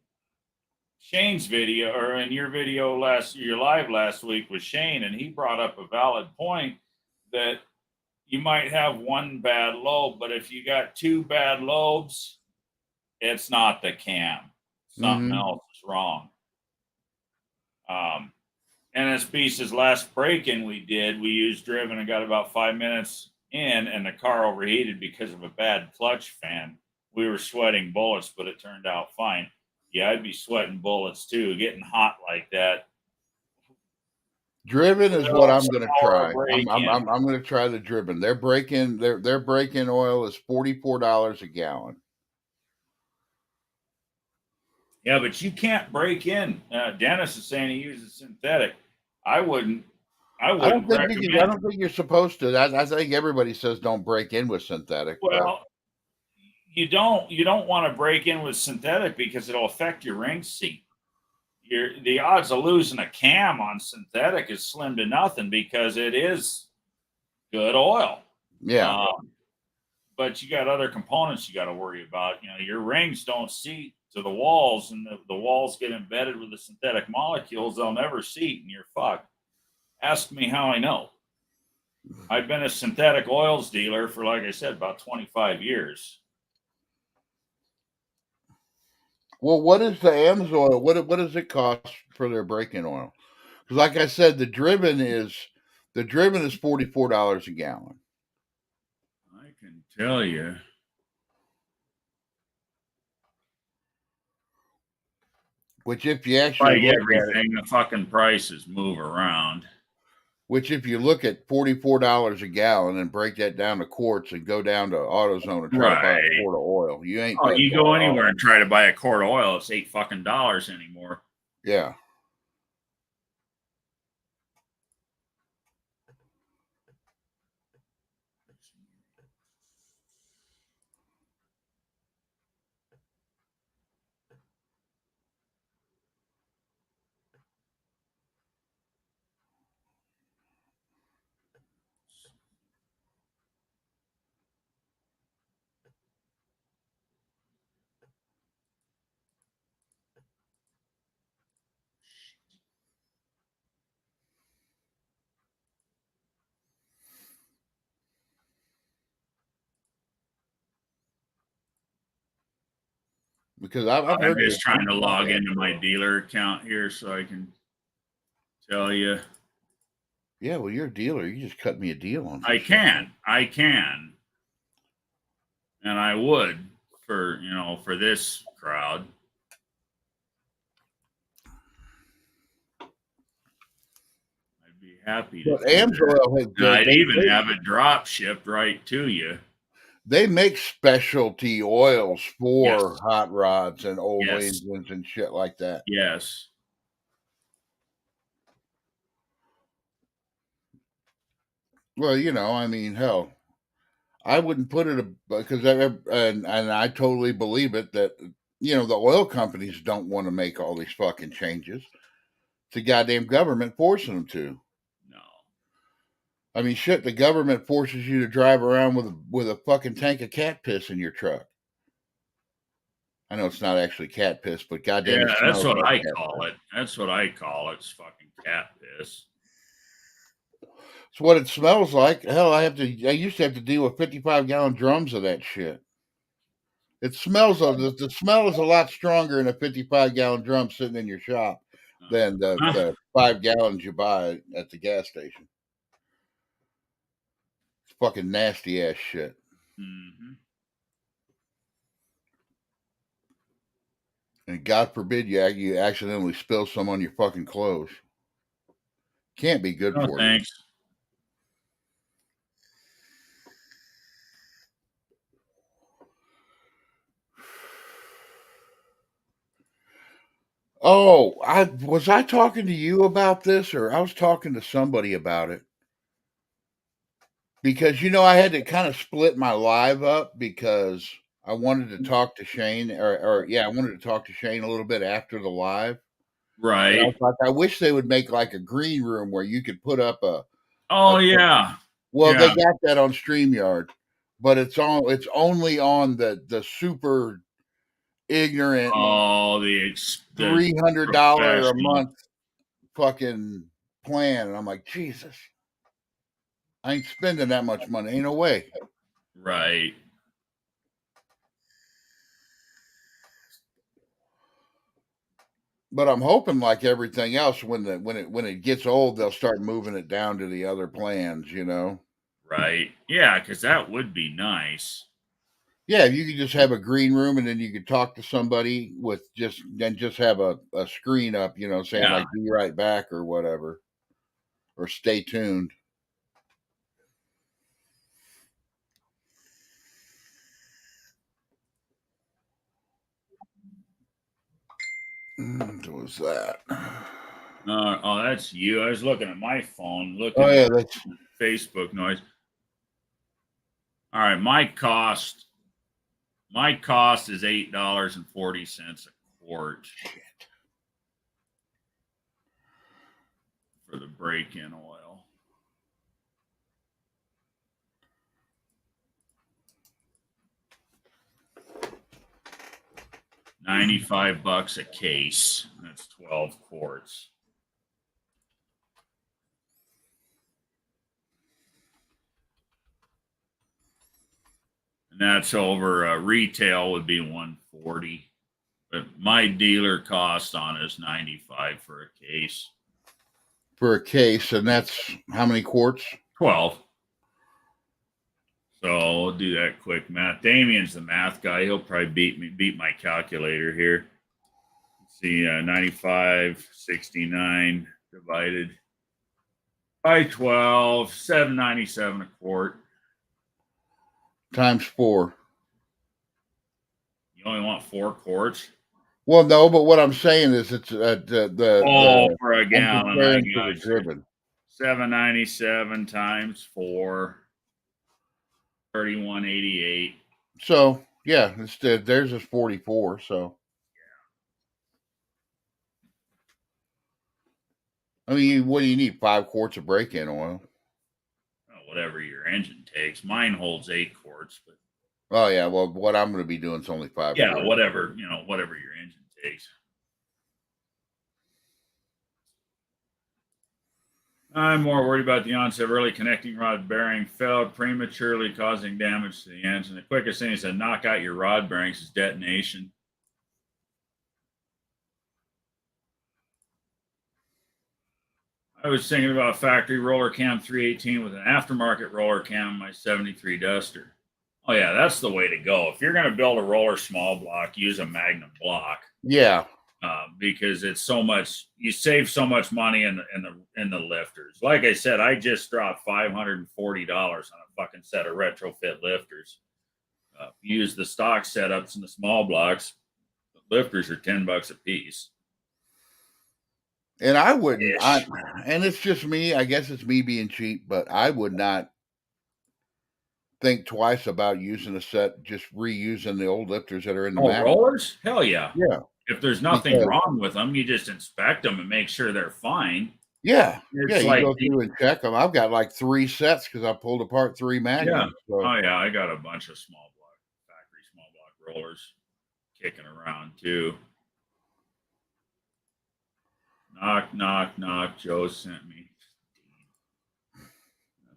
Shane's video, or in your video your live last week with Shane, and he brought up a valid point that you might have one bad lobe, but if you got 2 bad lobes, it's not the cam. Something else is wrong. And this piece's last break-in we used driven and got about 5 minutes in, and the car overheated because of a bad clutch fan. We were sweating bullets, but it turned out fine. Yeah, I'd be sweating bullets too, getting hot like that. Driven is what I'm going to try. I'm going to try the driven. Their break-in oil is $44 a gallon. Yeah, but you can't break in. Dennis is saying he uses synthetic. I wouldn't. I don't think you're supposed to. I think everybody says don't break in with synthetic. Well, you don't want to break in with synthetic because it'll affect your ring seat. The odds of losing a cam on synthetic is slim to nothing because it is good oil. Yeah. But you got other components you got to worry about. Your rings don't seat to the walls, and the walls get embedded with the synthetic molecules. They'll never seat, and you're fucked. Ask me how I know. I've been a synthetic oils dealer for, like I said, about 25 years. Well, what is the AMSOIL? What does it cost for their break-in oil? Because, like I said, the driven is $44 a gallon. I can tell you. Which, if you actually Like look everything, the fucking prices move around. Which, if you look at $44 a gallon and break that down to quarts and go down to AutoZone and try to buy a quart of oil, you ain't. Oh, you go anywhere and try to buy a quart of oil, it's $8 fucking anymore. Yeah. Because I've heard. I'm just trying to log into my dealer account here so I can tell you. Yeah, well, you're a dealer. You just cut me a deal on. I can, and I would for for this crowd. I'd be happy to. But AMSOIL I'd even have it drop shipped right to you. They make specialty oils for hot rods and old engines and shit like that. Yes. Well, I mean, hell, I wouldn't put it because and I totally believe it that the oil companies don't want to make all these fucking changes. It's the goddamn government forcing them to. No. I mean, shit, the government forces you to drive around with a fucking tank of cat piss in your truck. I know it's not actually cat piss, but goddamn, yeah, that's what I call it. That's what I call it. It's fucking cat piss. It's what it smells like. Hell, I used to have to deal with 55-gallon drums of that shit. It smells the smell is a lot stronger in a 55-gallon drum sitting in your shop than the 5 gallons you buy at the gas station. It's fucking nasty ass shit. Mm-hmm. And God forbid you accidentally spill some on your fucking clothes. Can't be good for thanks. you. Oh, was I talking to you about this, or I was talking to somebody about it? Because I had to kind of split my live up because I wanted to talk to Shane, I wanted to talk to Shane a little bit after the live. Right. I was like, I wish they would make like a green room where you could put up a. Yeah. Well, they got that on StreamYard, but it's only on the super ignorant. Oh, the $300 a month fucking plan, and I'm like, Jesus, I ain't spending that much money. Ain't no way. Right. But I'm hoping, like everything else, when it gets old, they'll start moving it down to the other plans. Right. Yeah, because that would be nice. Yeah, you could just have a green room, and then you could talk to somebody with just have a screen up, saying like "be right back" or whatever, or "stay tuned." What was that? Oh, that's you. I was looking at my phone, looking at that's Facebook noise. All right, my cost is $8.40 a quart. Shit. For the break-in oil. $95 a case. That's 12 quarts. And that's over retail would be 140. But my dealer cost on is 95 for a case. For a case, and that's how many quarts? 12. So we'll do that quick math. Damien's the math guy. He'll probably beat my calculator here. Let's see, 95, 69 divided by 12, 797 a quart. Times 4. You only want 4 quarts? Well, no, but what I'm saying is it's for a gallon. comparing to the driven. 797 times 4, 31.88. So yeah, theirs is 44. So I mean, what do you need? 5 quarts of break-in oil. Whatever your engine takes. Mine holds 8 quarts, but Oh yeah, well, what I'm going to be doing is only 5. yeah, quarts. whatever your engine takes. I'm more worried about the onset of early connecting rod bearing failed, prematurely causing damage to the engine. The quickest thing is to knock out your rod bearings is detonation. I was thinking about a factory roller cam 318 with an aftermarket roller cam on my 73 Duster. Oh yeah, that's the way to go. If you're going to build a roller small block, use a Magnum block. Yeah. Because it's so much, you save so much money in the lifters. Like I said, I just dropped $540 on a fucking set of retrofit lifters. Use the stock setups and the small blocks. The lifters are $10 a piece. And I wouldn't. And it's just me. I guess it's me being cheap, but I would not think twice about using a set, just reusing the old lifters that are in the rollers. Hell yeah, yeah. If there's nothing wrong with them, you just inspect them and make sure they're fine. Yeah, it's you go through and check them. I've got like 3 sets because I pulled apart 3 Magnums. Yeah. So. Oh yeah, I got a bunch of factory small block rollers kicking around too. Knock, knock, knock. Joe sent me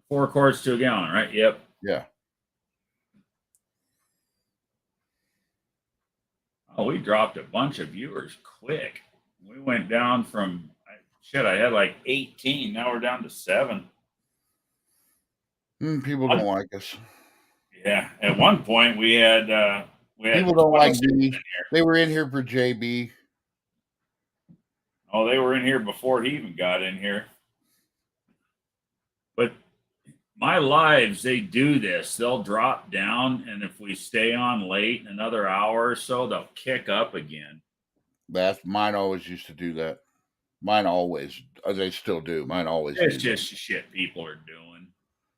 4 quarts to a gallon, right? Yep. Yeah. Oh, we dropped a bunch of viewers quick. We went down from I had like 18. Now we're down to 7. People don't like us. Yeah. At one point we had people don't like me. They were in here for JB. Oh, they were in here before he even got in here. But my lives, they do this. They'll drop down, and if we stay on late, another hour or so, they'll kick up again. Mine always used to do that. Mine always, they still do. Mine always. It's just shit people are doing.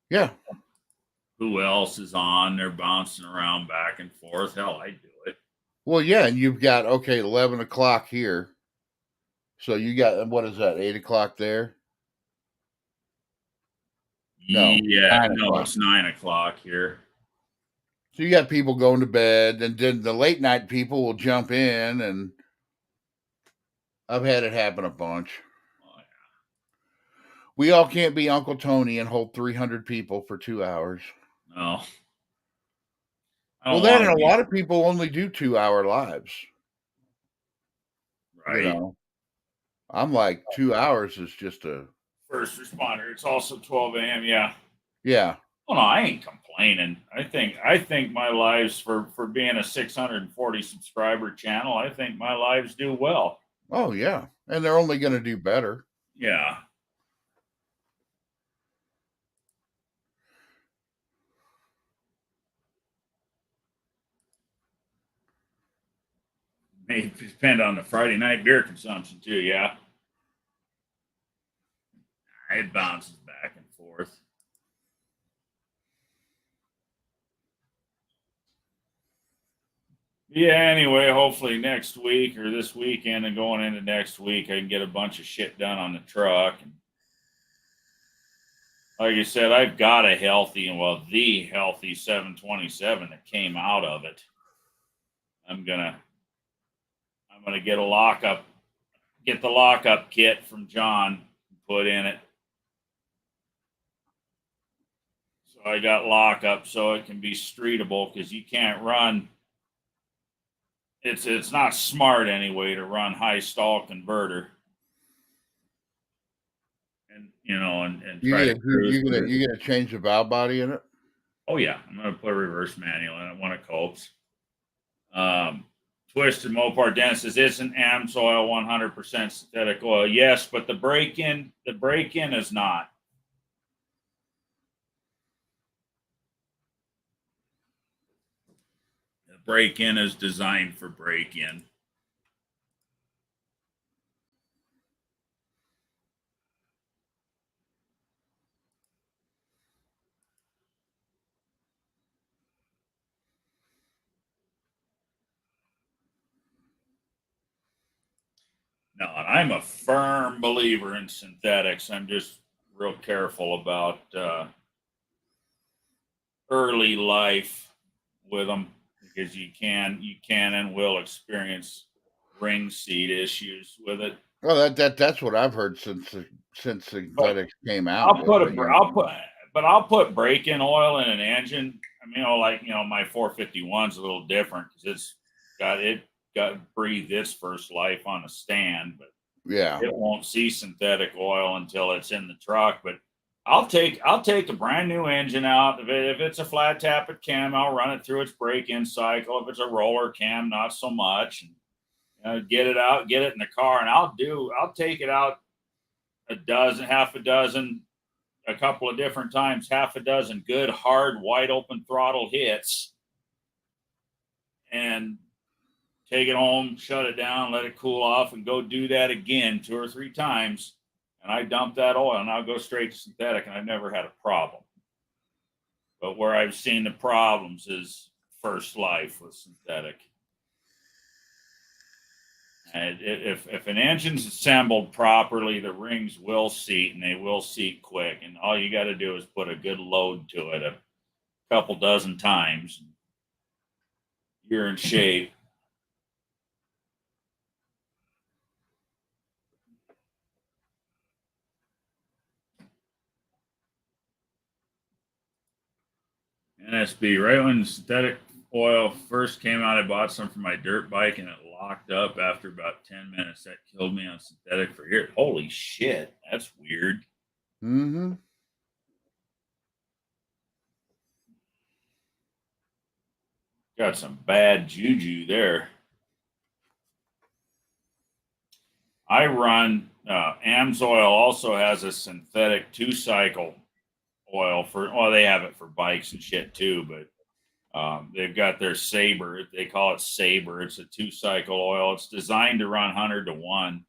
Yeah. Who else is on? They're bouncing around back and forth. Hell, I do it. Well, yeah, and you've got 11 o'clock here. So you got, what is that, 8 o'clock there? No, it's 9 o'clock here. So you got people going to bed, and then the late night people will jump in, and I've had it happen a bunch. Oh, yeah. We all can't be Uncle Tony and hold 300 people for 2 hours. No. Well, then a lot of people only do 2-hour lives. Right. I'm like 2 hours is just a first responder. It's also 12 a.m. Yeah. Yeah. Well, no, I ain't complaining. I think my lives for being a 640 subscriber channel, I think my lives do well. Oh yeah, and they're only going to do better. Yeah. May depend on the Friday night beer consumption too. Yeah. It bounces back and forth. Yeah, anyway, hopefully next week or this weekend and going into next week, I can get a bunch of shit done on the truck. And like I said, I've got a the healthy 727 that came out of it. I'm gonna get the lockup kit from John and put in it. So So I got lockup so it can be streetable because you can't run. It's not smart anyway to run high stall converter. And and try to cruise. You gonna change the valve body in it? Oh yeah, I'm gonna put a reverse manual in it when it copes. Twisted Mopar Dennis says isn't AMSOIL 100% synthetic oil? Yes, but the break-in is not. The break-in is designed for break-in. No, and I'm a firm believer in synthetics. I'm just real careful about early life with them because you can and will experience ring seat issues with it. Well, that's what I've heard since synthetics came out. I'll put break-in oil in an engine. I mean, my 451's a little different because it got breathed its first life on a stand, but yeah, it won't see synthetic oil until it's in the truck. But I'll take a brand new engine out. If it's a flat tappet cam, I'll run it through its break-in cycle. If it's a roller cam, not so much. And get it out, get it in the car, and I'll take it out half a dozen, a couple of different times, half a dozen good, hard, wide open throttle hits, and take it home, shut it down, let it cool off, and go do that again 2 or 3 times. And I dump that oil, and I'll go straight to synthetic, and I've never had a problem. But where I've seen the problems is first life with synthetic. And if an engine's assembled properly, the rings will seat, and they will seat quick. And all you got to do is put a good load to it a couple dozen times. You're in shape. NSB, right when synthetic oil first came out, I bought some for my dirt bike and it locked up after about 10 minutes. That killed me on synthetic for here. Holy shit, that's weird. Mm-hmm. Got some bad juju there. I run AMSOIL also has a synthetic 2-cycle oil they have it for bikes and shit too, but they've got their Sabre. They call it Sabre. It's a 2-cycle oil. It's designed to run 100 to 1.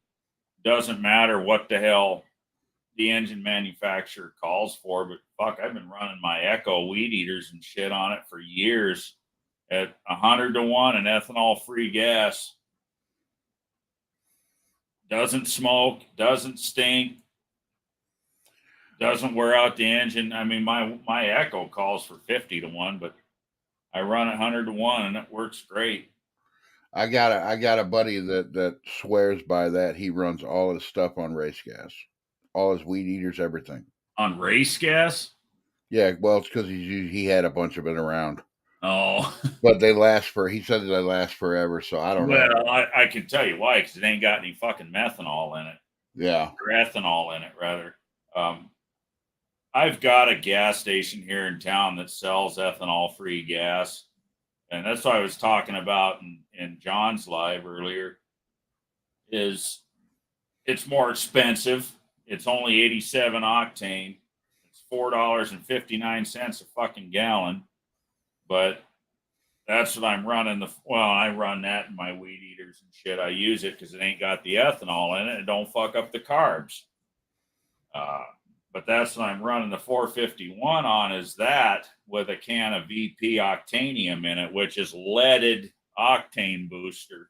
Doesn't matter what the hell the engine manufacturer calls for, but fuck, I've been running my Echo weed eaters and shit on it for years at 100 to 1 and ethanol-free gas. Doesn't smoke, doesn't stink, doesn't wear out the engine. I mean, my Echo calls for 50 to 1, but I run 100 to 1 and it works great. I got a buddy that swears by that. He runs all his stuff on race gas, all his weed eaters, everything on race gas. Yeah, well, it's because he had a bunch of it around. Oh, but he said they last forever. So I don't know. Well, I can tell you why, because it ain't got any fucking methanol in it. Yeah, or ethanol in it rather. I've got a gas station here in town that sells ethanol-free gas. And that's what I was talking about in John's live earlier, is it's more expensive. It's only 87 octane. It's $4.59 a fucking gallon. But that's what I'm running. I run that in my weed eaters and shit. I use it because it ain't got the ethanol in it. It don't fuck up the carbs. But that's what I'm running the 451 on, is that with a can of VP Octanium in it, which is leaded octane booster.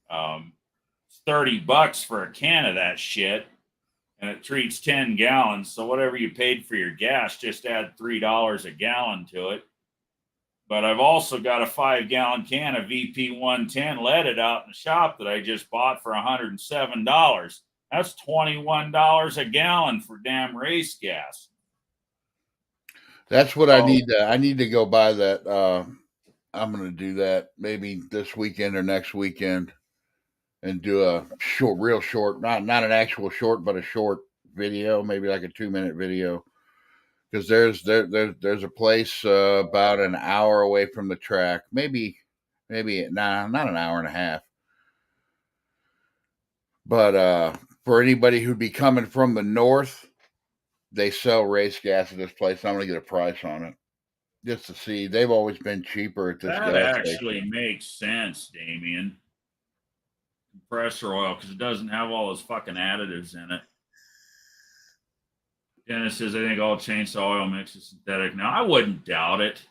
It's $30 for a can of that shit, and it treats 10 gallons. So whatever you paid for your gas, just add $3 a gallon to it. But I've also got a 5-gallon can of VP 110 leaded out in the shop that I just bought for $107. That's $21 a gallon for damn race gas. That's what I need to. I need to go buy that. I'm going to do that maybe this weekend or next weekend, and do a short, real short, not an actual short, but a short video, maybe like a 2-minute video. Because there's a place about an hour away from the track, maybe not an hour and a half. But for anybody who'd be coming from the north, they sell race gas at this place. I'm gonna get a price on it just to see. They've always been cheaper at this That gas actually station. makes sense, Damien. Compressor oil, because it doesn't have all those fucking additives in it. Dennis says, I think all chainsaw oil mix is synthetic. Now, I wouldn't doubt it.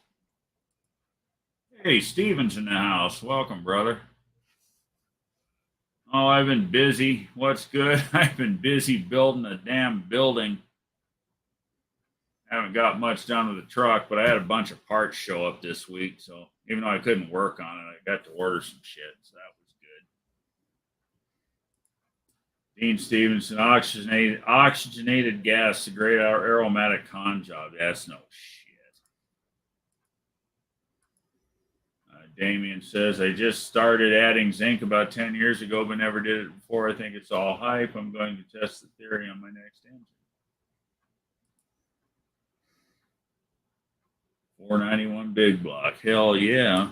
Hey, Steven's in the house. Welcome, brother. Oh, I've been busy. What's good? I've been busy building a damn building. Haven't got much done with the truck, but I had a bunch of parts show up this week. So even though I couldn't work on it, I got to order some shit. So that was good. Dean Stevenson, oxygenated gas, a great aromatic con job. That's no shit. Damien says, I just started adding zinc about 10 years ago, but never did it before. I think it's all hype. I'm going to test the theory on my next engine. 491 big block. Hell yeah.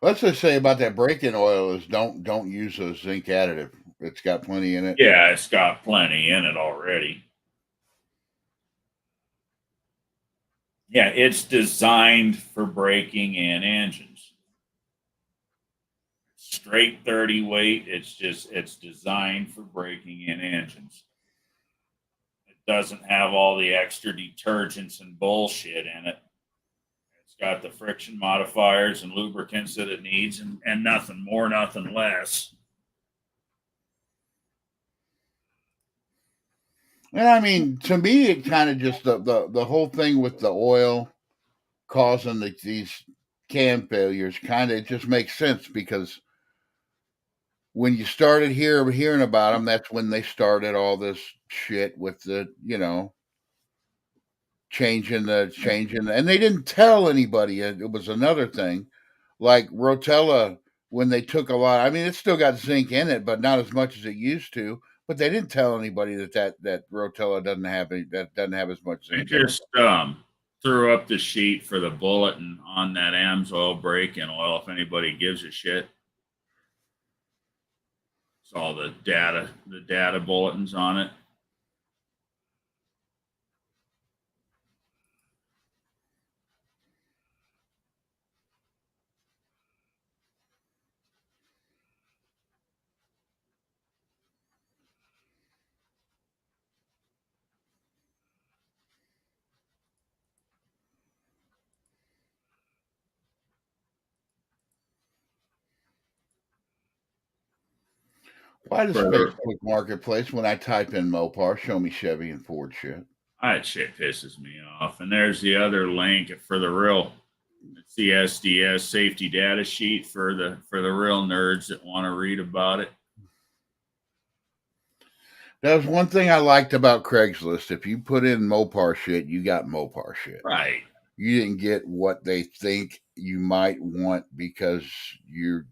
Let's just say about that break-in oil is don't use a zinc additive. It's got plenty in it. Yeah, it's got plenty in it already. Yeah, it's designed for breaking in engines. Straight 30 weight. It's designed for breaking in engines. It doesn't have all the extra detergents and bullshit in it. It's got the friction modifiers and lubricants that it needs, and nothing more, nothing less. And I mean, to me, it kind of just the whole thing with the oil causing these cam failures kind of just makes sense, because when you started hearing about them, that's when they started all this shit with the changing, and they didn't tell anybody. It was another thing, like Rotella, when they took a lot. I mean, it's still got zinc in it, but not as much as it used to. But they didn't tell anybody that Rotella doesn't have as much I zinc in it. just threw up the sheet for the bulletin on that AMSOIL break-in oil. If anybody gives a shit, it's all the data bulletins on it. Why does Facebook Marketplace, when I type in Mopar, show me Chevy and Ford shit? That shit pisses me off. And there's the other link for the real. It's the SDS safety data sheet for the real nerds that want to read about it. That was one thing I liked about Craigslist. If you put in Mopar shit, you got Mopar shit. Right. You didn't get what they think you might want because you're,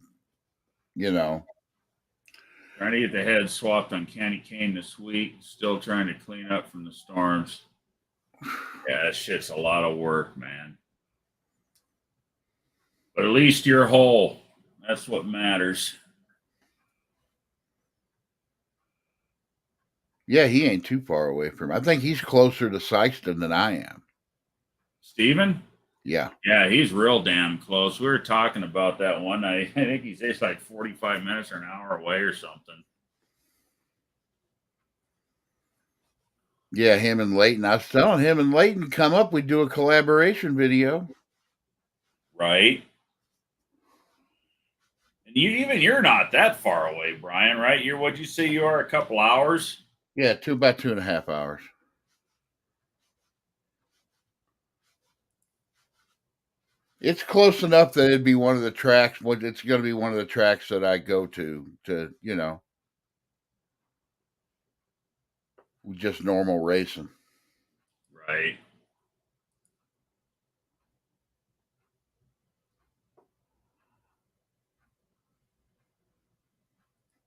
Trying to get the head swapped on Candy Cane this week. Still trying to clean up from the storms. Yeah, that shit's a lot of work, man. But at least you're whole. That's what matters. Yeah, he ain't too far away from. I think he's closer to Sykeston than I am. Steven? Yeah. Yeah, he's real damn close. We were talking about that one night. I think he's just like 45 minutes or an hour away or something. Yeah, him and Leighton. I was telling him and Leighton come up, we'd do a collaboration video. Right. And you're not that far away, Brian, right? What'd you say you are, a couple hours? Yeah, about 2.5 hours. It's close enough that it'd be one of the tracks. It's going to be one of the tracks that I go to. just normal racing. Right.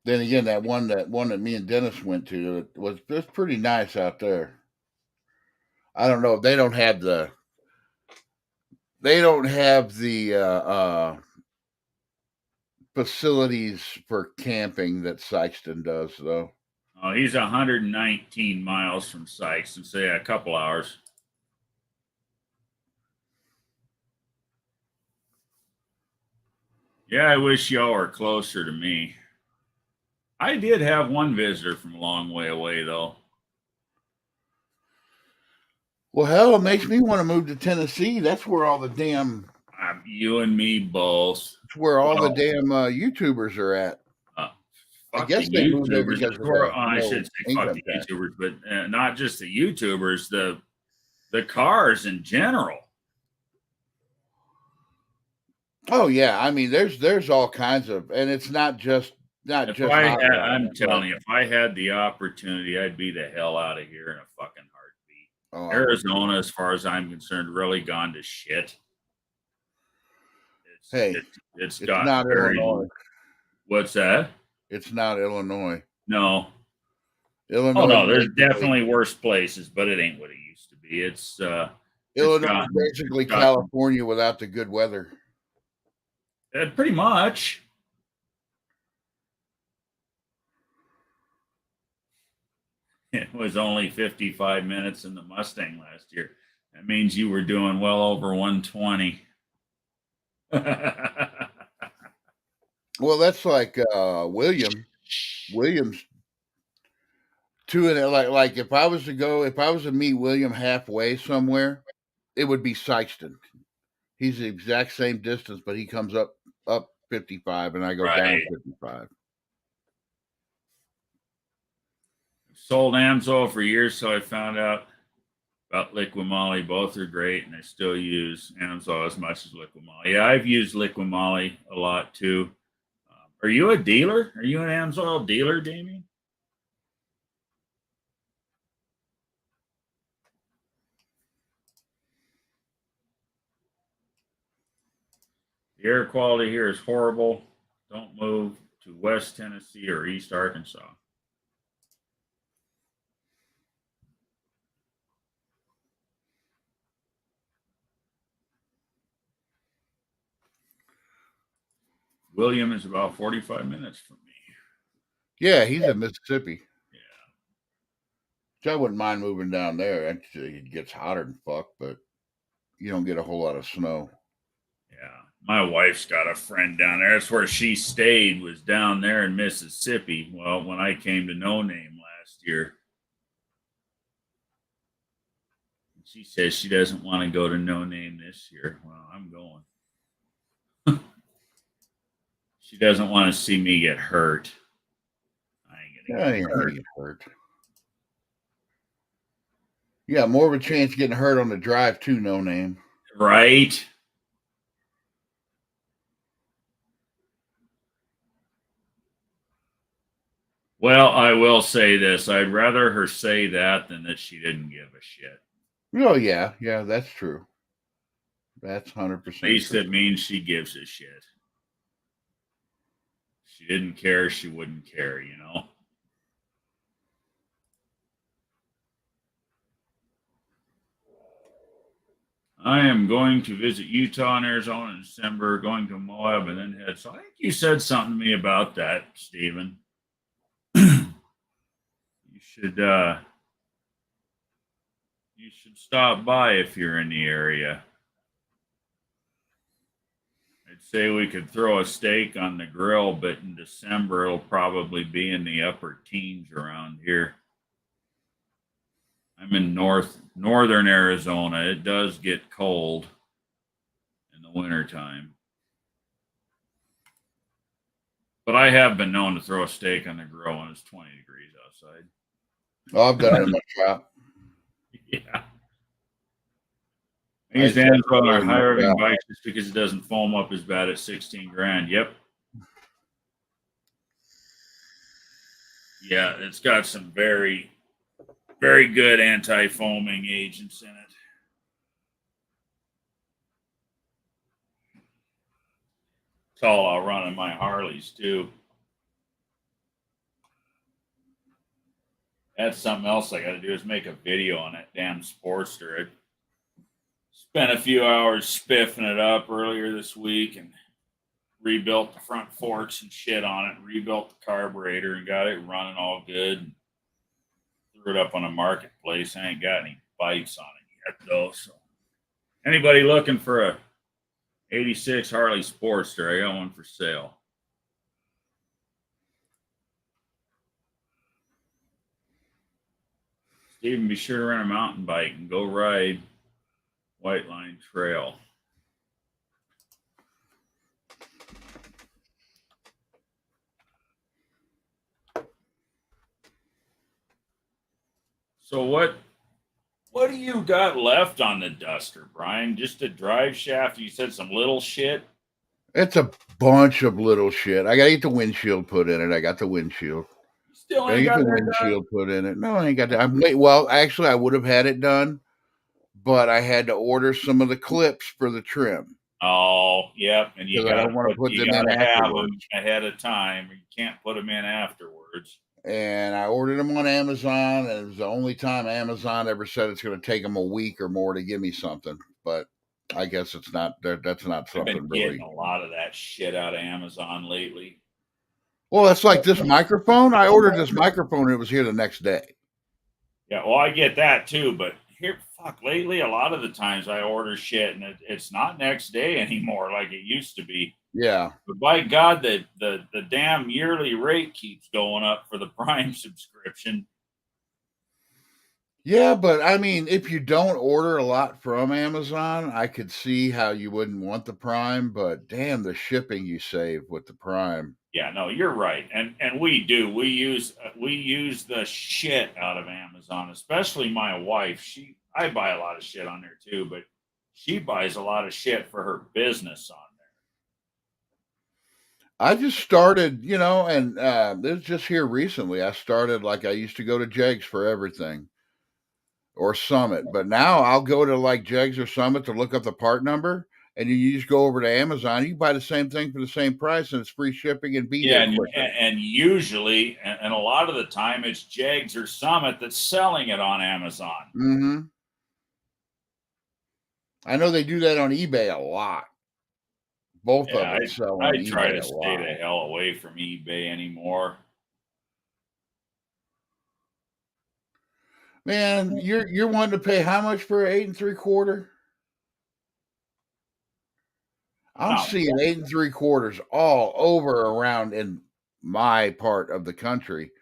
Then again, that one that me and Dennis went to, it was pretty nice out there. I don't know. They don't have the facilities for camping that Sykeston does, though. Oh, he's 119 miles from Sykeston, say a couple hours. Yeah, I wish y'all were closer to me. I did have one visitor from a long way away, though. Well, hell, it makes me want to move to Tennessee. That's where all the damn. You and me both. It's where all the damn YouTubers are at. I guess they moved there because of I should say fuck the tax. YouTubers, but not just the YouTubers, the cars in general. Oh yeah, I mean, there's all kinds of, and it's not just. I'm telling you, if I had the opportunity, I'd be the hell out of here in a fucking heartbeat. Oh, Arizona, as far as I'm concerned, really gone to shit. It's got not very. Illinois. What's that? It's not Illinois. No. Illinois. Oh no, there's definitely worse places, but it ain't what it used to be. It's Illinois is basically California without the good weather. Pretty much. It was only 55 minutes in the Mustang last year. That means you were doing well over 120. Well, that's like Williams. Like if I was to meet William halfway somewhere, it would be Sykeston. He's the exact same distance, but he comes up 55 and I go down 55. Sold Amsoil for years, so I found out about Liqui-Moly. Both are great, and I still use Amsoil as much as Liqui-Moly. Yeah, I've used Liqui-Moly a lot too. Are you a dealer? Are you an Amsoil dealer, Damien? The air quality here is horrible. Don't move to West Tennessee or East Arkansas. William is about 45 minutes from me. Yeah, he's in Mississippi. Yeah. I wouldn't mind moving down there. Actually, it gets hotter than fuck, but you don't get a whole lot of snow. Yeah. My wife's got a friend down there. That's where she stayed, was down there in Mississippi. Well, when I came to No Name last year, she says she doesn't want to go to No Name this year. Well, I'm going. She doesn't want to see me get hurt. I ain't gonna get hurt. Yeah, more of a chance of getting hurt on the drive to No Name. Right. Well, I will say this. I'd rather her say that than that she didn't give a shit. Oh, yeah. Yeah, that's true. That's 100%. At least it means she gives a shit. If she didn't care, she wouldn't care, you know? I am going to visit Utah and Arizona in December, going to Moab and then head. So I think you said something to me about that, Stephen. You should stop by if you're in the area. I'd say we could throw a steak on the grill, but in December it'll probably be in the upper teens around here. I'm in northern Arizona. It does get cold in the wintertime. But I have been known to throw a steak on the grill when it's 20 degrees outside. Oh, I've done it in my shop. Yeah. I use Amsoil on our high revving bikes just because it doesn't foam up as bad at 16 grand. Yep. Yeah, it's got some very very good anti-foaming agents in it. It's all I'll run in my Harleys too. That's something else I got to do is make a video on that damn Sportster. I spent a few hours spiffing it up earlier this week and rebuilt the front forks and shit on it, rebuilt the carburetor and got it running all good. Threw it up on a marketplace. I ain't got any bites on it yet though. So anybody looking for a 86 Harley Sportster, I got one for sale. Steven, be sure to rent a mountain bike and go ride White Line Trail. So what do you got left on the Duster, Brian? Just a drive shaft? You said some little shit? It's a bunch of little shit. I got to get the windshield put in it. I got the windshield. Still Gotta ain't get got the that windshield put in it. No, I ain't got that. Well, actually, I would have had it done, but I had to order some of the clips for the trim. Oh, yep. And you Because I got don't want to put them in have them afterwards. ahead of time. You can't put them in afterwards. And I ordered them on Amazon, and it was the only time Amazon ever said it's going to take them a week or more to give me something. But I guess it's not. That's not I've been something getting really. a lot of that shit out of Amazon lately. Well, it's like this microphone. I ordered this microphone, and it was here the next day. Yeah, well, I get that too, but here, lately, a lot of the times I order shit and it's not next day anymore like it used to be. Yeah. But by God, the damn yearly rate keeps going up for the Prime subscription. Yeah, but I mean, if you don't order a lot from Amazon, I could see how you wouldn't want the Prime, but damn, the shipping you save with the Prime. Yeah, no, you're right, and we do. We use the shit out of Amazon, especially my wife. I buy a lot of shit on there too, but she buys a lot of shit for her business on there. I just started, and this is just here recently. I started like I used to go to Jegs for everything or Summit, but now I'll go to like Jegs or Summit to look up the part number, and you just go over to Amazon. You can buy the same thing for the same price, and it's free shipping and be there quicker. And usually, and a lot of the time, it's Jegs or Summit that's selling it on Amazon. Mm-hmm. I know they do that on eBay a lot. Both of them sell on eBay a lot. I try to stay the hell away from eBay anymore. Man, you're wanting to pay how much for 8 3/4? I'm seeing 8 3/4 all over around in my part of the country.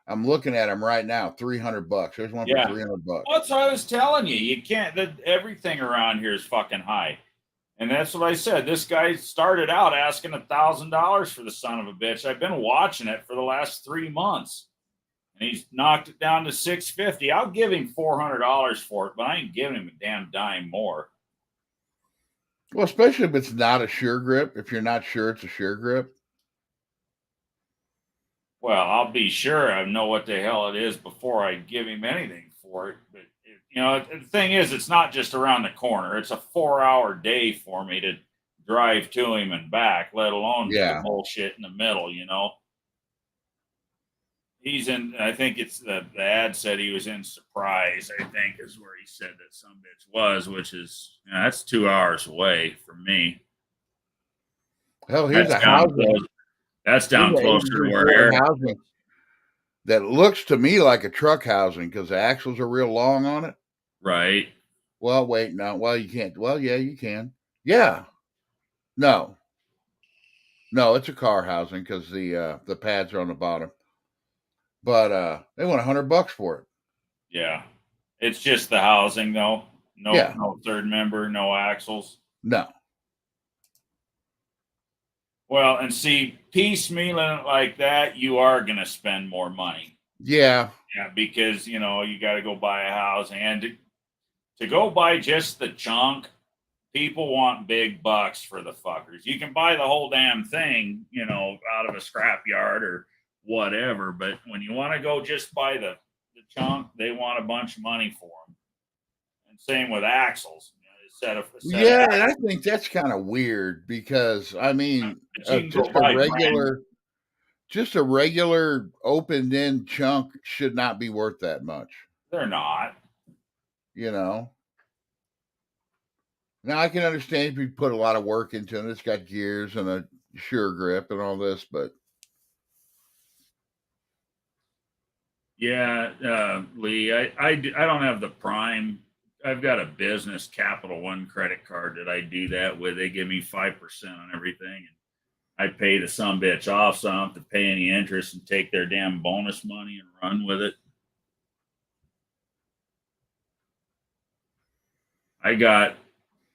I'm looking at them right now, $300. There's one for $300. That's what I was telling you. You can't. Everything around here is fucking high, and that's what I said. This guy started out asking $1,000 for the son of a bitch. I've been watching it for the last 3 months. And he's knocked it down to $650. I'll give him $400 for it, but I ain't giving him a damn dime more. Well, especially if it's not a sure grip. If you're not sure it's a sure grip. Well, I'll be sure I know what the hell it is before I give him anything for it. But the thing is, it's not just around the corner. It's a 4-hour day for me to drive to him and back, let alone the bullshit in the middle. He's in, I think it's the ad said he was in Surprise, I think is where he said that some bitch was, which is, that's 2 hours away from me. Hell, here's a housing. That's down closer to where housing that looks to me like a truck housing because the axles are real long on it. Right. Well, wait, no. Well, you can't. Well, yeah, you can. Yeah. No, it's a car housing because the pads are on the bottom. But they want $100 for it. Yeah. It's just the housing though. No third member, no axles. No. Well, and see, piecemealing it like that, you are gonna spend more money. Yeah. Yeah, because you got to go buy a house, and to go buy just the junk, people want big bucks for the fuckers. You can buy the whole damn thing, out of a scrap yard or whatever, but when you want to go just buy the chunk, they want a bunch of money for them. And same with axles. Yeah, and I think that's kind of weird because I mean, just a regular opened end chunk should not be worth that much. They're not. You know. Now I can understand if you put a lot of work into it. It's got gears and a sure grip and all this, but yeah, Lee, I don't have the Prime. I've got a business Capital One credit card that I do that with. They give me 5% on everything. I pay the sumbitch off, so I don't have to pay any interest and take their damn bonus money and run with it.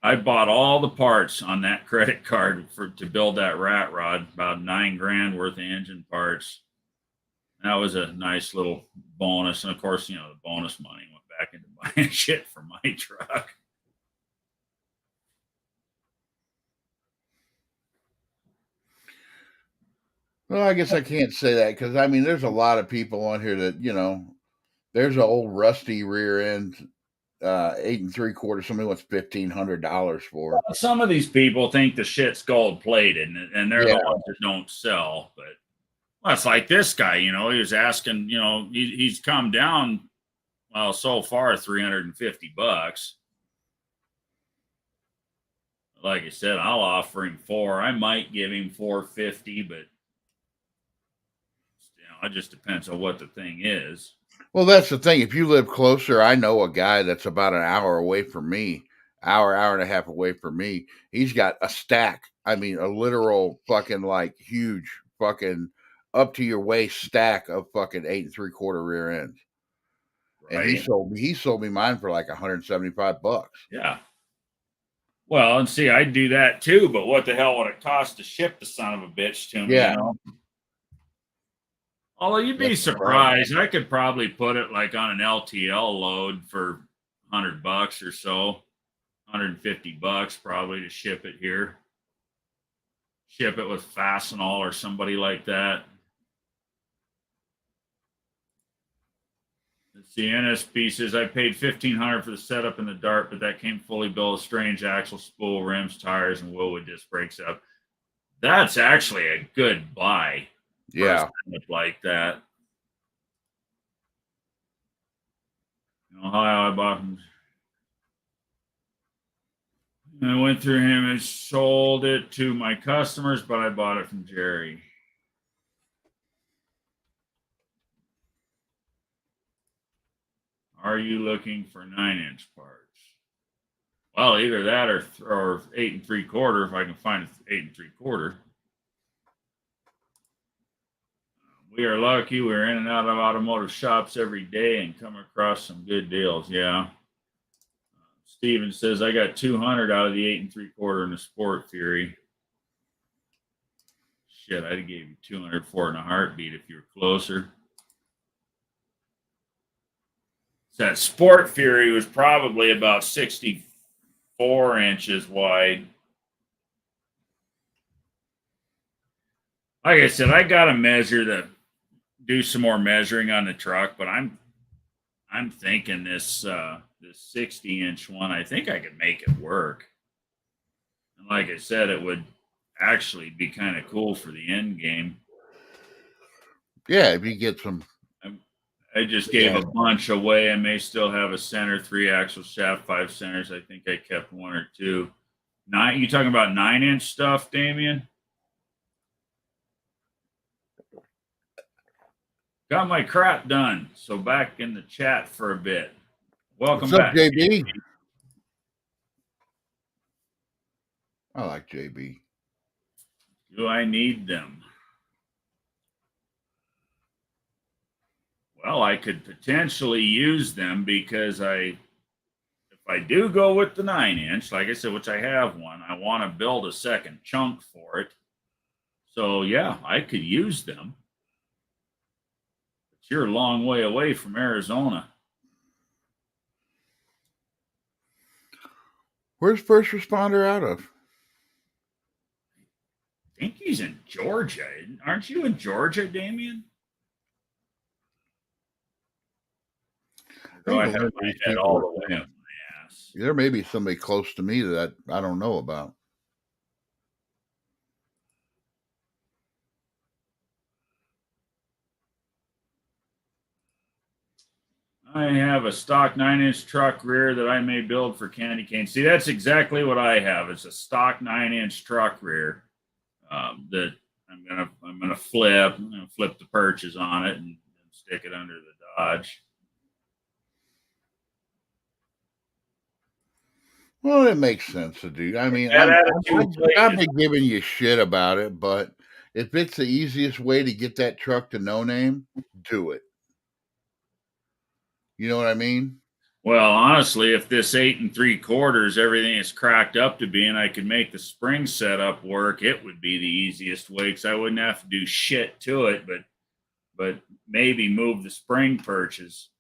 I bought all the parts on that credit card to build that rat rod, about $9,000 worth of engine parts. That was a nice little bonus. And of course, the bonus money went back into buying shit for my truck. well, I guess I can't say that because I mean, there's a lot of people on here that there's an old rusty rear end, 8 3/4. Somebody wants $1,500 for. Some of these people think the shit's gold plated, and they're the ones that don't sell. But well, it's like this guy. He was asking. He's come down. Well, so far $350. Like I said, I'll offer him $4. I might give him $450, but it just depends on what the thing is. Well, that's the thing. If you live closer, I know a guy that's about an hour away from me, hour and a half away from me. He's got a stack. I mean, a literal fucking like huge fucking up to your waist stack of fucking 8 3/4 rear ends. Right. And he sold me mine for like $175. Yeah. Well, and see, I'd do that too, but what the hell would it cost to ship the son of a bitch to me? Yeah. Although you'd be surprised, I could probably put it like on an LTL load for $100 or so, $150 probably to ship it here. Ship it with Fastenal or somebody like that. The NSP says I paid $1,500 for the setup in the Dart, but that came fully built with strange axle, spool, rims, tires, and Willwood disc brakes up. That's actually a good buy. Yeah, like that. How I bought him. I went through him and sold it to my customers, but I bought it from Jerry. Are you looking for 9-inch parts? Well, either that or 8 3/4 if I can find 8 3/4. We are lucky. We're in and out of automotive shops every day and come across some good deals. Yeah. Steven says I got 200 out of the 8 3/4 in the Sport Fury. Shit, I'd have gave you 200 for it in a heartbeat if you were closer. So that Sport Fury was probably about 64 inches wide. Like I said, I got to do some more measuring on the truck, but I'm thinking this 60-inch one, I think I could make it work. And like I said, it would actually be kind of cool for the end game. Yeah, if you get some. I just gave a bunch away. I may still have a center, 3-axle shaft, 5 centers. I think I kept 1 or 2. You talking about 9-inch stuff, Damien? Got my crap done. So back in the chat for a bit. Welcome back, JB. I like JB. Do I need them? Well, I could potentially use them because if I do go with the 9-inch, like I said, which I have one, I want to build a second chunk for it. So yeah, I could use them. But you're a long way away from Arizona. Where's First Responder out of? I think he's in Georgia. Aren't you in Georgia, Damien? So I People have know my these head people all are the way doing. up my ass. There may be somebody close to me that I don't know about. I have a stock 9-inch truck rear that I may build for candy cane. See, that's exactly what I have. It's a stock 9-inch truck rear that I'm gonna flip. I'm gonna flip the perches on it and stick it under the Dodge. Well, it makes sense to do. I mean, That attitude I've is, been giving you shit about it, but if it's the easiest way to get that truck to no name, do it. You know what I mean? well, honestly, if this 8 3/4, everything is cracked up to be, and I could make the spring setup work, it would be the easiest way because I wouldn't have to do shit to it, but maybe move the spring perches.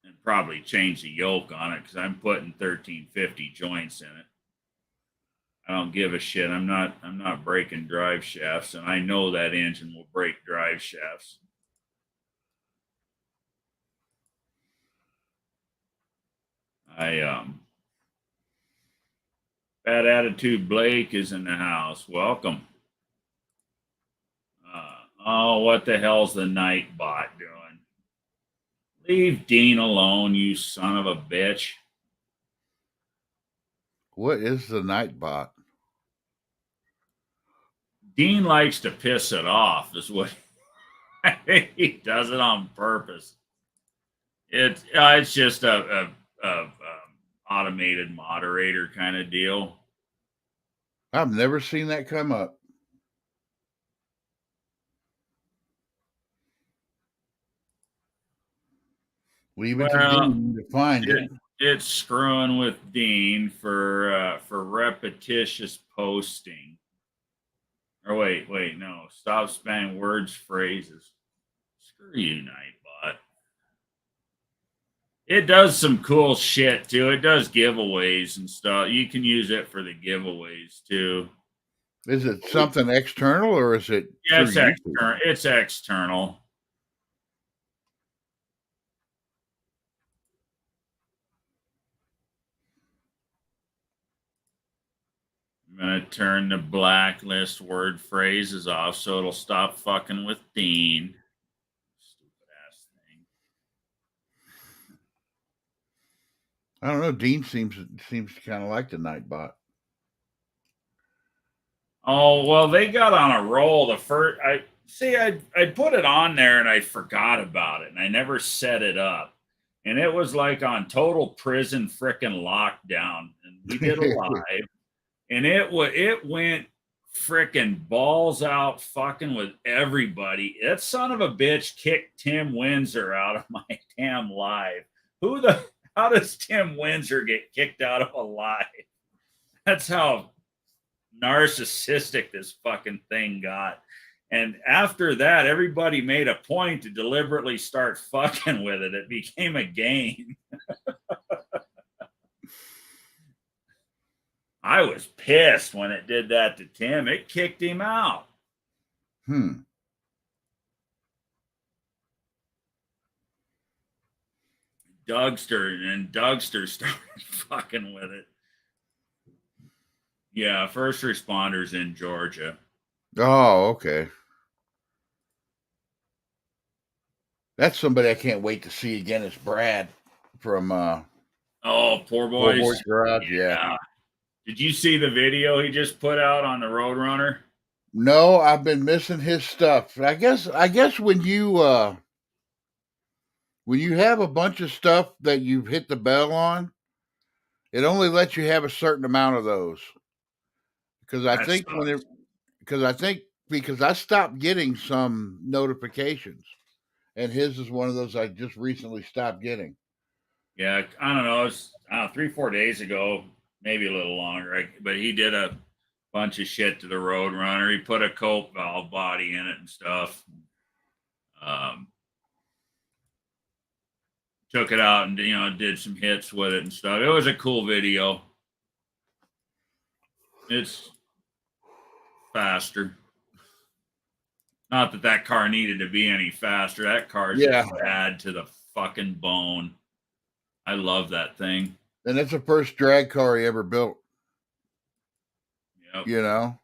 And probably change the yoke on it because I'm putting 1350 joints in it. I don't give a shit. I'm not breaking drive shafts, and I know that engine will break drive shafts. Bad attitude Blake is in the house. Welcome. Oh, what the hell's the Nightbot doing? Leave Dean alone, you son of a bitch. What is the Nightbot? Dean likes to piss it off, is what he does it on purpose. It's just a automated moderator kind of deal. I've never seen that come up. Leave it to Dean to find it. It's screwing with Dean for repetitious posting. Or wait, no. Stop spamming words, phrases. Screw you, Nightbot. It does some cool shit too. It does giveaways and stuff. You can use it for the giveaways too. Is it something external or is it? Yeah, it's YouTube? external. It's external. I'm gonna turn the blacklist word phrases off so it'll stop fucking with Dean. Stupid ass thing. I don't know. Dean seems kind of like the Nightbot. Oh well, they got on a roll. The first I put it on there and I forgot about it and I never set it up. And it was like on total prison frickin' lockdown. And we did a live and it went frickin' balls out fucking with everybody. That son of a bitch kicked Tim Windsor out of my damn live. How does Tim Windsor get kicked out of a live? That's how narcissistic this fucking thing got. And after that, everybody made a point to deliberately start fucking with it. It became a game. I was pissed when it did that to Tim. It kicked him out. Dougster started fucking with it. Yeah, first responders in Georgia. Oh, okay. That's somebody I can't wait to see again. Is Brad from Poor boys Garage. Yeah. Did you see the video he just put out on the Roadrunner? No, I've been missing his stuff. I guess when you have a bunch of stuff that you've hit the bell on, it only lets you have a certain amount of those. Because I think because I stopped getting some notifications, and his is one of those I just recently stopped getting. Yeah, I don't know. It was 3-4 days ago, maybe a little longer. But he did a bunch of shit to the Roadrunner. He put a cope valve body in it and stuff. Took it out and did some hits with it and stuff. It was a cool video. It's faster. Not that that car needed to be any faster. That car's Yeah. just bad to the fucking bone. I love that thing. And it's the first drag car he ever built. Yep. You know?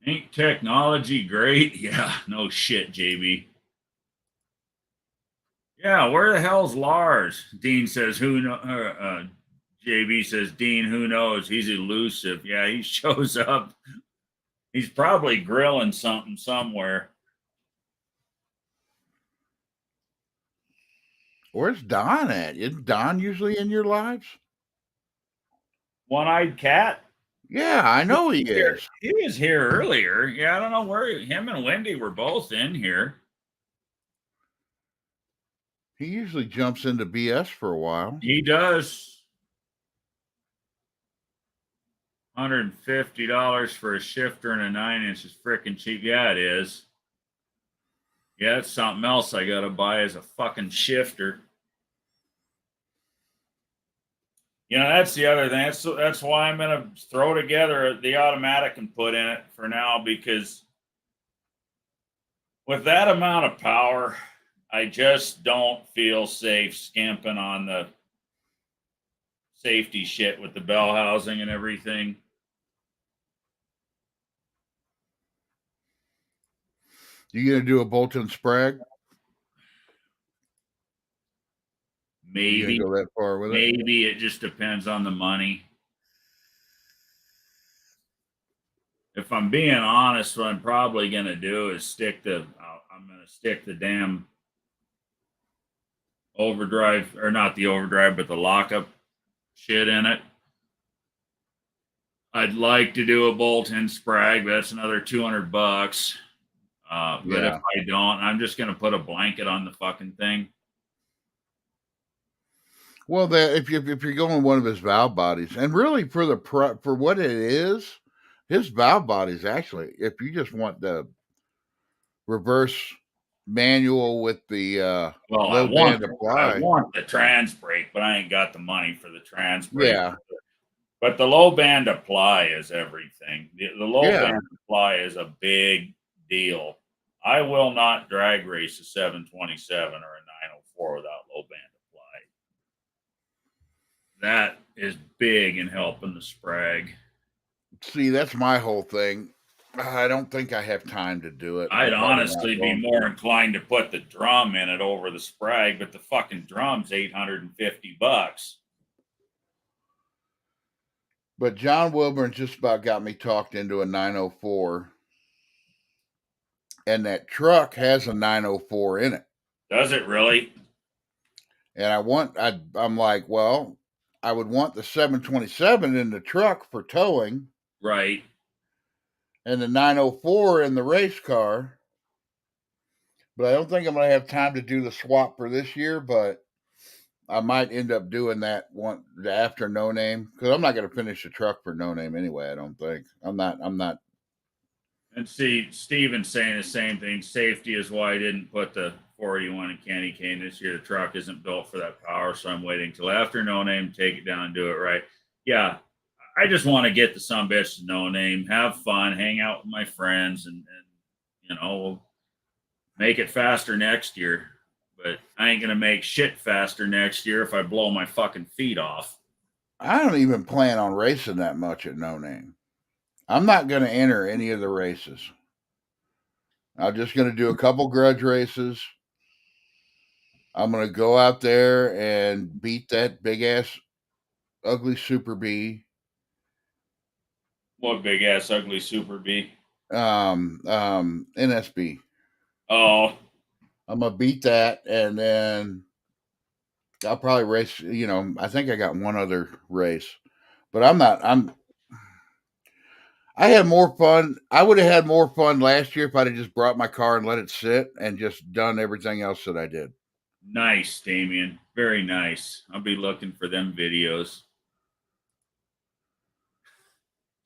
Ain't technology great? Yeah, no shit, JB. Yeah, where the hell's Lars? Dean says, who know? JB says, Dean, who knows? He's elusive. Yeah, he shows up. He's probably grilling something somewhere. Where's Don at? Isn't Don usually in your lives? One-eyed cat? Yeah, I know he is. He was here earlier. Yeah, I don't know where him and Wendy were both in here. He usually jumps into BS for a while. He does. $150 for a shifter and a 9-inch is freaking cheap. Yeah, it is. Yeah, it's something else I gotta buy as a fucking shifter. You know, that's the other thing. That's why I'm gonna throw together the automatic and put in it for now, because with that amount of power, I just don't feel safe skimping on the safety shit with the bell housing and everything. You gonna do a bolt and sprag? Maybe, You gonna go that far with it? maybe it just depends on the money. If I'm being honest, what I'm probably gonna do is I'm gonna stick the damn overdrive, or not the overdrive, but the lockup shit in it. I'd like to do a bolt-in sprag, but that's another $200. But if Yeah. I don't, I'm just gonna put a blanket on the fucking thing. Well, if you're going one of his valve bodies, and really for what it is, his valve bodies actually, if you just want the reverse manual with the Well, low band apply, I want the trans brake, but I ain't got the money for the trans brake. yeah, But the low band apply is everything. The low yeah. band apply is a big deal. I will not drag race a 727 or a 904 without low band apply. That is big in helping the sprag. See, that's my whole thing. I don't think I have time to do it. I'd I'm probably not honestly be going more to. inclined to put the drum in it over the sprag, but the fucking drum's $850. But John Wilburn just about got me talked into a 904, and that truck has a 904 in it. Does it really? And I'm like, well, I would want the 727 in the truck for towing, Right. and the 904 in the race car. But I don't think I'm going to have time to do the swap for this year, but I might end up doing that one after No Name, because I'm not going to finish the truck for No Name anyway. I don't think I'm not. And see, Steven's saying the same thing. Safety is why I didn't put the 481 in candy cane this year. The truck isn't built for that power, so I'm waiting till after No Name, take it down and do it right. Yeah, I just want to get the sumbitch to No Name, have fun, hang out with my friends, and we'll make it faster next year. But I ain't gonna make shit faster next year if I blow my fucking feet off. I don't even plan on racing that much at No Name. I'm not going to enter any of the races. I'm just going to do a couple grudge races. I'm going to go out there and beat that big ass ugly Super B. What big ass ugly Super B? NSB. Oh, I'm gonna beat that, and then I'll probably race. I think I got one other race, but I'm not. I had more fun. I would have had more fun last year if I'd have just brought my car and let it sit and just done everything else that I did. nice, Damien. Very nice. I'll be looking for them videos.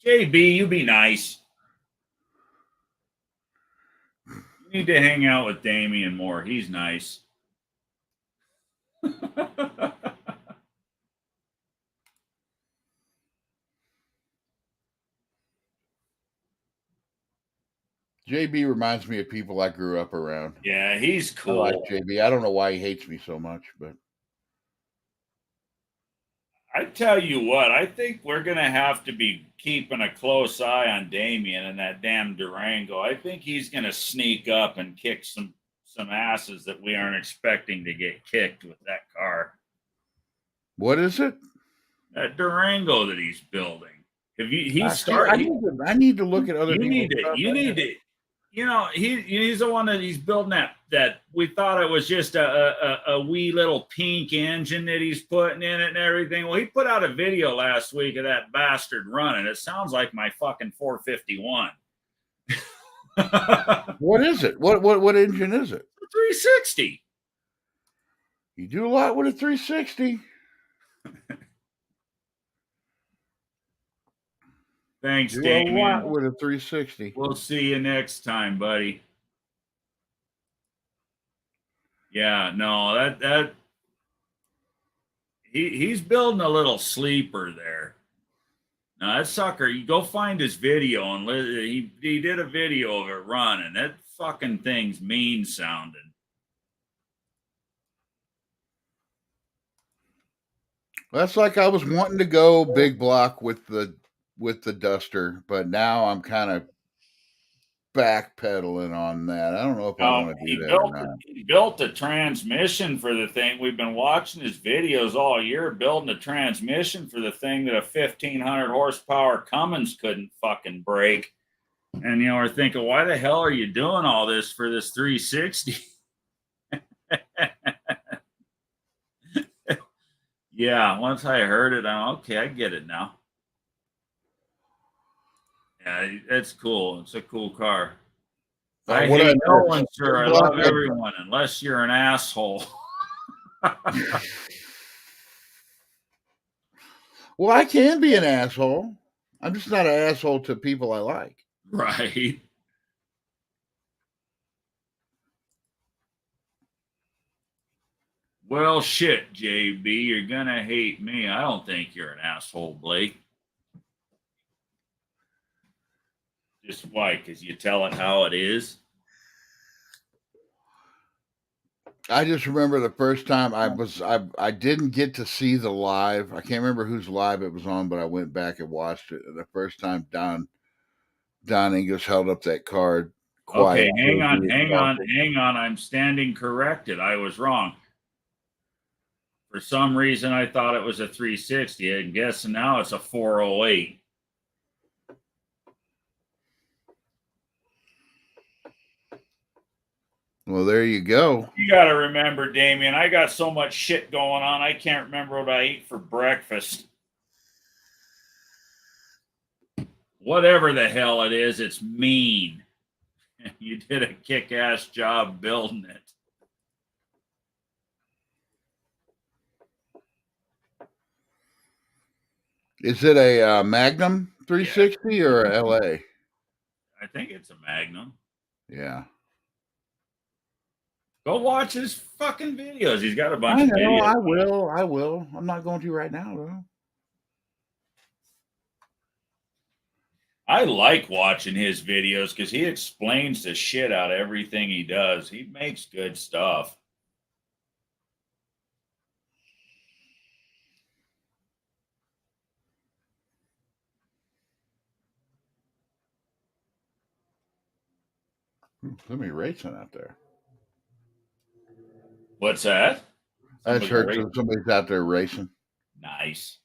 JB, you be nice. You need to hang out with Damien more. He's nice. JB reminds me of people I grew up around. Yeah, he's I cool. like JB. I don't know why he hates me so much, but I tell you what, I think we're gonna have to be keeping a close eye on Damien and that damn Durango. I think he's gonna sneak up and kick some asses that we aren't expecting to get kicked with that car. what is it? That Durango that he's building. Have you? He See, started. I need to look at other You people's need to. stuff. You need to. You know, he's the one that he's building that we thought it was just a wee little pink engine that he's putting in it and everything. Well, he put out a video last week of that bastard running. It sounds like my fucking 451. What is it? What engine is it? 360. You do a lot with a 360. Thanks, Do Damien. a lot with a 360. We'll see you next time, buddy. Yeah, no, that he's building a little sleeper there. Now that sucker, you go find his video and he did a video of it running. That fucking thing's mean sounding. That's like I was wanting to go big block with the Duster, but now I'm kind of backpedaling on that. I don't know if I want to do that or not. He built a transmission for the thing. We've been watching his videos all year building a transmission for the thing that a 1,500 horsepower Cummins couldn't fucking break. And, you know, we're thinking, why the hell are you doing all this for this 360? Yeah, once I heard it, I'm okay, I get it now. Yeah, it's cool. It's a cool car. I hate no one, sir. I love everyone, unless you're an asshole. Well, I can be an asshole. I'm just not an asshole to people I like. Right. Well, shit, JB, you're gonna hate me. I don't think you're an asshole, Blake. Just why? Because you tell it how it is. I just remember the first time I didn't get to see the live. I can't remember whose live it was on, but I went back and watched it. And the first time Don English held up that card. Okay, hang on. I'm standing corrected. I was wrong. For some reason, I thought it was a 360. I'm guessing now it's a 408. Well, there you go. You got to remember, Damien, I got so much shit going on, I can't remember what I ate for breakfast. Whatever the hell it is, it's mean. You did a kick-ass job building it. Is it a Magnum 360 or a LA? I think it's a Magnum. Yeah. Go watch his fucking videos. He's got a bunch of videos. I will. I'm not going to right now, though. I like watching his videos because he explains the shit out of everything he does. He makes good stuff. Somebody racing out there. What's that? I just heard somebody's out there racing. Nice.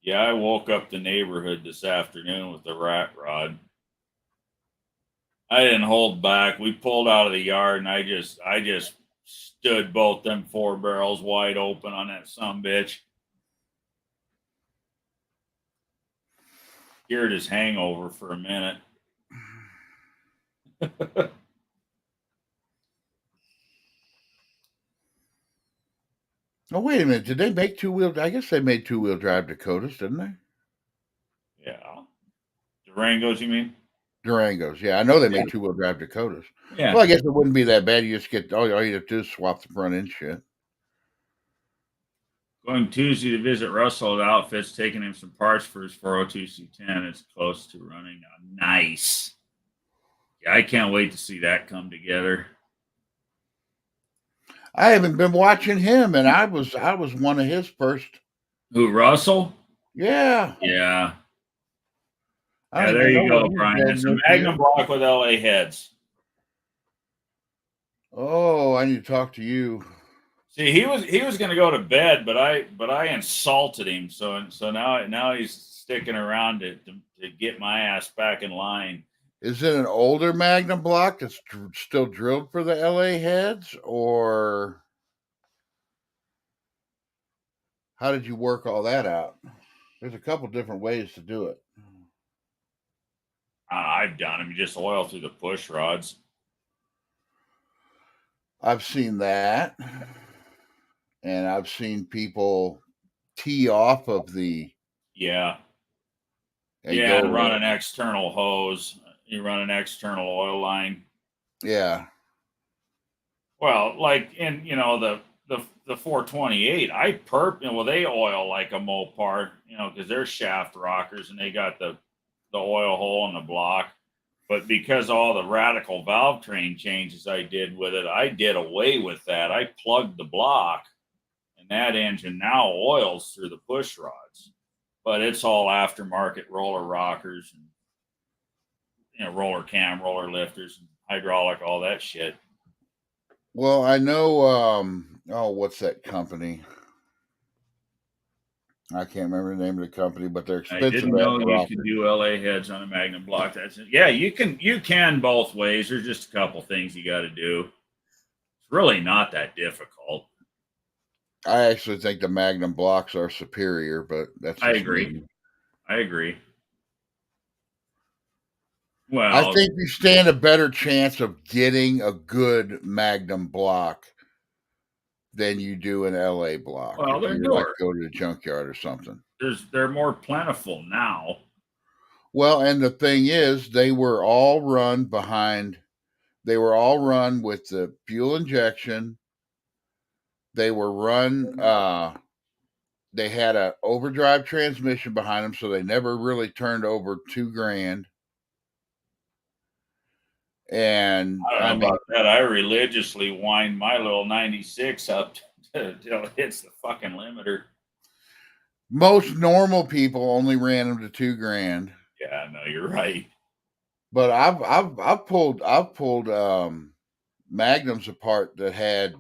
Yeah, I woke up the neighborhood this afternoon with the rat rod. I didn't hold back. We pulled out of the yard, and I just stood both them 4 barrels wide open on that sumbitch. Cured his hangover for a minute. Oh, wait a minute. Did they make two-wheel? I guess they made two-wheel drive Dakotas, didn't they? Yeah. Durangos, you mean? Durangos. Yeah, I know they made two-wheel drive Dakotas. Yeah. Well, I guess it wouldn't be that bad. You just get all you have to do is swap the front end shit. Going Tuesday to visit Russell at Outfits, taking him some parts for his 402 C10. It's close to running now. Nice. Yeah, I can't wait to see that come together. I haven't been watching him, and I was one of his first. Who, Russell? Yeah, Yeah. I Yeah, don't there even know you what go, he's Brian. been It's a this Magnum year. block with LA heads. Oh, I need to talk to you. See, he was going to go to bed, but I insulted him. So now he's sticking around to get my ass back in line. Is it an older Magnum block that's still drilled for the LA heads, or how did you work all that out? There's a couple different ways to do it. I've done them. You just oil through the push rods. I've seen that, and I've seen people tee off of the Yeah. and Yeah, and go. run an external hose. You run an external oil line. Yeah, Well, like in the 428, well they oil like a Mopar, because they're shaft rockers and they got the oil hole in the block. But because all the radical valve train changes I did with it, I did away with that. I plugged the block, and that engine now oils through the push rods. But it's all aftermarket roller rockers and roller cam, roller lifters, and hydraulic, all that shit. well, I know. What's that company? I can't remember the name of the company, but they're I expensive. didn't know you could do LA heads on a Magnum block. That's it. Yeah, you can both ways. There's just a couple things you got to do. It's really not that difficult. I actually think the Magnum blocks are superior, but that's I just agree. me. I agree. I Well, think you stand a better chance of getting a good Magnum block than you do an LA block well, if they're you like newer. go to the junkyard or something. They're more plentiful now. Well, and the thing is, they were all run with the fuel injection. They were run they had a overdrive transmission behind them, so they never really turned over $2,000. And I don't know about that. I religiously wind my little 96 up till it hits the fucking limiter. most normal people only ran them to $2,000. Yeah, no, you're right. But I've pulled Magnums apart that had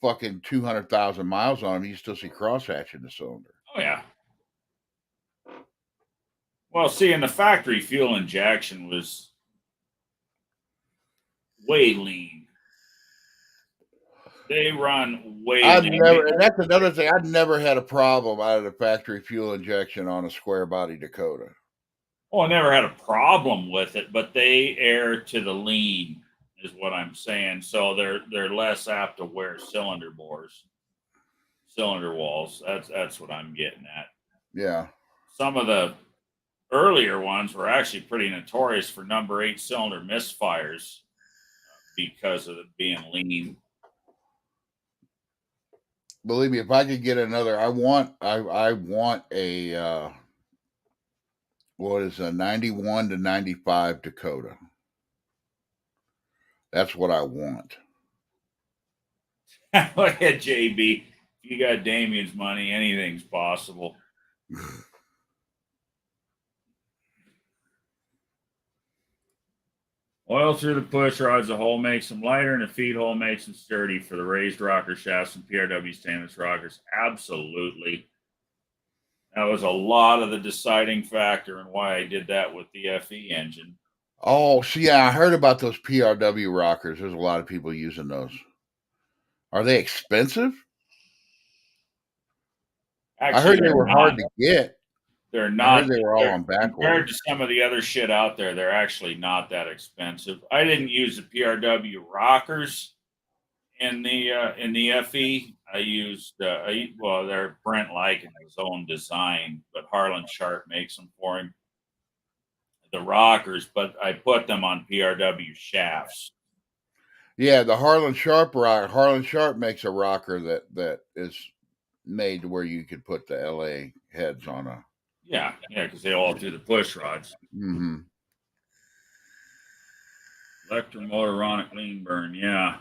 fucking 200,000 miles on them. You still see crosshatch in the cylinder. Oh yeah. Well, see, in the factory fuel injection was way lean. They run way lean. And that's another thing. I've never had a problem out of the factory fuel injection on a square body Dakota. Well, I never had a problem with it, but they err to the lean, is what I'm saying. So they're less apt to wear cylinder bores, cylinder walls. That's what I'm getting at. Yeah. Some of the earlier ones were actually pretty notorious for number 8 cylinder misfires because of it being lean. Believe me, if I could get another, I want a what is a 91 to 95 Dakota. That's what I want. Look at JB. If you got Damien's money, anything's possible. Oil through the push rods, the hole makes them lighter, and the feed hole makes them sturdy for the raised rocker shafts and PRW stainless rockers. Absolutely. That was a lot of the deciding factor in why I did that with the FE engine. Oh, so yeah, I heard about those PRW rockers. There's a lot of people using those. Are they expensive? Actually, I heard they were hard to get. They're not. I heard they were all on back compared orders. to some of the other shit out there. They're actually not that expensive. I didn't use the PRW rockers in the FE. I used they're Brent Lycan, his own design, but Harlan Sharp makes them for him. The rockers, but I put them on PRW shafts. Yeah, the Harlan Sharp rocker. Harlan Sharp makes a rocker that is made to where you could put the LA heads on a. Yeah, because they all do the push rods. Mm-hmm. Electromotoronic lean burn, yeah.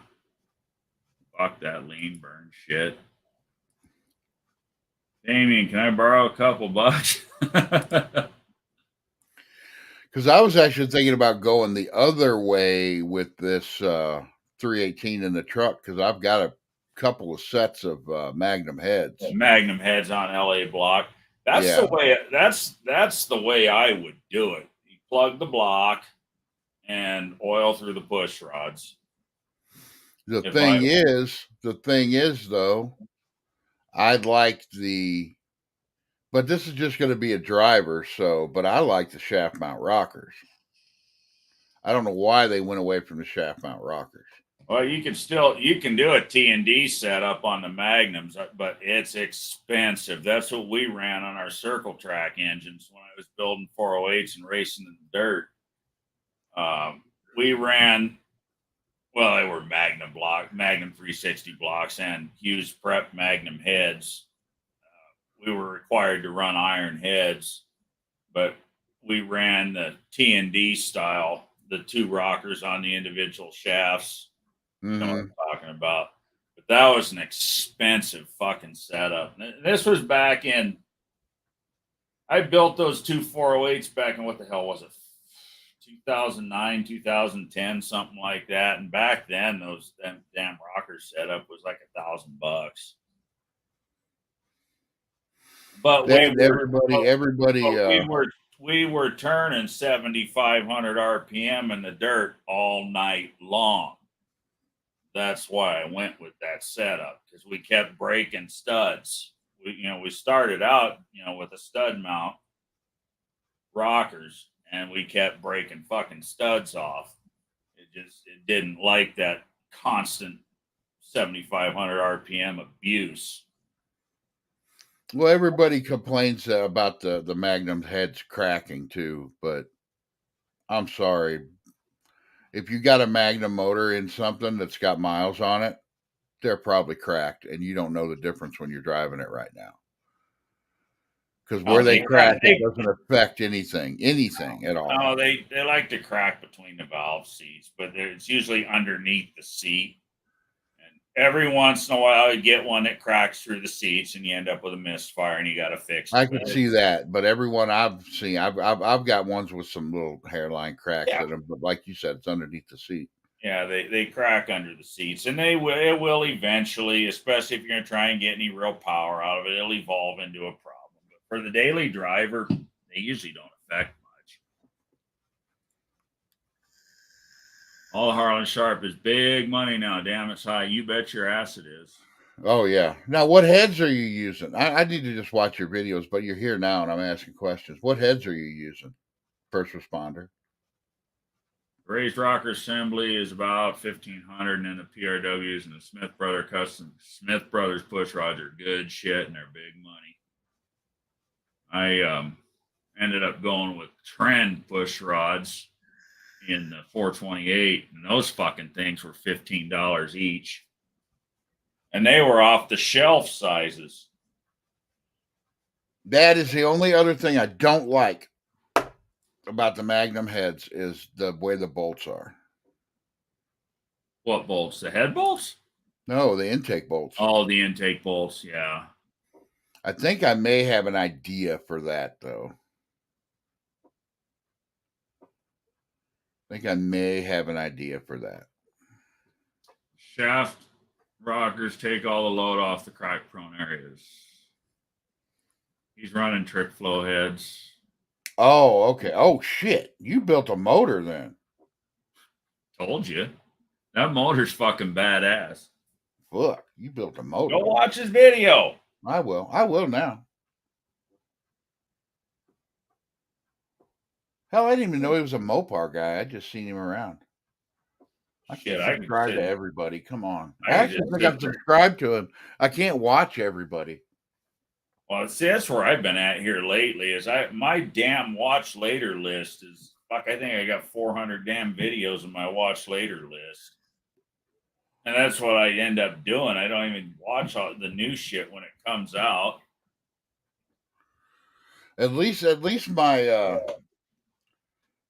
Fuck that lean burn shit. Damien, can I borrow a couple bucks? Because I was actually thinking about going the other way with this 318 in the truck because I've got a couple of sets of Magnum heads. Magnum heads on LA block. That's Yeah. the way. That's the way I would do it. You plug the block and oil through the push rods. The If thing is though, I'd like but this is just going to be a driver, but I like the shaft mount rockers. I don't know why they went away from the shaft mount rockers. Well, you can do a T&D setup on the Magnums, but it's expensive. That's what we ran on our circle track engines when I was building 408s and racing in the dirt. We ran, well, they were Magnum 360 blocks and Hughes Prep Magnum heads. We were required to run iron heads, but we ran the T&D style, the two rockers on the individual shafts. You know what I'm talking about. But that was an expensive fucking setup. This was back in, I built those two 408s back in, what the hell was it? 2009, 2010, something like that. And back then, them damn rockers setup was like $1,000. But we were turning 7,500 RPM in the dirt all night long. That's why I went with that setup, because we kept breaking studs. We started out, with a stud mount rockers, and we kept breaking fucking studs off. It didn't like that constant 7,500 RPM abuse. Well, everybody complains about the Magnum heads cracking too, but I'm sorry. If you got a Magnum motor in something that's got miles on it, they're probably cracked, and you don't know the difference when you're driving it right now. Because where they crack, it doesn't affect anything at all. No, they like to crack between the valve seats, but it's usually underneath the seat. And every once in a while, you get one that cracks through the seats, and you end up with a misfire, and you got to fix it. I can see that, but everyone I've seen, I've got ones with some little hairline cracks in them, but like you said, it's underneath the seat. Yeah, they crack under the seats, and it will eventually, especially if you're going to try and get any real power out of it, it'll evolve into a problem. But for the daily driver, they usually don't affect much. All the Harlan Sharp is big money now. Damn, it's high. You bet your ass it is. Oh, yeah. Now, what heads are you using? I need to just watch your videos, but you're here now, and I'm asking questions. What heads are you using? First responder. Raised rocker assembly is about $1,500, and then the PRWs and the Smith Brothers push rods are good shit, and they're big money. I ended up going with Trend push rods in the 428, and those fucking things were $15 each, and they were off the shelf sizes. That is the only other thing I don't like about the Magnum heads is the way the bolts are. What bolts? The head bolts? No, the intake bolts. Oh, the intake bolts, yeah. I think I may have an idea for that, though. Shaft rockers take all the load off the crack prone areas. He's running trick flow heads. Oh, okay. Oh, shit. You built a motor then. Told you. That motor's fucking badass. Fuck, you built a motor. Go watch his video. I will now. Hell, I didn't even know he was a Mopar guy. I just seen him around. I can't subscribe to everybody. Come on. I actually think I'm subscribed to him. I can't watch everybody. Well, see, that's where I've been at here lately. My damn watch later list is fuck. I think I got 400 damn videos in my watch later list, and that's what I end up doing. I don't even watch all the new shit when it comes out. At least my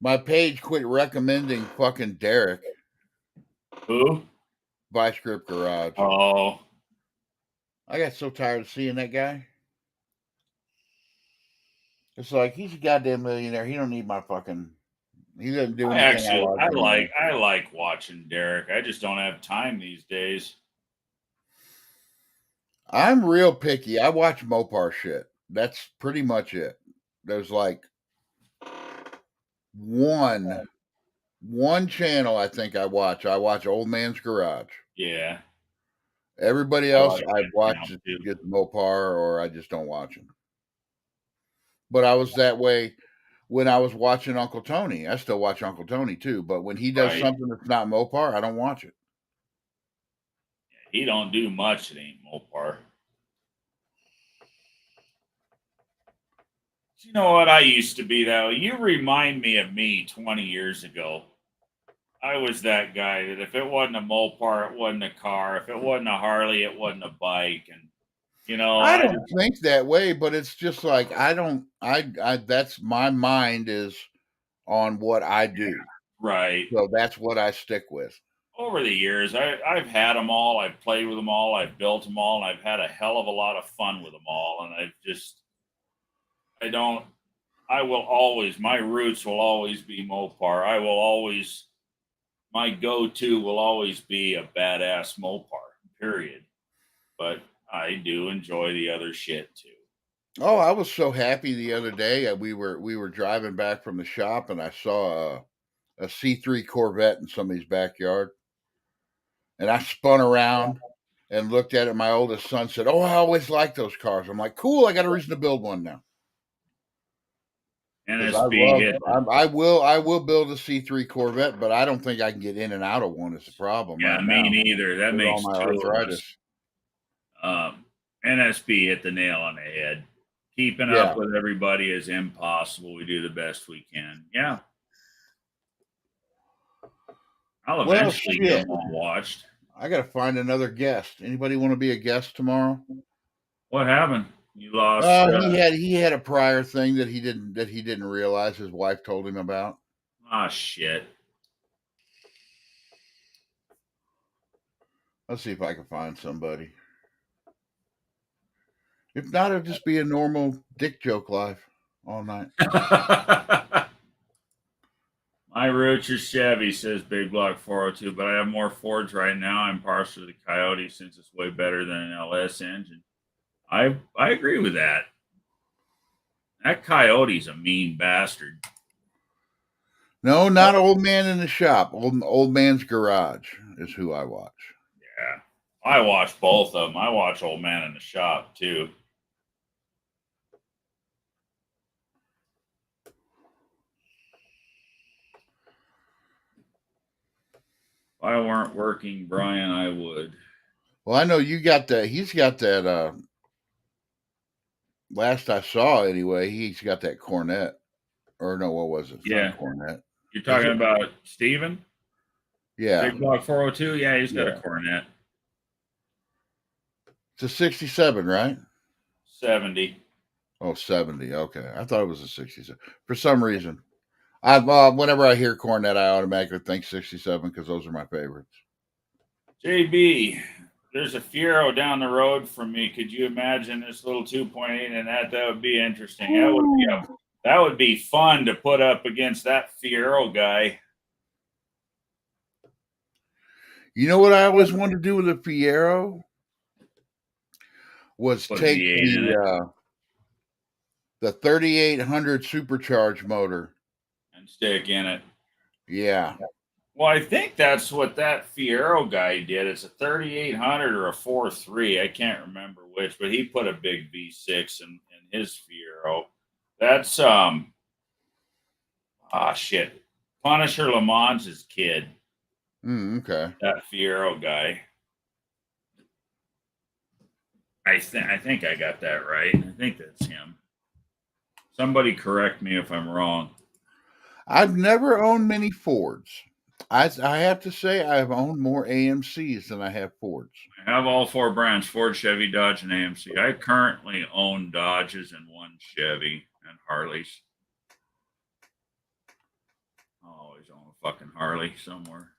My page quit recommending fucking Derek, Who? Vice Grip Garage. Oh, I got so tired of seeing that guy. It's like he's a goddamn millionaire. He don't need my fucking. He doesn't do anything I like anymore. I like watching Derek. I just don't have time these days. I'm real picky. I watch Mopar shit. That's pretty much it. There's like one channel I think I watch. I watch Old Man's Garage. Yeah, Everybody I else like I that watch channel too. get Mopar or I just don't watch them. But I was that way when I was watching Uncle Tony. I still watch Uncle Tony too. But when he does Right. something that's not Mopar, I don't watch it. He don't do much. It ain't Mopar. You know what I used to be though? You remind me of me 20 years ago. I was that guy that if it wasn't a Mopar, it wasn't a car. If it wasn't a Harley, it wasn't a bike. And you know, I don't think that way, but it's just like I that's my mind is on what I do. right. So that's what I stick with. Over the years, I've had them all. I've played with them all. I've built them all. And I've had a hell of a lot of fun with them all. And I will always, my roots will always be Mopar. My go-to will always be a badass Mopar, period. But I do enjoy the other shit too. Oh, I was so happy the other day. We were driving back from the shop, and I saw a C3 Corvette in somebody's backyard, and I spun around and looked at it. My oldest son said, "Oh, I always liked those cars." I'm like, "Cool! I got a reason to build one now." Because I will build a C3 Corvette, but I don't think I can get in and out of one. Is the problem? Yeah, right me now, neither. That with makes all my two arthritis. of us. NSB hit the nail on the head. Keeping Yeah. up with everybody is impossible. We do the best we can. Yeah. I'll eventually get them all watched. I got to find another guest. Anybody want to be a guest tomorrow? What happened? You lost. He had a prior thing that he didn't realize his wife told him about. Ah, shit. Let's see if I can find somebody. If not, it'll just be a normal dick joke live all night. My roots are Chevy, says Big Block 402, but I have more Fords right now. I'm partial to the Coyote since it's way better than an LS engine. I agree with that. That Coyote's a mean bastard. No, not Old Man in the Shop. Old Man's Garage is who I watch. Yeah. I watch both of them. I watch Old Man in the Shop, too. If I weren't working, Brian, I would. Well, I know you got that. He's got that. Last I saw, anyway, he's got that Cornet. Or no, what was it? It's not Cornet. You're talking about Steven? Yeah. Big Block 402? Yeah, he's got a Cornet. It's a 67, right? 70. Oh, 70. Okay. I thought it was a 67. For some reason. Whenever I hear Cornet, I automatically think 67 because those are my favorites. JB, there's a Fiero down the road from me. Could you imagine this little 2.8 and that? That would be interesting. That would be fun to put up against that Fiero guy. You know what I always wanted to do with a Fiero? Was take the 3800 supercharged motor and stick in it. Yeah. Well, I think that's what that Fiero guy did. It's a 3800 or a 4.3. I can't remember which, but he put a big V6 in his Fiero. That's shit. Punisher Lamont' kid. Okay. That Fiero guy. I think I got that right. I think that's him. Somebody correct me if I'm wrong. I've never owned many Fords. I have to say I've owned more AMCs than I have Fords. I have all four brands: Ford, Chevy, Dodge, and AMC. I currently own Dodges and one Chevy and Harleys. fucking Harley somewhere.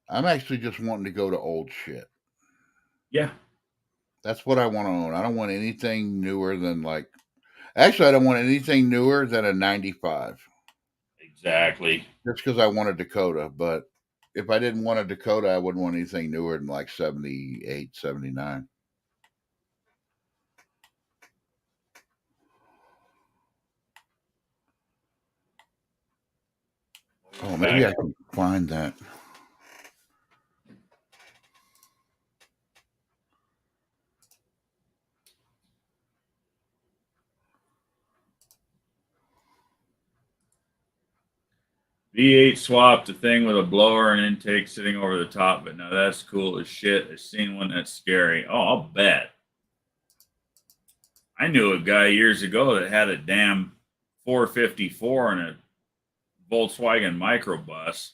I'm actually just wanting to go to old shit. Yeah. That's what I want to own. I don't want anything newer than actually, I don't want anything newer than a 95. Exactly. Just because I want a Dakota. But if I didn't want a Dakota, I wouldn't want anything newer than like 78, 79. Oh, maybe I can find that. V8 swapped a thing with a blower and intake sitting over the top, but now that's cool as shit. I've seen one that's scary. Oh, I'll bet. I knew a guy years ago that had a damn 454 and a Volkswagen microbus.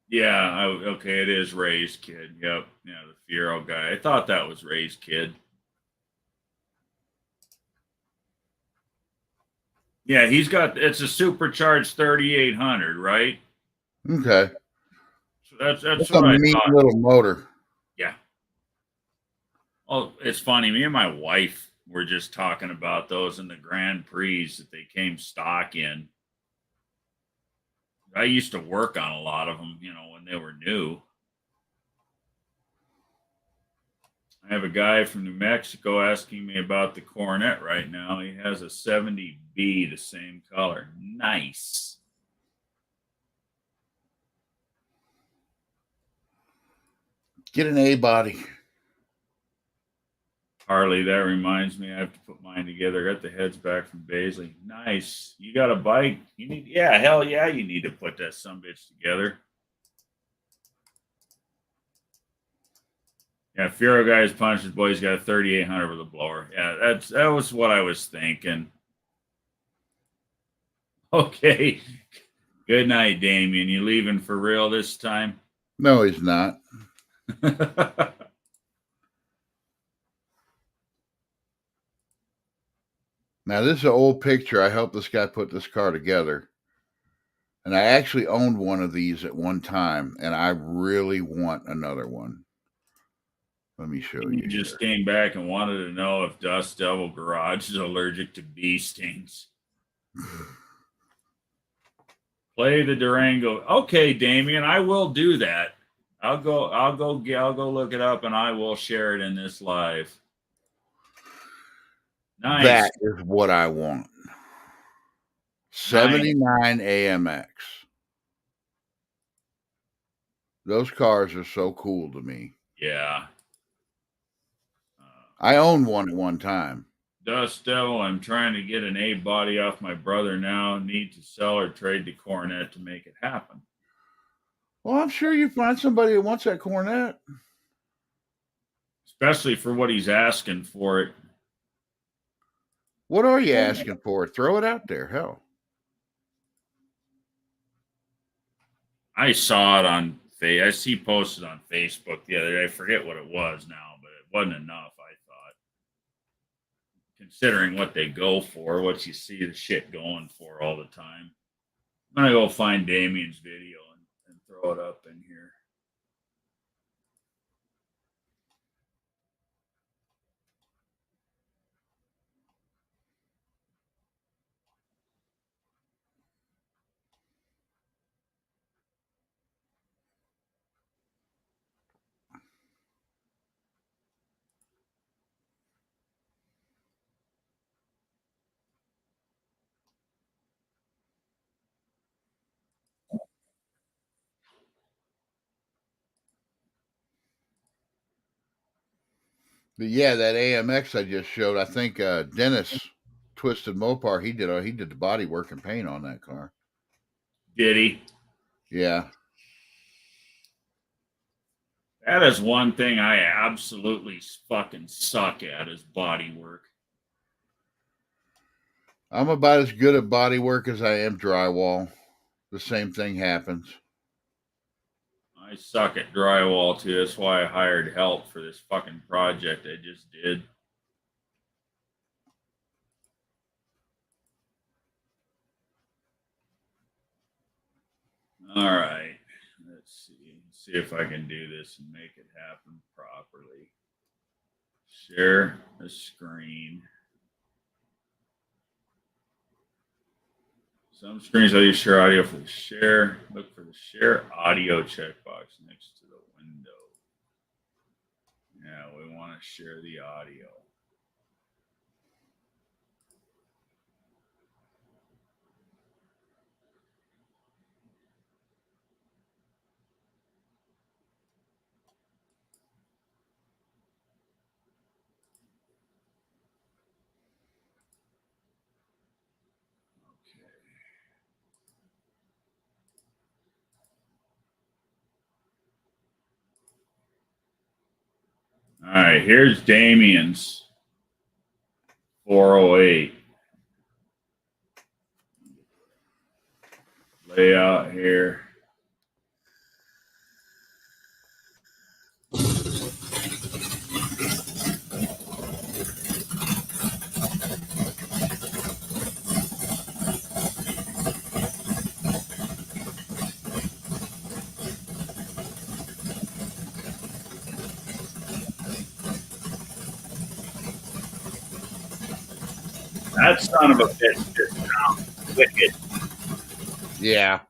Yeah, okay, it is Ray's kid. Yep, yeah, the Fiero guy. I thought that was Ray's kid. Yeah, it's a supercharged 3800, right? Okay. So that's That's what a I mean thought. little motor. Yeah. Oh, it's funny. Me and my wife were just talking about those in the Grand Prix that they came stock in. I used to work on a lot of them, when they were new. I have a guy from New Mexico asking me about the Coronet right now. He has a 70B, the same color. Nice. Get an A body. Harley, that reminds me, I have to put mine together. I got the heads back from Baisley. Nice. You got a bike? Hell yeah, you need to put that sumbitch together. Yeah, Fiero guy's punched his boy. He's got a 3800 with a blower. Yeah, that was what I was thinking. Okay. Good night, Damien. You leaving for real this time? No, he's not. Now, this is an old picture. I helped this guy put this car together. And I actually owned one of these at one time, and I really want another one. Let me show you. He just came back and wanted to know if Dust Devil Garage is allergic to bee stings. Play the Durango. Okay, Damien, I will do that. I'll go look it up and I will share it in this live. Nice. That is what I want. 79 AMX. Those cars are so cool to me. Yeah. I owned one at one time. Dust Devil, I'm trying to get an A body off my brother now. Need to sell or trade the Coronet to make it happen. Well, I'm sure you find somebody that wants that Coronet. Especially for what he's asking for it. What are you asking for? Throw it out there. Hell. I saw it on I see posted on Facebook the other day. I forget what it was now, but it wasn't enough, I thought. Considering what they go for, what you see the shit going for all the time. I'm gonna go find Damien's video and throw it up in here. But yeah, that AMX I just showed, I think Dennis Twisted Mopar, he did the body work and paint on that car. Did he? Yeah. That is one thing I absolutely fucking suck at is body work. I'm about as good at body work as I am drywall. The same thing happens. I suck at drywall too. That's why I hired help for this fucking project I just did. All right. Let's see if I can do this and make it happen properly. Share the screen. Some screens I use share audio for the share. Look for the share audio checkbox next to the window. Yeah, we want to share the audio. All right, here's Damien's 408 layout here. That son of a bitch just sounds wicked. Yeah.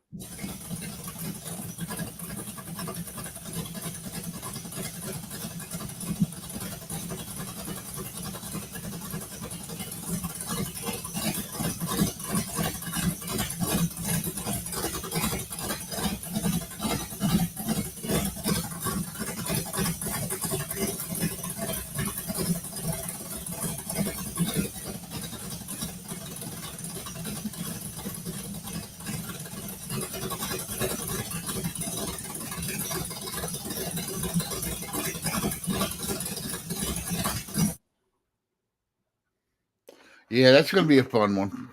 Yeah, that's going to be a fun one.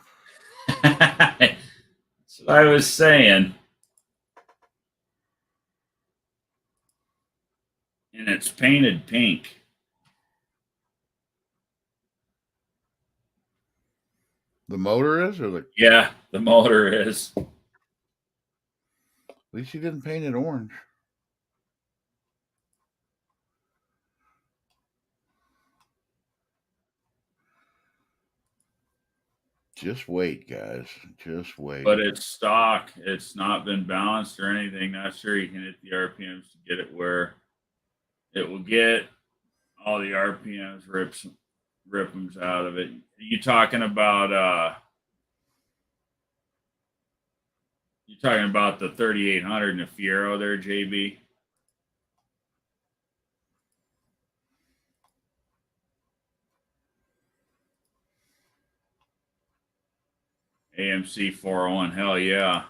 That's what I was saying. And it's painted pink. The motor is, or Yeah, the motor is. at least he didn't paint it orange. Just wait, guys. Just wait. But it's stock. It's not been balanced or anything. Not sure you can hit the RPMs to get it where it will get all the RPMs, rip them out of it. You talking about the 3800 and the Fiero there, JB? AMC 401, hell yeah.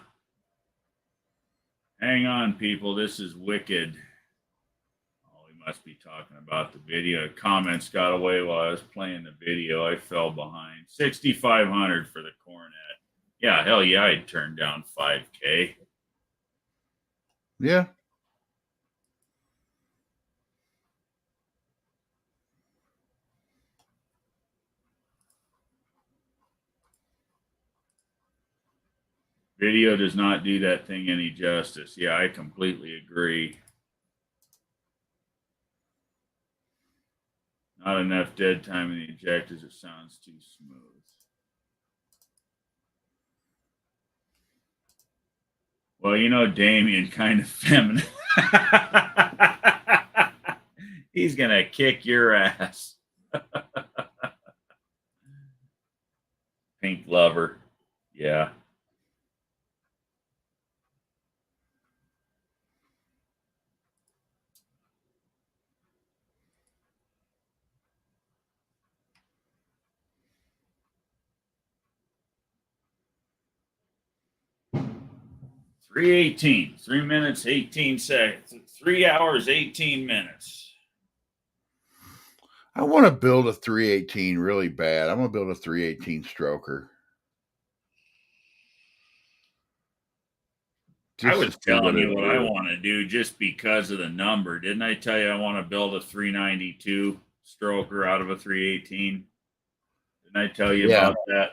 Hang on, people. This is wicked. Oh, we must be talking about the video. Comments got away while I was playing the video. I fell behind. 6,500 for the Cornet. Yeah, hell yeah, I'd turn down 5K. Yeah. Video does not do that thing any justice. Yeah, I completely agree. Not enough dead time in the ejectors. It sounds too smooth. Well, you know, Damien kind of feminine. He's going to kick your ass. Pink lover. Yeah. $3:18, 3 minutes, 18 seconds, 3 hours, 18 minutes. I want to build a 318 really bad. I'm going to build a 318 stroker. I just to was see telling what you it what I is. want to do just because of the number. Didn't I tell you I want to build a 392 stroker out of a 318? Didn't I tell you Yeah. about that?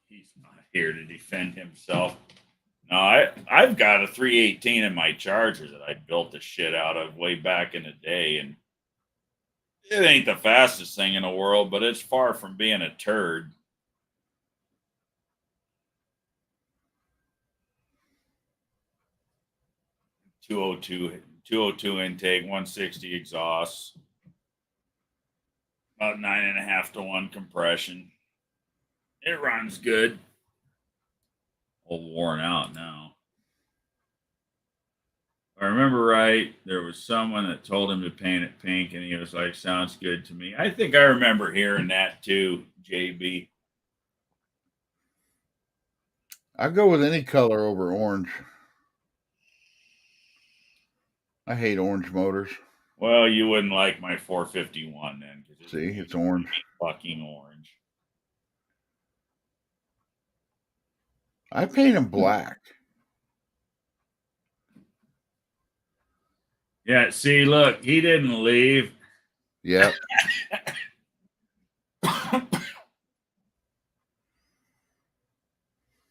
He's not here to defend himself. No, I've got a 318 in my Charger that I built the shit out of way back in the day, and it ain't the fastest thing in the world, but it's far from being a turd. 202 intake, 160 exhaust, about 9.5 to 1 compression. It runs good. All worn out now. If I remember right, there was someone that told him to paint it pink, and he was like, "Sounds good to me." I think I remember hearing that too, JB. I go with any color over orange. I hate orange motors. Well, you wouldn't like my 451 then, because See, it's orange. fucking orange. I paint them black. Yeah, see, look, he didn't leave. Yep.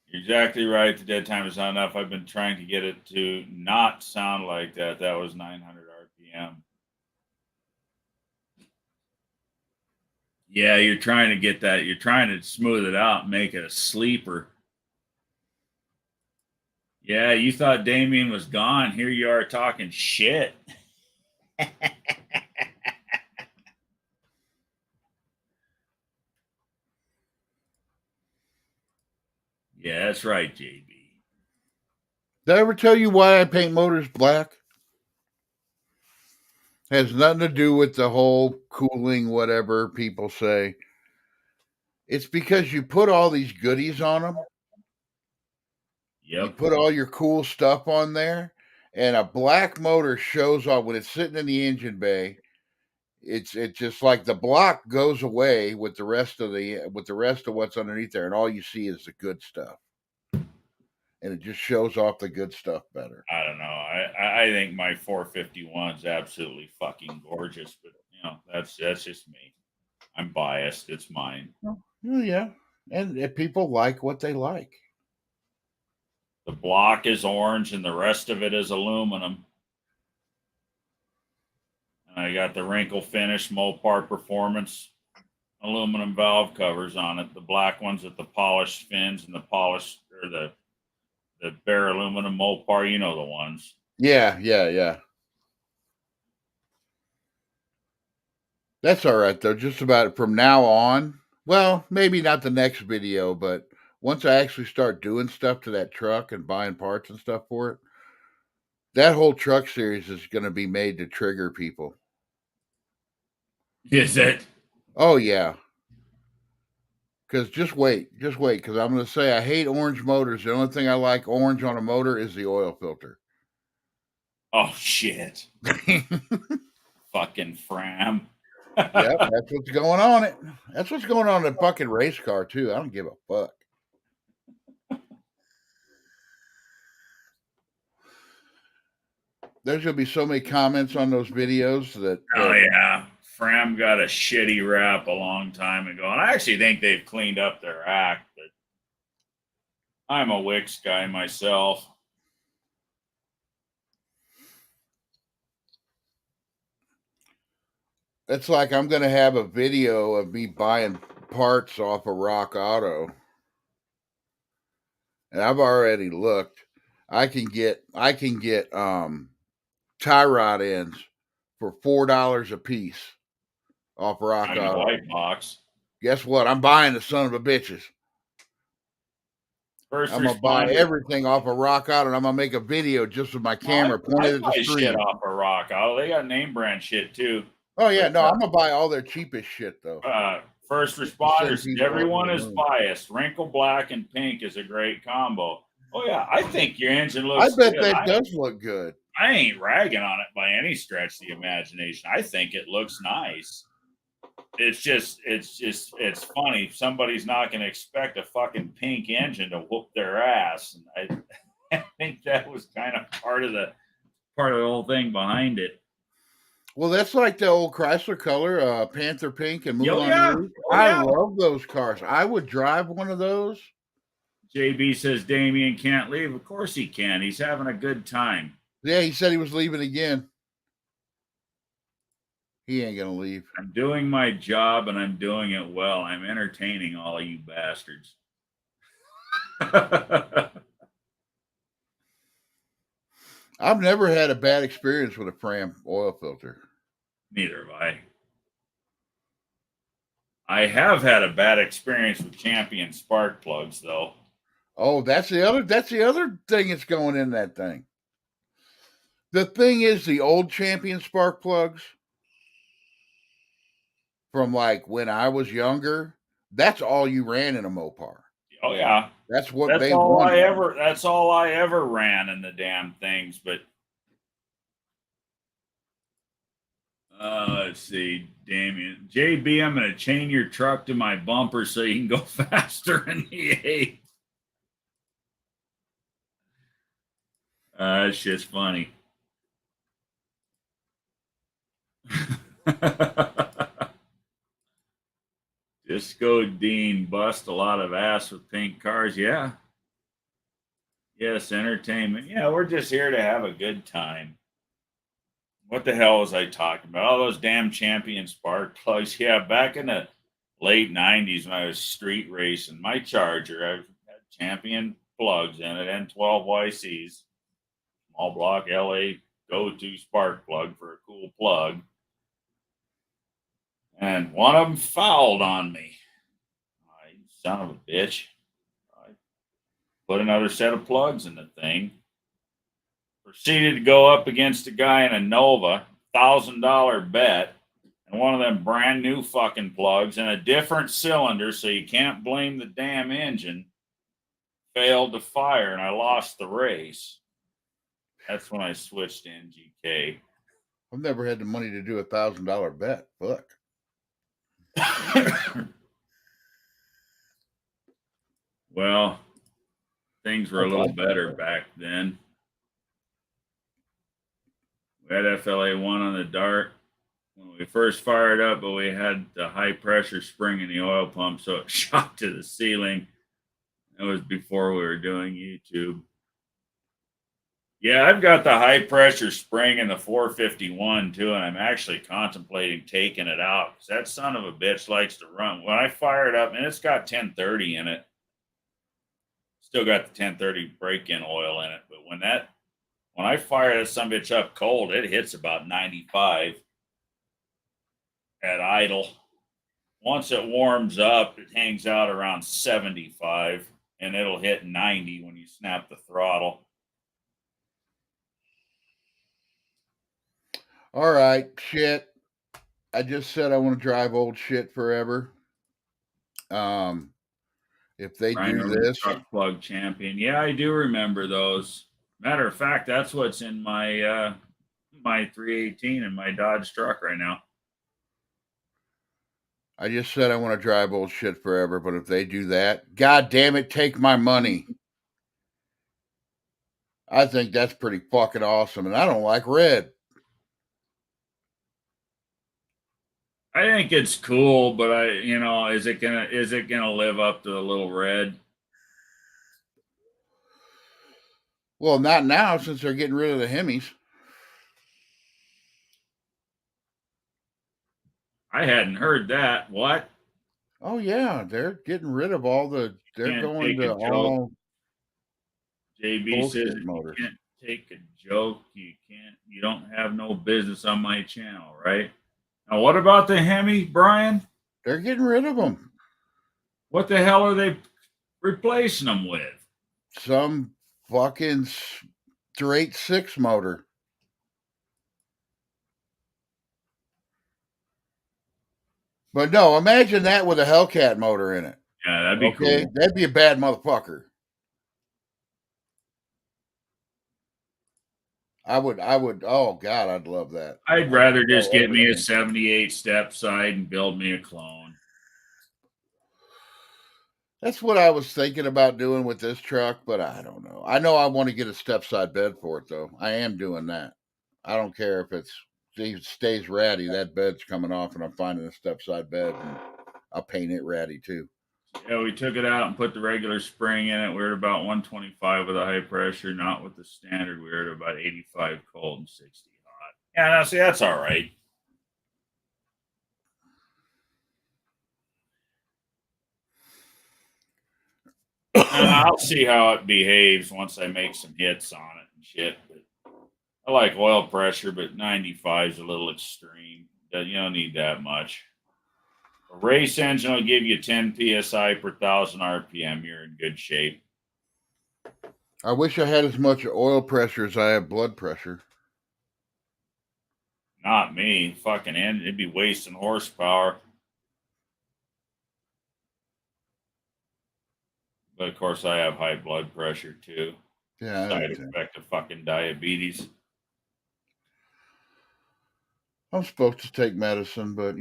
You're exactly right. The dead time is not enough. I've been trying to get it to not sound like that. That was 900 RPM. Yeah, you're trying to get that. You're trying to smooth it out and make it a sleeper. Yeah, you thought Damien was gone. Here you are talking shit. Yeah, that's right, JB. Did I ever tell you why I paint motors black? Has nothing to do with the whole cooling, whatever people say. It's because you put all these goodies on them. You Yep. put all your cool stuff on there, and a black motor shows off when it's sitting in the engine bay. It's just like the block goes away with the rest of what's underneath there, and all you see is the good stuff, and it just shows off the good stuff better. I don't know. I think my 451 is absolutely fucking gorgeous, but you know that's just me. I'm biased. It's mine. Well, yeah, and if people like what they like. The block is orange, and the rest of it is aluminum. And I got the wrinkle finish Mopar Performance aluminum valve covers on it. The black ones with the polished fins and the polished or the bare aluminum Mopar. You know the ones. Yeah. That's all right though. Just about from now on. Well, maybe not the next video, but once I actually start doing stuff to that truck and buying parts and stuff for it, that whole truck series is going to be made to trigger people. Is it? Oh yeah. Because just wait. Because I'm going to say I hate orange motors. The only thing I like orange on a motor is the oil filter. Oh shit! Fucking Fram. Yep, that's what's going on. That's what's going on in a fucking race car too. I don't give a fuck. There's gonna be so many comments on those videos that. Oh yeah, Fram got a shitty rap a long time ago, and I actually think they've cleaned up their act. But I'm a Wix guy myself. It's like I'm gonna have a video of me buying parts off of Rock Auto, and I've already looked. I can get tie rod ends for $4 a piece off Rock I'm a Auto. white box. Guess what? I'm buying the son of a bitches. First I'm gonna buy everything off of Rock Auto, and I'm gonna make a video just with my camera pointed at the screen. Shit off of Rock Auto. They got name brand shit too. Oh yeah, no, I'm gonna buy all their cheapest shit though. First responders, everyone is biased. Wrinkle black and pink is a great combo. Oh yeah, I think your engine I looks bet good. that does look good. I ain't ragging on it by any stretch of the imagination. I think it looks nice. It's funny. Somebody's not going to expect a fucking pink engine to whoop their ass, and I think that was kind of part of the whole thing behind it. Well, that's like the old Chrysler color, Panther Pink and Moulin yeah. Rouge. Oh, I yeah. love those cars. I would drive one of those. JB says Damien can't leave. Of course he can. He's having a good time. Yeah, he said he was leaving again. He ain't gonna leave. I'm doing my job and I'm doing it well. I'm entertaining all of you bastards. I've never had a bad experience with a Fram oil filter. Neither have I. I have had a bad experience with Champion spark plugs, though. Oh, that's the other thing that's going in that thing. The thing is, the old Champion spark plugs from like when I was younger, that's all you ran in a Mopar. Oh yeah. That's what That's they all wanted. that's all I ever ran in the damn things, but let's see, Damien. JB, I'm gonna chain your truck to my bumper so you can go faster in the 8. That shit's funny. Disco Dean bust a lot of ass with pink cars. Yeah. Yes, entertainment. Yeah, we're just here to have a good time. What the hell was I talking about? All those damn Champion spark plugs. Yeah, back in the late 90s when I was street racing, my Charger, I had Champion plugs in it, N12YCs, small block LA go-to spark plug for a cool plug. And one of them fouled on me. I son of a bitch. I put another set of plugs in the thing. Proceeded to go up against a guy in a Nova, $1,000 bet, and one of them brand new fucking plugs in a different cylinder, so you can't blame the damn engine. Failed to fire, and I lost the race. That's when I switched to NGK. I've never had the money to do $1,000 bet. Fuck. Well, things were a little better back then. We had FLA1 on the Dart when we first fired up, but we had the high pressure spring in the oil pump, so it shot to the ceiling. That was before we were doing YouTube. Yeah, I've got the high pressure spring in the 451 too, and I'm actually contemplating taking it out because that son of a bitch likes to run. When I fire it up, and it's got 1030 in it, still got the 1030 break-in oil in it, but when I fire that son of a bitch up cold, it hits about 95 at idle. Once it warms up, it hangs out around 75, and it'll hit 90 when you snap the throttle. All right, shit. I just said I want to drive old shit forever. If they do this, truck plug champion. Yeah, I do remember those. Matter of fact, that's what's in my my 318 in my Dodge truck right now. I just said I want to drive old shit forever, but if they do that, god damn it, take my money. I think that's pretty fucking awesome, and I don't like red. I think it's cool, but is it gonna live up to the little red? Well, not now since they're getting rid of the Hemis. I hadn't heard that. What? Oh yeah, they're getting rid of all the. They're going to all. JB says motors. You can't take a joke. You don't have no business on my channel, right? Now, what about the Hemi, Brian? They're getting rid of them. What the hell are they replacing them with? Some fucking straight 6 motor. But no, imagine that with a Hellcat motor in it. Yeah, that'd be cool. That'd be a bad motherfucker. I would. Oh God, I'd love that. I'd rather just Oh, get me a everything. 78 step side and build me a clone. That's what I was thinking about doing with this truck, but I don't know. I know I want to get a step side bed for it though. I am doing that. I don't care if it stays ratty. That bed's coming off, and I'm finding a step side bed, and I'll paint it ratty too. Yeah, we took it out and put the regular spring in it. We were at about 125 with a high pressure, not with the standard. We were at about 85 cold and 60 hot. Yeah, now see, that's all right. I'll see how it behaves once I make some hits on it and shit. But I like oil pressure, but 95 is a little extreme. You don't need that much. A race engine will give you 10 psi per 1,000 RPM. You're in good shape. I wish I had as much oil pressure as I have blood pressure. Not me. Fucking end. It'd be wasting horsepower. But of course, I have high blood pressure too. Yeah, Side effect of fucking diabetes. I'm supposed to take medicine, but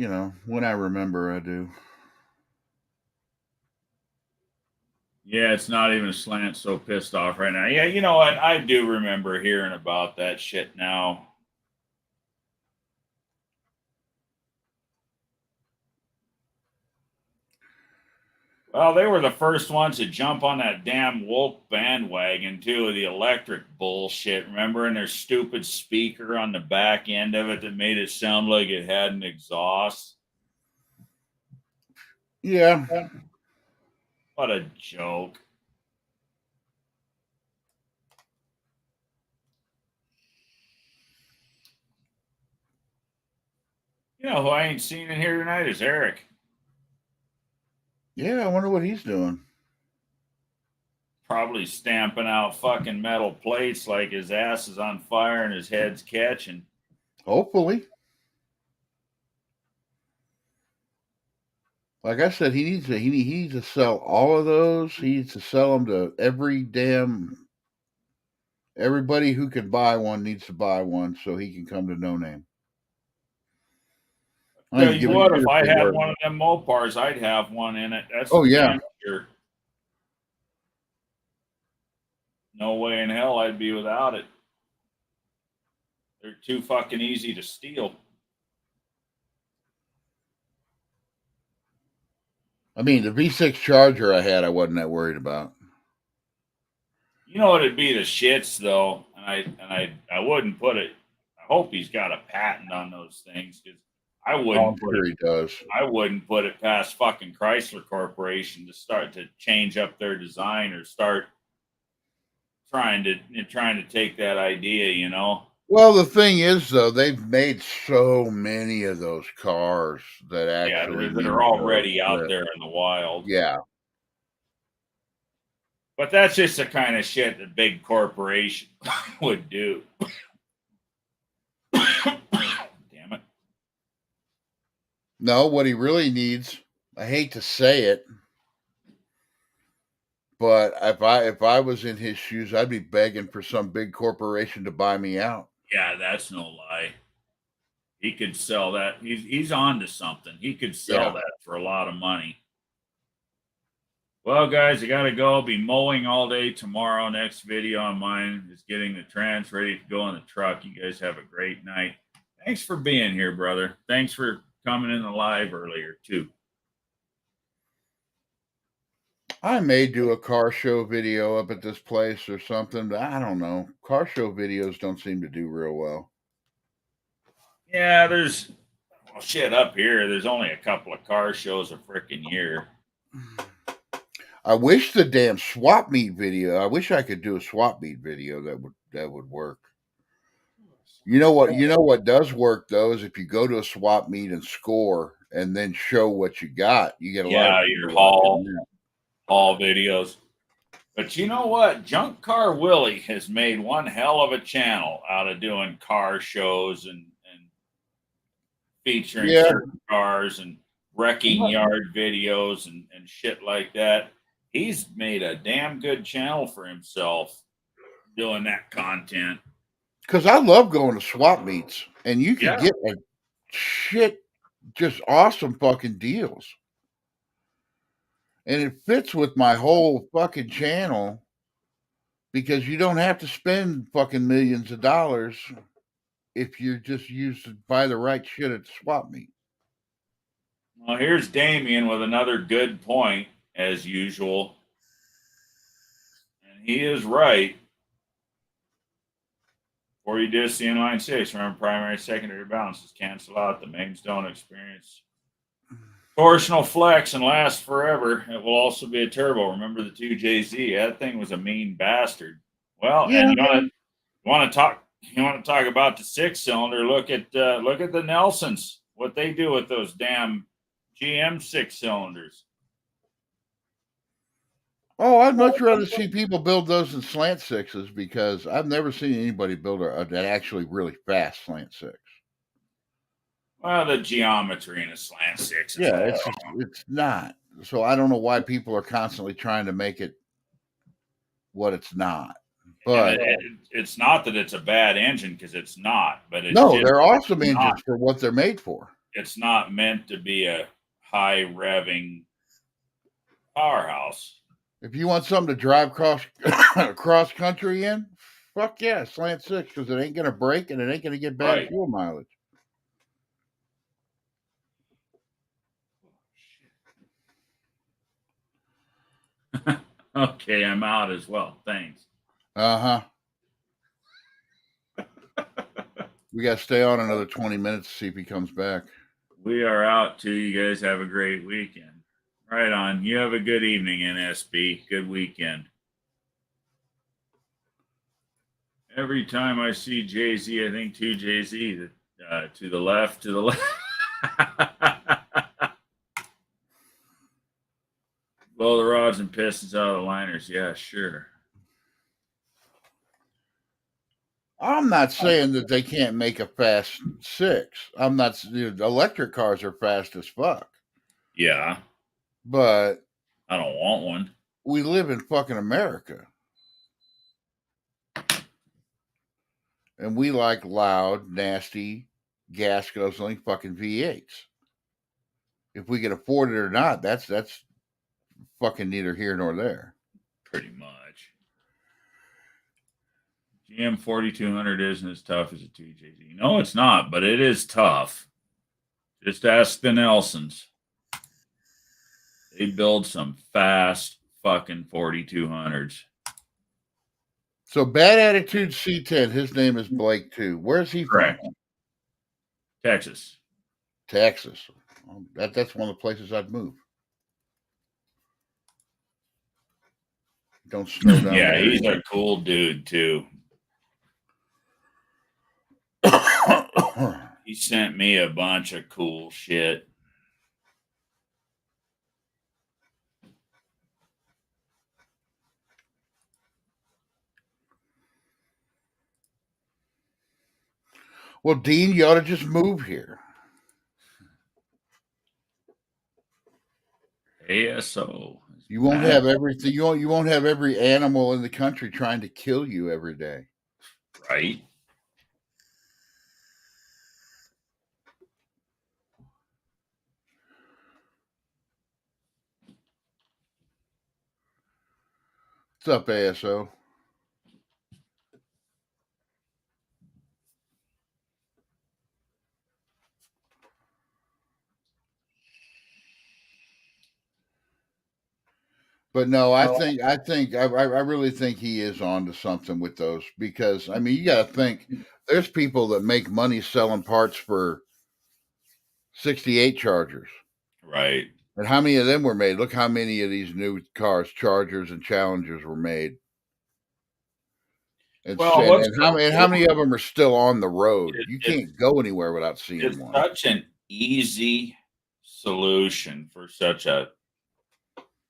when I remember, I do. Yeah, it's not even a slant. So pissed off right now. Yeah, you know what? I do remember hearing about that shit now. Well, they were the first ones to jump on that damn woke bandwagon too, of the electric bullshit. Remember, and their stupid speaker on the back end of it that made it sound like it had an exhaust. Yeah. What a joke. You know who I ain't seen in here tonight is Eric. Yeah, I wonder what he's doing. Probably stamping out fucking metal plates like his ass is on fire and his head's catching. Hopefully. Like I said, he needs to sell all of those. He needs to sell them to everybody who can buy one needs to buy one so he can come to No Name. Tell you what, if I had one of them Mopars, I'd have one in it. That's yeah. Sure. No way in hell I'd be without it. They're too fucking easy to steal. I mean, the V6 Charger I had, I wasn't that worried about. You know what? It'd be the shits though, and I wouldn't put it. I hope he's got a patent on those things because I wouldn't. He does. I wouldn't put it past fucking Chrysler Corporation to start to change up their design or start trying to take that idea. Well, the thing is, though, they've made so many of those cars that actually that are already out there in the wild. Yeah. But that's just the kind of shit that big corporation would do. Damn it. No, what he really needs, I hate to say it, but if I was in his shoes, I'd be begging for some big corporation to buy me out. Yeah, that's no lie. He could sell that. He's on to something. He could sell that for a lot of money. Well, guys, I got to go. I'll be mowing all day tomorrow. Next video on mine is getting the trans ready to go in the truck. You guys have a great night. Thanks for being here, brother. Thanks for coming in the live earlier, too. I may do a car show video up at this place or something, but I don't know. Car show videos don't seem to do real well. Yeah, shit up here. There's only a couple of car shows a freaking year. I wish the damn swap meet video. I wish I could do a swap meet video that would work. You know what does work though is if you go to a swap meet and score and then show what you got, you get a lot of your haul videos. But you know what? Junk Car Willie has made one hell of a channel out of doing car shows and featuring certain cars and wrecking yard videos and shit like that. He's made a damn good channel for himself doing that content. Because I love going to swap meets, and you can Yeah. get a shit, just awesome fucking deals. And it fits with my whole fucking channel because you don't have to spend fucking millions of dollars if you just buy the right shit at the swap meet. Well, here's Damien with another good point, as usual. And he is right. Before you do see inline six, remember primary, secondary balances cancel out. The mains don't experience torsional flex and last forever. It will also be a turbo. Remember the 2JZ? That thing was a mean bastard. Well, Yeah. and you want to talk about the 6-cylinder? Look at the Nelsons. What they do with those damn GM 6-cylinders. Oh, I'd much rather see people build those in slant sixes because I've never seen anybody build an actually really fast slant six. Well, the geometry in a slant six is Yeah, it's not. So I don't know why people are constantly trying to make it what it's not. But it's not that it's a bad engine, because it's not. But it's no, just, they're awesome it's engines not, for what they're made for. it's not meant to be a high revving powerhouse. If you want something to drive cross country in, fuck yeah, slant six, because it ain't gonna break and it ain't gonna get bad Right. fuel mileage. Okay, I'm out as well. Thanks. Uh-huh. We got to stay on another 20 minutes to see if he comes back. We are out too. You guys have a great weekend. Right on. You have a good evening, NSB. Good weekend. Every time I see Jay-Z, I think 2JZ. To the left, to the left. Blow the rods and pistons out of the liners. Yeah, sure. I'm not saying that they can't make a fast six. I'm not. Electric cars are fast as fuck. Yeah. But I don't want one. We live in fucking America. And we like loud, nasty, gas guzzling fucking V8s. If we can afford it or not, that's fucking neither here nor there. Pretty much. GM 4200 isn't as tough as a 2JZ. No, it's not, but it is tough. Just ask the Nelsons. They build some fast fucking 4200s. So Bad Attitude C10, his name is Blake too. Where's he Correct. from? Texas. Texas. That's one of the places I'd move. Don't snow down Yeah, there. he's a cool dude too. He sent me a bunch of cool shit. Well, Dean, you ought to just move here. ASO. You won't have everything. You won't have every animal in the country trying to kill you every day. Right. What's up, ASO? But no, I really think he is on to something with those, because I mean, you got to think there's people that make money selling parts for 68 Chargers. Right. And how many of them were made? Look how many of these new cars, Chargers and Challengers, were made. And, how many of them are still on the road? You can't go anywhere without seeing one. It's such an easy solution for such a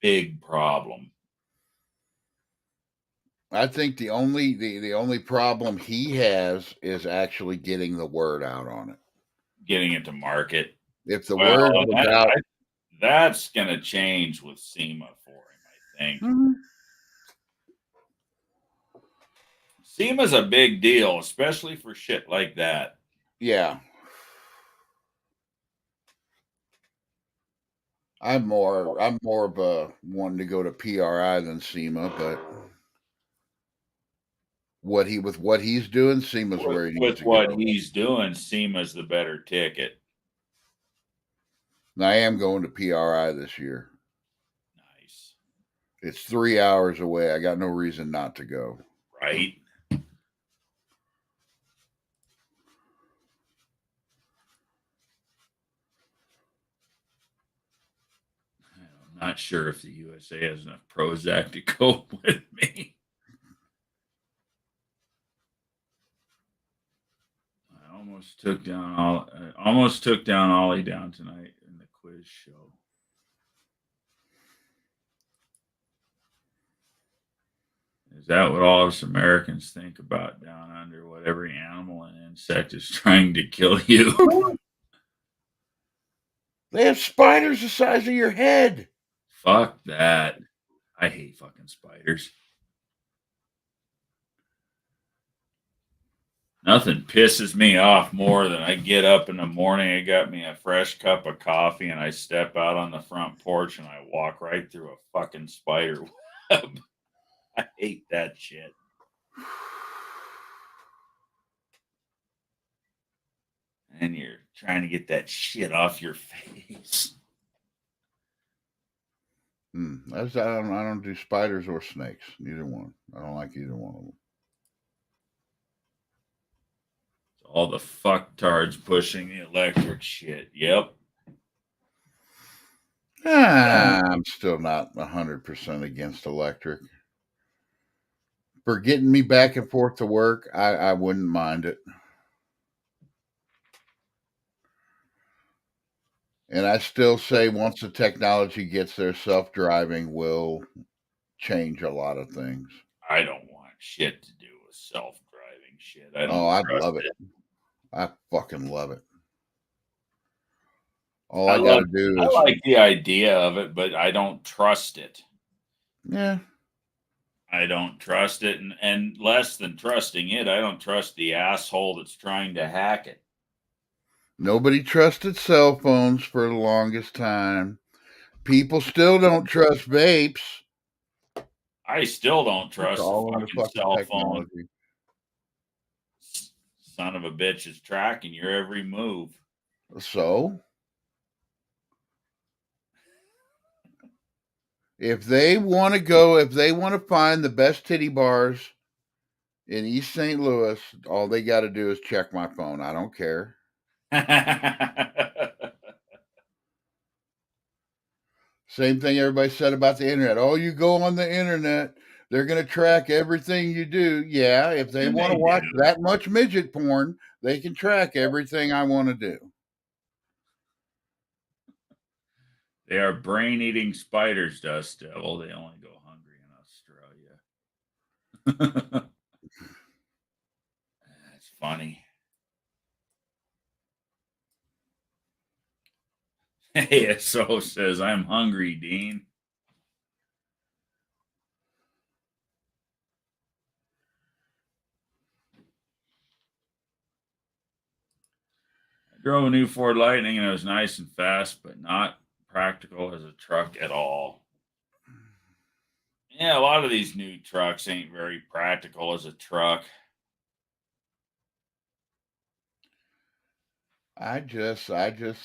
big problem. I think the only problem he has is actually getting the word out on it. Getting it to market. If the word was out, that's going to change with SEMA for him, I think. Mm-hmm. SEMA's a big deal, especially for shit like that. Yeah. I'm more of a one to go to PRI than SEMA, but what he's doing, SEMA's where he needs With to what go. he's doing, SEMA's the better ticket. And I am going to PRI this year. Nice. It's 3 hours away. I got no reason not to go. Right? I'm not sure if the USA has enough Prozac to cope with me. I almost took down Ollie down tonight in the quiz show. Is that what all us Americans think about down under? What every animal and insect is trying to kill you? They have spiders the size of your head. Fuck that. I hate fucking spiders. Nothing pisses me off more than I get up in the morning, I got me a fresh cup of coffee, and I step out on the front porch and I walk right through a fucking spider web. I hate that shit. And you're trying to get that shit off your face. I don't do spiders or snakes. Neither one. I don't like either one of them. All the fucktards pushing the electric shit. Yep. I'm still not 100% against electric. For getting me back and forth to work, I wouldn't mind it. And I still say once the technology gets there, self-driving will change a lot of things. I don't want shit to do with self-driving shit. I don't I trust love it. I fucking love it. All I got to do I is like the idea of it, but I don't trust it. yeah. I don't trust it, and less than trusting it, I don't trust the asshole that's trying to hack it. Nobody trusted cell phones for the longest time. People still don't trust vapes. I still don't It's trust the all in the fucking fucking cell phone. technology. Son of a bitch is tracking your every move. So, if they want to find the best titty bars in East St. Louis, all they got to do is check my phone. I don't care. Same thing everybody said about the internet. Oh, you go on the internet, they're going to track everything you do. Yeah, if they And want they to watch do. that much midget porn, they can track everything I want to do. They are brain-eating spiders, Dust Devil. They only go hungry in Australia. That's funny. ASO says, I'm hungry, Dean. I drove a new Ford Lightning and it was nice and fast, but not practical as a truck at all. Yeah, a lot of these new trucks ain't very practical as a truck. I just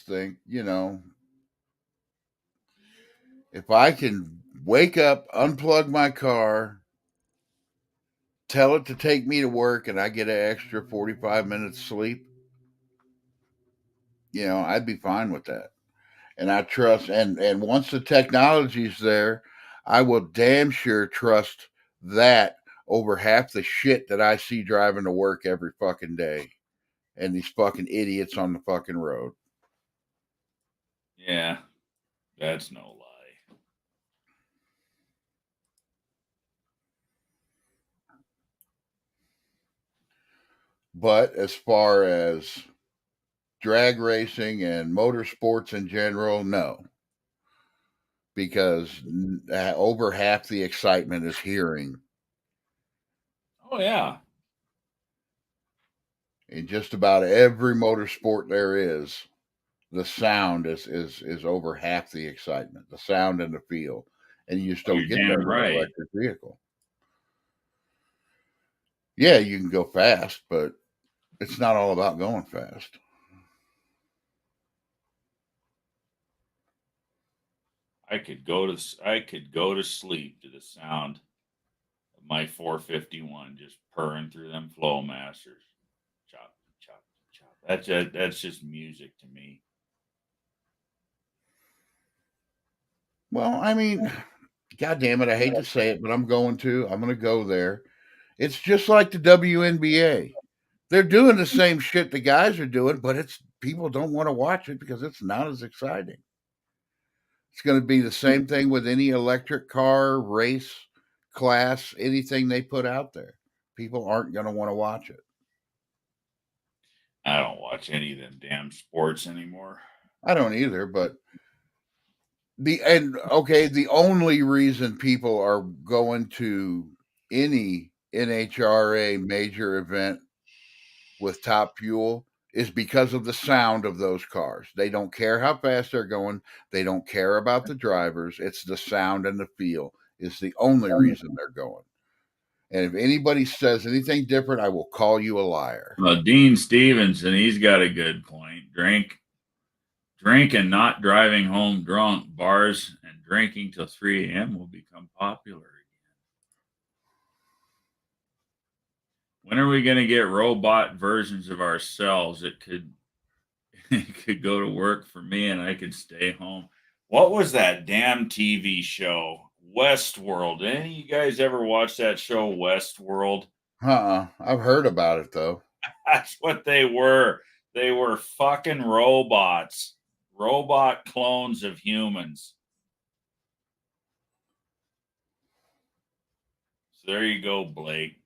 think, if I can wake up, unplug my car, tell it to take me to work, and I get an extra 45 minutes sleep, I'd be fine with that. And I trust, and once the technology's there, I will damn sure trust that over half the shit that I see driving to work every fucking day, and these fucking idiots on the fucking road. Yeah, that's no lie. But as far as drag racing and motorsports in general, no. Because over half the excitement is hearing. Oh, yeah. In just about every motorsport there is, the sound is over half the excitement. The sound and the feel, and you just Oh, don't you're get that damn with an right. electric vehicle. Yeah, you can go fast, but it's not all about going fast. I could go to sleep to the sound of my 451 just purring through them flow masters. Chop, chop, chop. That's just music to me. Well, I mean, God damn it, I hate to say it, but I'm going to go there. It's just like the WNBA. They're doing the same shit the guys are doing, but it's people don't want to watch it because it's not as exciting. It's going to be the same thing with any electric car, race, class, anything they put out there. People aren't going to want to watch it. I don't watch any of them damn sports anymore. I don't either, but the only reason people are going to any NHRA major event with Top Fuel is because of the sound of those cars. They don't care how fast they're going. They don't care about the drivers. It's the sound and the feel is the only reason they're going. And if anybody says anything different, I will call you a liar. Well, Dean Stevenson, he's got a good point. Drink and not driving home drunk. Bars and drinking till 3 a.m. will become popular again. When are we going to get robot versions of ourselves? It could go to work for me and I could stay home. What was that damn TV show? Westworld. Any of you guys ever watch that show, Westworld? I've heard about it though. That's what they were. They were fucking robots, robot clones of humans. So there you go, Blake.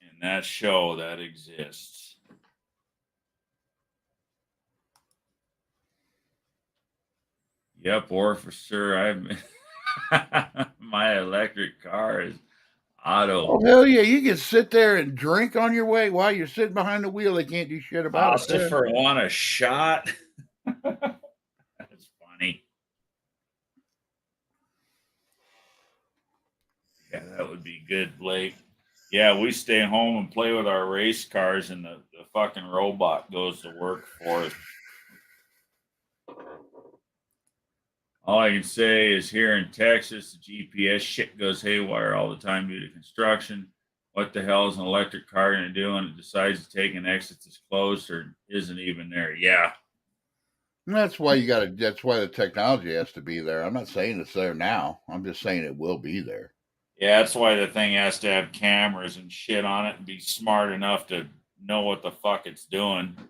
In that show that exists. Yep, or for sure, my electric car is auto. Oh hell yeah! You can sit there and drink on your way while you're sitting behind the wheel. They can't do shit about it. Christopher want a shot. That's funny. Yeah, that would be good, Blake. Yeah, we stay home and play with our race cars, and the fucking robot goes to work for us. All I can say is here in Texas, the GPS shit goes haywire all the time due to construction. What the hell is an electric car going to do when it decides to take an exit that's closed or isn't even there? Yeah. That's why that's why the technology has to be there. I'm not saying it's there now. I'm just saying it will be there. Yeah, that's why the thing has to have cameras and shit on it and be smart enough to know what the fuck it's doing. But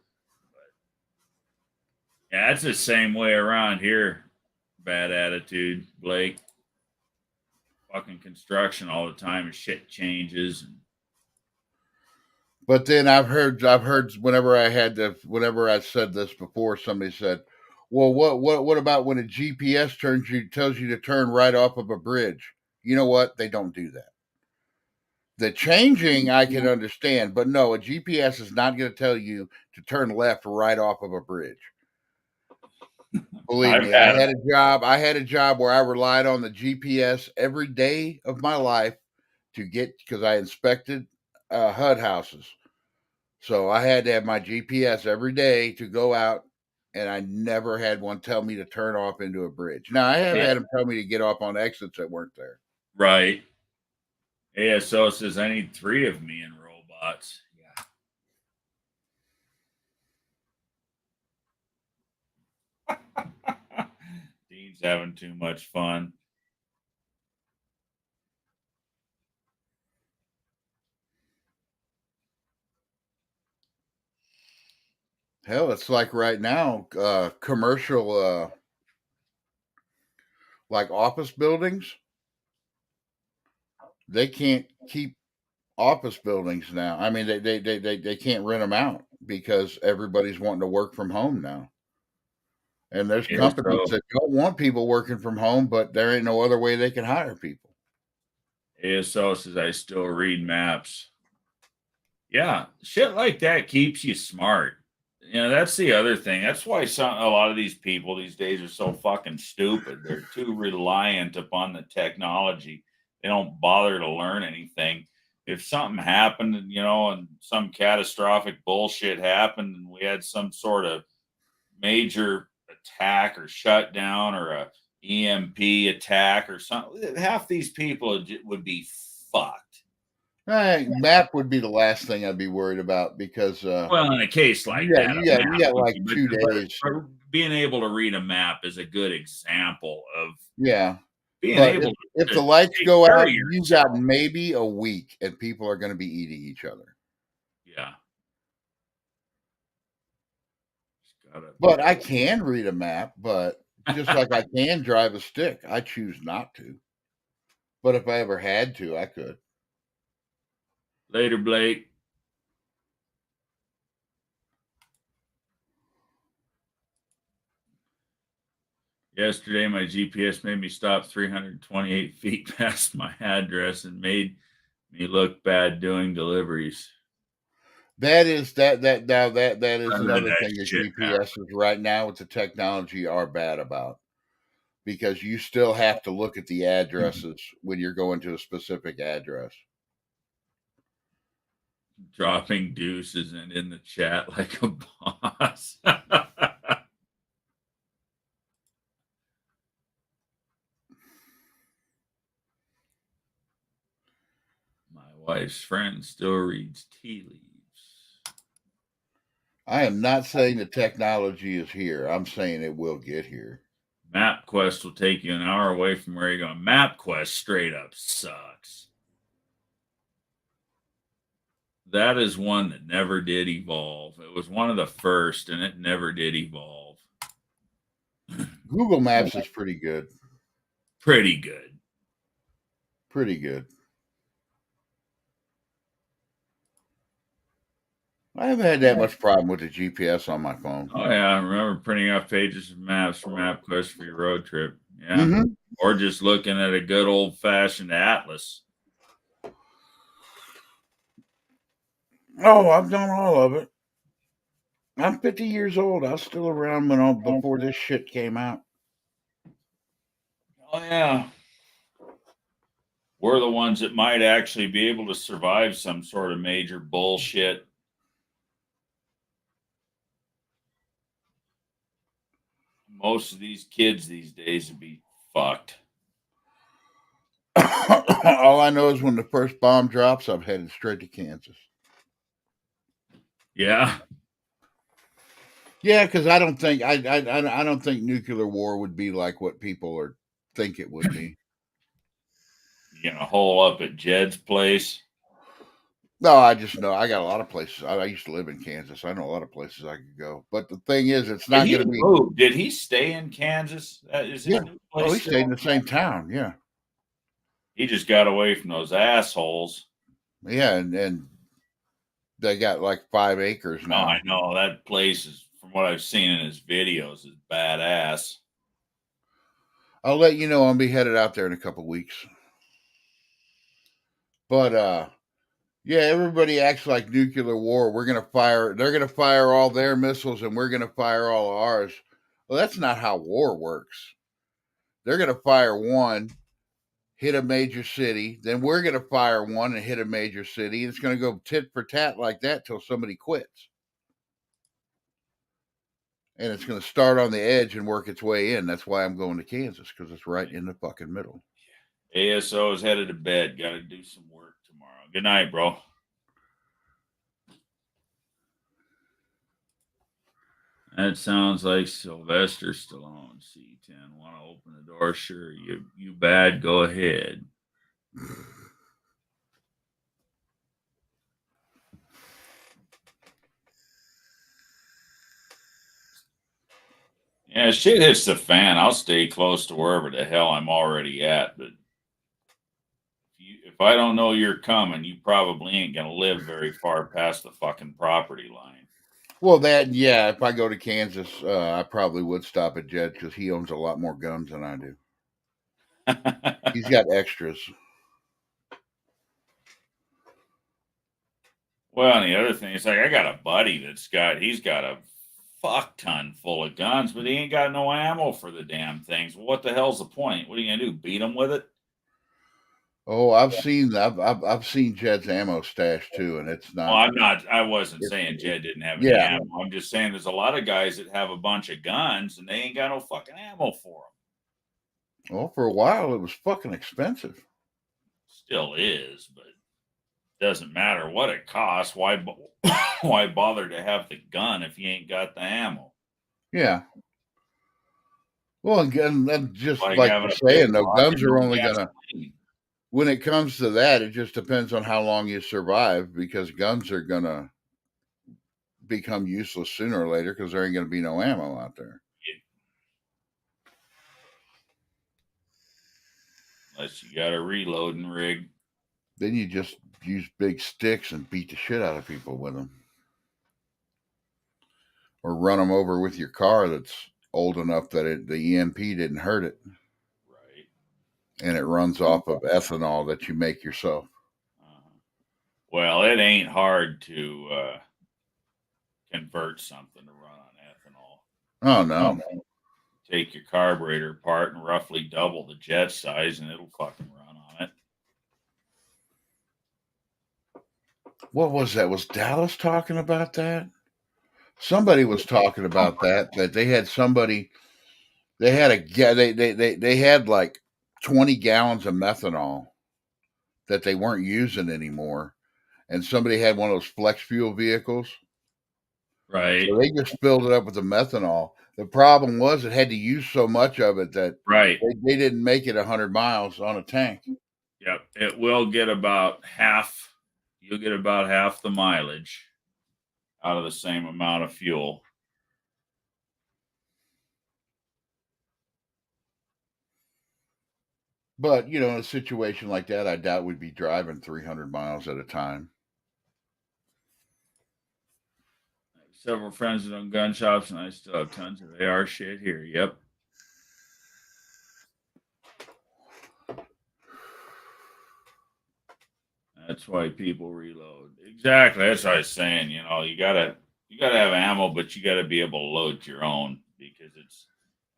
yeah, it's the same way around here. Bad attitude, Blake. Fucking construction all the time and shit changes. But then I've heard whenever I said this before, somebody said, "Well, what about when a GPS tells you to turn right off of a bridge?" You know what? They don't do that. The changing I can understand, but no, a GPS is not going to tell you to turn left right off of a bridge. Believe me, I had a job where I relied on the GPS every day of my life because I inspected HUD houses. So I had to have my GPS every day to go out, and I never had one tell me to turn off into a bridge. Now I have had them tell me to get off on exits that weren't there. Right. ASO says I need 3 of me in robots. Yeah. Dean's having too much fun. Hell, it's like right now, commercial, like office buildings, they can't keep office buildings now. I mean, they can't rent them out because everybody's wanting to work from home now. And there's companies that don't want people working from home, but there ain't no other way they can hire people. ASO says I still read maps. Yeah, shit like that keeps you smart. That's the other thing. That's why a lot of these people these days are so fucking stupid. They're too reliant upon the technology. They don't bother to learn anything. If something happened, and some catastrophic bullshit happened, and we had some sort of major attack or shutdown or a EMP attack or something, half these people would be fucked. Map would be the last thing I'd be worried about because Well, in a case like you that, got like 2 days. but being able to read a map is a good example of being but able if to the lights take go care out, of you yourself. got maybe a week, and people are going to be eating each other. Yeah. But I can read a map, but just like I can drive a stick, I choose not to. But if I ever had to, I could. Later, Blake. Yesterday, my GPS made me stop 328 feet past my address and made me look bad doing deliveries. That is that is another thing that shit GPSs right now with the technology are bad about. Because you still have to look at the addresses when you're going to a specific address. Dropping deuces and in the chat like a boss. My wife's friend still reads tea leaves. I am not saying the technology is here. I'm saying it will get here. MapQuest will take you an hour away from where you're going. MapQuest straight up sucks. That is one that never did evolve. It was one of the first, and it never did evolve. Google Maps is pretty good. Pretty good. Pretty good. I haven't had that much problem with the GPS on my phone. Oh, yeah. I remember printing off pages of maps for MapQuest for your road trip. Yeah. Mm-hmm. Or just looking at a good old fashioned atlas. Oh, I've done all of it. I'm 50 years old. I was still around before this shit came out. Oh, yeah. We're the ones that might actually be able to survive some sort of major bullshit. Most of these kids these days would be fucked. All I know is when the first bomb drops, I'm headed straight to Kansas. Yeah. Yeah, because I don't think I don't think nuclear war would be like what people think it would be. You know, hole up at Jed's place. No, I just know I got a lot of places. I used to live in Kansas. I know a lot of places I could go. But the thing is, it's not going to be. Did he stay in Kansas? Is his new place? Oh, he stayed in the same town. Yeah. He just got away from those assholes. Yeah, and they got like 5 acres now. Oh, I know that place is, from what I've seen in his videos, is badass. I'll let you know. I'll be headed out there in a couple weeks. But yeah, everybody acts like nuclear war. They're gonna fire all their missiles and we're gonna fire all of ours. Well, that's not how war works. They're gonna fire one, hit a major city, then we're gonna fire one and hit a major city, and it's gonna go tit for tat like that till somebody quits. And it's gonna start on the edge and work its way in. That's why I'm going to Kansas, because it's right in the fucking middle. ASO is headed to bed. Got to do some work tomorrow. Good night, bro. That sounds like Sylvester Stallone. C10. Want to open the door? Sure. You bad? Go ahead. Yeah, shit hits the fan. I'll stay close to wherever the hell I'm already at. But if I don't know you're coming, you probably ain't gonna live very far past the fucking property line. Well, if I go to Kansas, I probably would stop at Jed because he owns a lot more guns than I do. He's got extras. Well, and the other thing is, like, I got a buddy he's got a fuck ton full of guns, but he ain't got no ammo for the damn things. Well, what the hell's the point? What are you gonna do? Beat him with it? Oh, I've seen Jed's ammo stash too, and it's Well, not. I wasn't saying Jed didn't have any Yeah. ammo. I'm just saying there's a lot of guys that have a bunch of guns and they ain't got no fucking ammo for them. Well, for a while it was fucking expensive. Still is, but doesn't matter what it costs. Why why bother to have the gun if you ain't got the ammo? Yeah. Well, and just Like like having you're a big saying, though, rock guns and are no only gonna. gasoline. When it comes to that, it just depends on how long you survive, because guns are gonna become useless sooner or later because there ain't gonna be no ammo out there. Unless you got a reloading rig. Then you just use big sticks and beat the shit out of people with them, or run them over with your car that's old enough that the EMP didn't hurt it. Right. And it runs off of ethanol that you make yourself. Well, it ain't hard to convert something to run on ethanol. Oh no. Take your carburetor apart and roughly double the jet size, and it'll fucking run on it. What was that? Was Dallas talking about that? Somebody was talking about that they had somebody. They had they had like 20 gallons of methanol that they weren't using anymore, and somebody had one of those flex fuel vehicles. Right. So they just filled it up with the methanol. The problem was it had to use so much of it that they didn't make it 100 miles on a tank. Yep. It will get about half. You'll get about half the mileage out of the same amount of fuel. But, in a situation like that, I doubt we'd be driving 300 miles at a time. I have several friends that own gun shops, and I still have tons of AR shit here. Yep. That's why people reload. Exactly. That's what I was saying. You gotta have ammo, but you gotta be able to load your own, because it's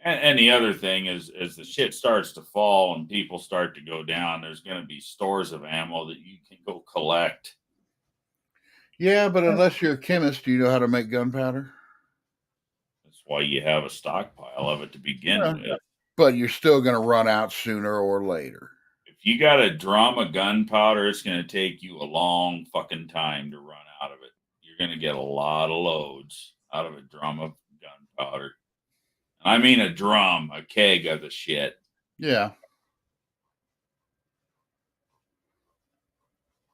and the other thing is, as the shit starts to fall and people start to go down, there's gonna be stores of ammo that you can go collect. Yeah, but unless you're a chemist, do you know how to make gunpowder? That's why you have a stockpile of it to begin with. But you're still gonna run out sooner or later. If you got a drum of gunpowder, it's going to take you a long fucking time to run out of it. You're going to get a lot of loads out of a drum of gunpowder. I mean a drum, a keg of the shit. Yeah.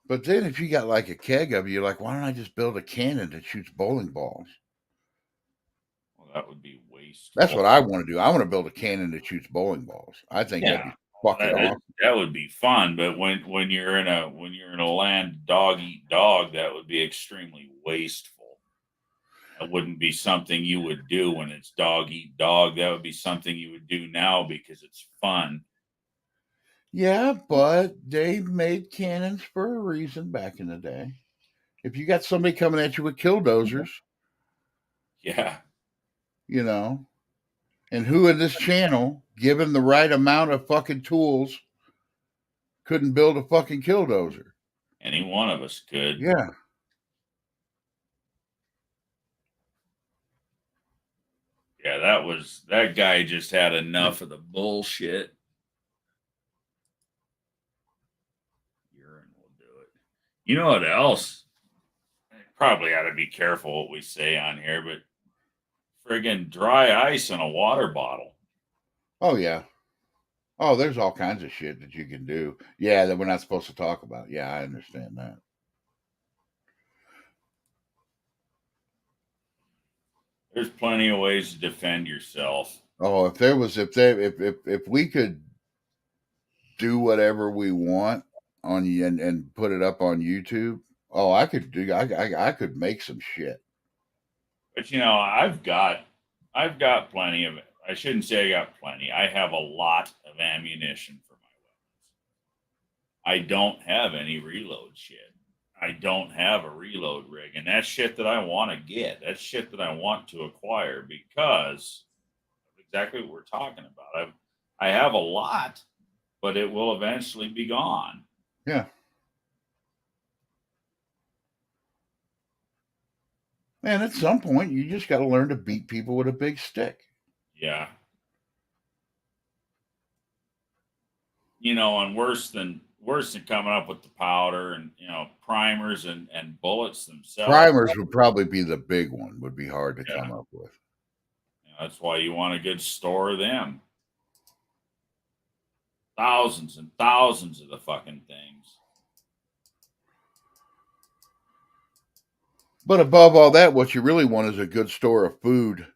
But then if you got like a keg of it, you're like, why don't I just build a cannon that shoots bowling balls? Well, that would be wasteful. That's what I want to do. I want to build a cannon that shoots bowling balls. I think that'd be fucking awesome. That would be fun, but when you're in a land dog eat dog, that would be extremely wasteful. That wouldn't be something you would do when it's dog eat dog. That would be something you would do now because it's fun. Yeah, but they made cannons for a reason back in the day. If you got somebody coming at you with killdozers, yeah, and who in this channel, given the right amount of fucking tools, couldn't build a fucking killdozer? Any one of us could. Yeah. Yeah, that guy just had enough of the bullshit. Urine will do it. You know what else? Probably ought to be careful what we say on here, but friggin' dry ice in a water bottle. Oh, yeah. Oh, there's all kinds of shit that you can do. Yeah, that we're not supposed to talk about. Yeah, I understand that. There's plenty of ways to defend yourself. Oh, if we could do whatever we want on you and put it up on YouTube, oh, I could make some shit. But I've got plenty of it. I shouldn't say I got plenty. I have a lot of ammunition for my weapons. I don't have any reload shit. I don't have a reload rig, and that's shit that I want to get. That's shit that I want to acquire because of exactly what we're talking about. I have a lot, but it will eventually be gone. Yeah. And at some point, you just got to learn to beat people with a big stick. Yeah. You know, and worse than coming up with the powder and primers and bullets themselves. Primers would probably be the big one. Would be hard to come up with. That's why you want a good store of them. Thousands and thousands of the fucking things. But above all that, what you really want is a good store of food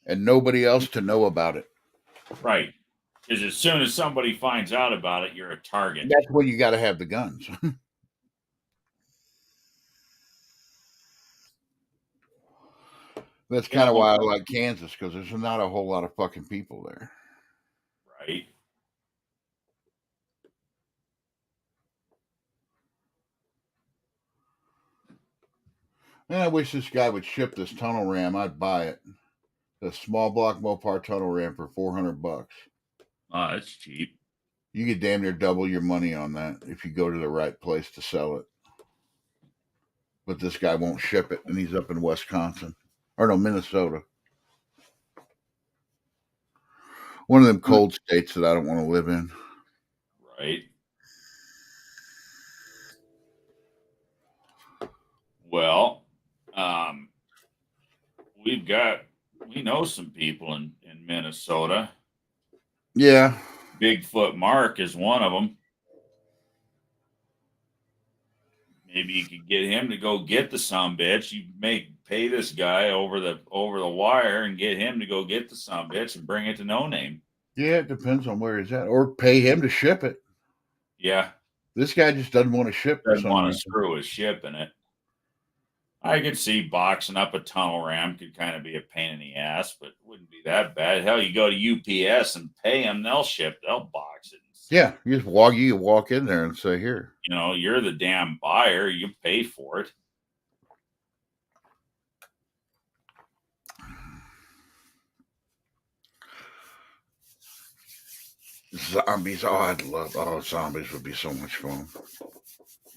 and nobody else to know about it. Right. Because as soon as somebody finds out about it, you're a target. That's when you got to have the guns. That's kind of why I like Kansas, because there's not a whole lot of fucking people there. Right. And I wish this guy would ship this tunnel ram. I'd buy it. The small block Mopar tunnel ram for $400. Oh, that's cheap. You could damn near double your money on that if you go to the right place to sell it. But this guy won't ship it, and he's up in Wisconsin. Or no, Minnesota. One of them cold states that I don't want to live in. Right. Well, we know some people in Minnesota. Yeah. Bigfoot Mark is one of them. Maybe you could get him to go get the sumbitch. You may pay this guy over the wire and get him to go get the sumbitch and bring it to No Name. Yeah, it depends on where he's at. Or pay him to ship it. Yeah. This guy just doesn't want to ship. Doesn't want to screw with shipping it. I could see boxing up a tunnel ram could kind of be a pain in the ass, but it wouldn't be that bad. Hell, you go to UPS and pay them, they'll box it. Yeah, you walk in there and say, here. You're the damn buyer. You pay for it. Zombies. Zombies would be so much fun.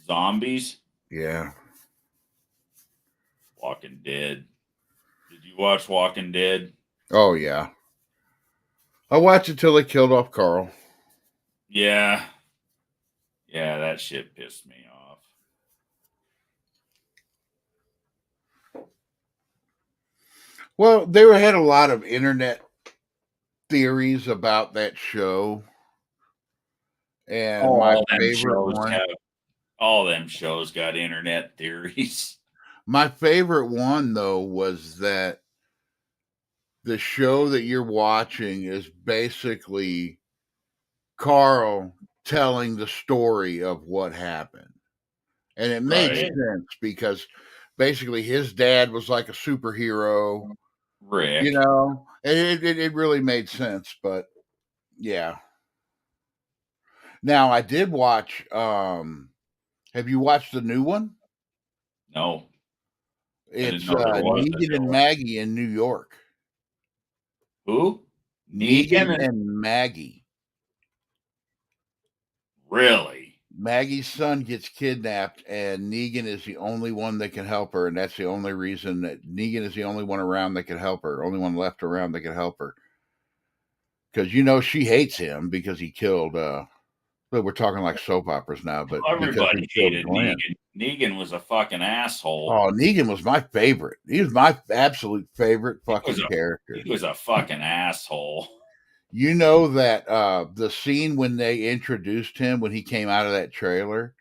Zombies? Yeah. Walking Dead. Did you watch Walking Dead? Oh, yeah. I watched it till they killed off Carl. Yeah. Yeah, that shit pissed me off. Well, they had a lot of internet theories about that show. And my favorite one. All them shows got internet theories. My favorite one, though, was that the show that you're watching is basically Carl telling the story of what happened. And it made sense because basically his dad was like a superhero. Rick. And it really made sense. But yeah. Now I did watch have you watched the new one? No. It's Negan and Maggie in New York. Who? Negan and Maggie. Really? Maggie's son gets kidnapped, and Negan is the only one that can help her, and that's the only reason that Negan is the only one around that can help her, only one left around that can help her. Because she hates him because he killed. But we're talking like soap operas now, but everybody hated Negan. Negan was a fucking asshole. Oh, Negan was my favorite. He was my absolute favorite fucking character. He was a fucking asshole. You know that the scene when they introduced him, when he came out of that trailer,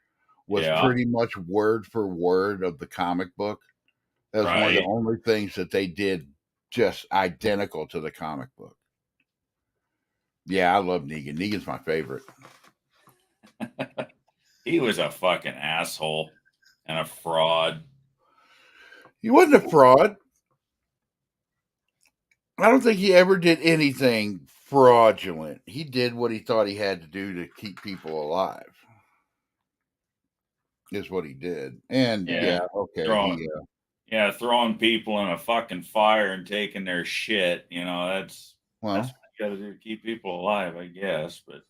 was pretty much word for word of the comic book. That was one of the only things that they did just identical to the comic book. Yeah, I love Negan. Negan's my favorite. He was a fucking asshole and a fraud. He wasn't a fraud. I don't think he ever did anything fraudulent. He did what he thought he had to do to keep people alive. is what he did. And Yeah. yeah, okay, Throwing, he yeah, throwing people in a fucking fire and taking their shit. You know, that's well what you got to do to keep people alive, I guess. But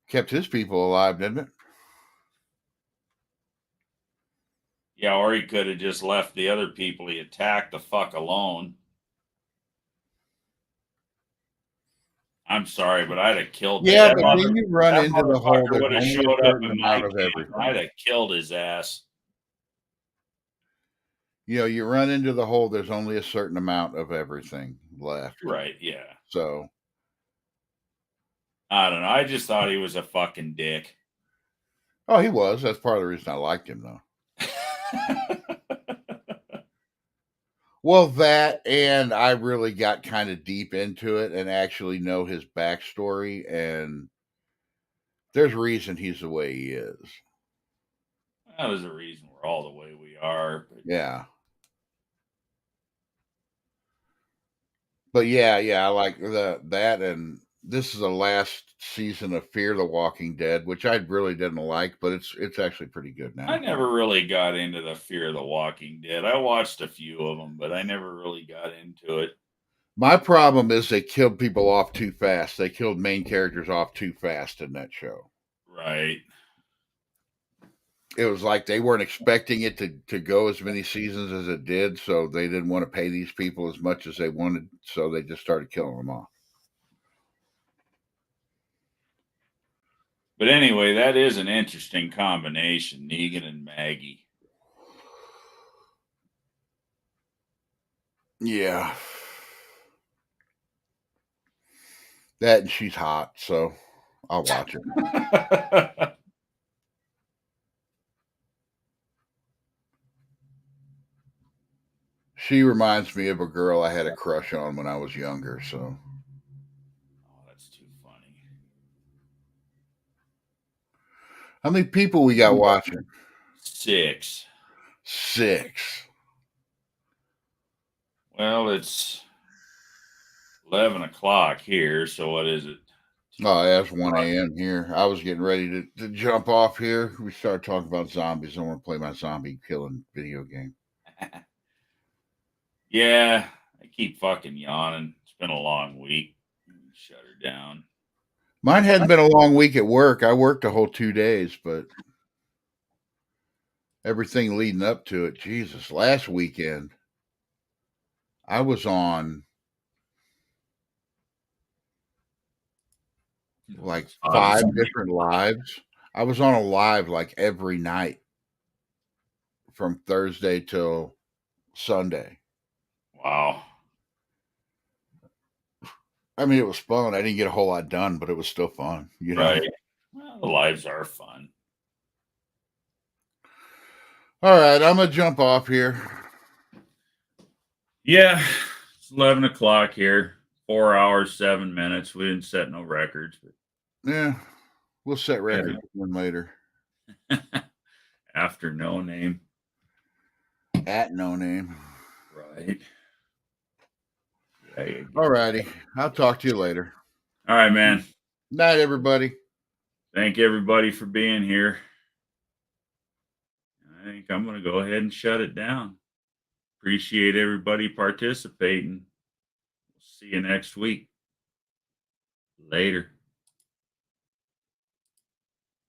kept his people alive, didn't it? yeah, or he could have just left the other people he attacked the fuck alone. I'm sorry, but I'd have killed Yeah, that but then you run that into the whole. motherfucker There's would have only a showed up certain in my amount of camp. I'd everything. have killed his ass. You know, you run into the whole. There's only a certain amount of everything left. Right, yeah. So I don't know. I just thought he was a fucking dick. oh, he was. That's part of the reason I liked him, though. Well, that and I really got kind of deep into it and actually know his backstory, and there's a reason he's the way he is. Well, there's a reason we're all the way we are. But Yeah. But yeah, I like that, and this is the last season of Fear the Walking Dead, which I really didn't like, but it's actually pretty good now. I never really got into the Fear of the Walking Dead. I watched a few of them, but I never really got into it. My problem is they killed people off too fast. They killed main characters off too fast in that show. Right. It was like they weren't expecting it to go as many seasons as it did, so they didn't want to pay these people as much as they wanted, so they just started killing them off. But anyway, that is an interesting combination, Negan and Maggie. Yeah. That and she's hot, so I'll watch it. She reminds me of a girl I had a crush on when I was younger, so. Oh, that's too funny. How many people we got watching? 6. 6. Well, it's 11 o'clock here, so what is it? Oh, that's 1 a.m. here. I was getting ready to jump off here. We started talking about zombies. I want to play my zombie killing video game. Yeah, I keep fucking yawning. It's been a long week. Shut her down. Mine hadn't been a long week at work. I worked a whole 2 days, but everything leading up to it, Jesus, last weekend, I was on like 5 different lives. I was on a live like every night from Thursday till Sunday. Wow. I mean, it was fun. I didn't get a whole lot done, but it was still fun. You know? Right. Well, the lives are fun. All right, I'm gonna jump off here. Yeah, it's 11 o'clock here. 4 hours, 7 minutes. We didn't set no records, but Yeah, we'll set records one later. After No Name. At No Name. Right. Yeah, all righty. I'll talk to you later. All right, man. Night, everybody. Thank everybody for being here. I think I'm going to go ahead and shut it down. Appreciate everybody participating. We'll see you next week. Later.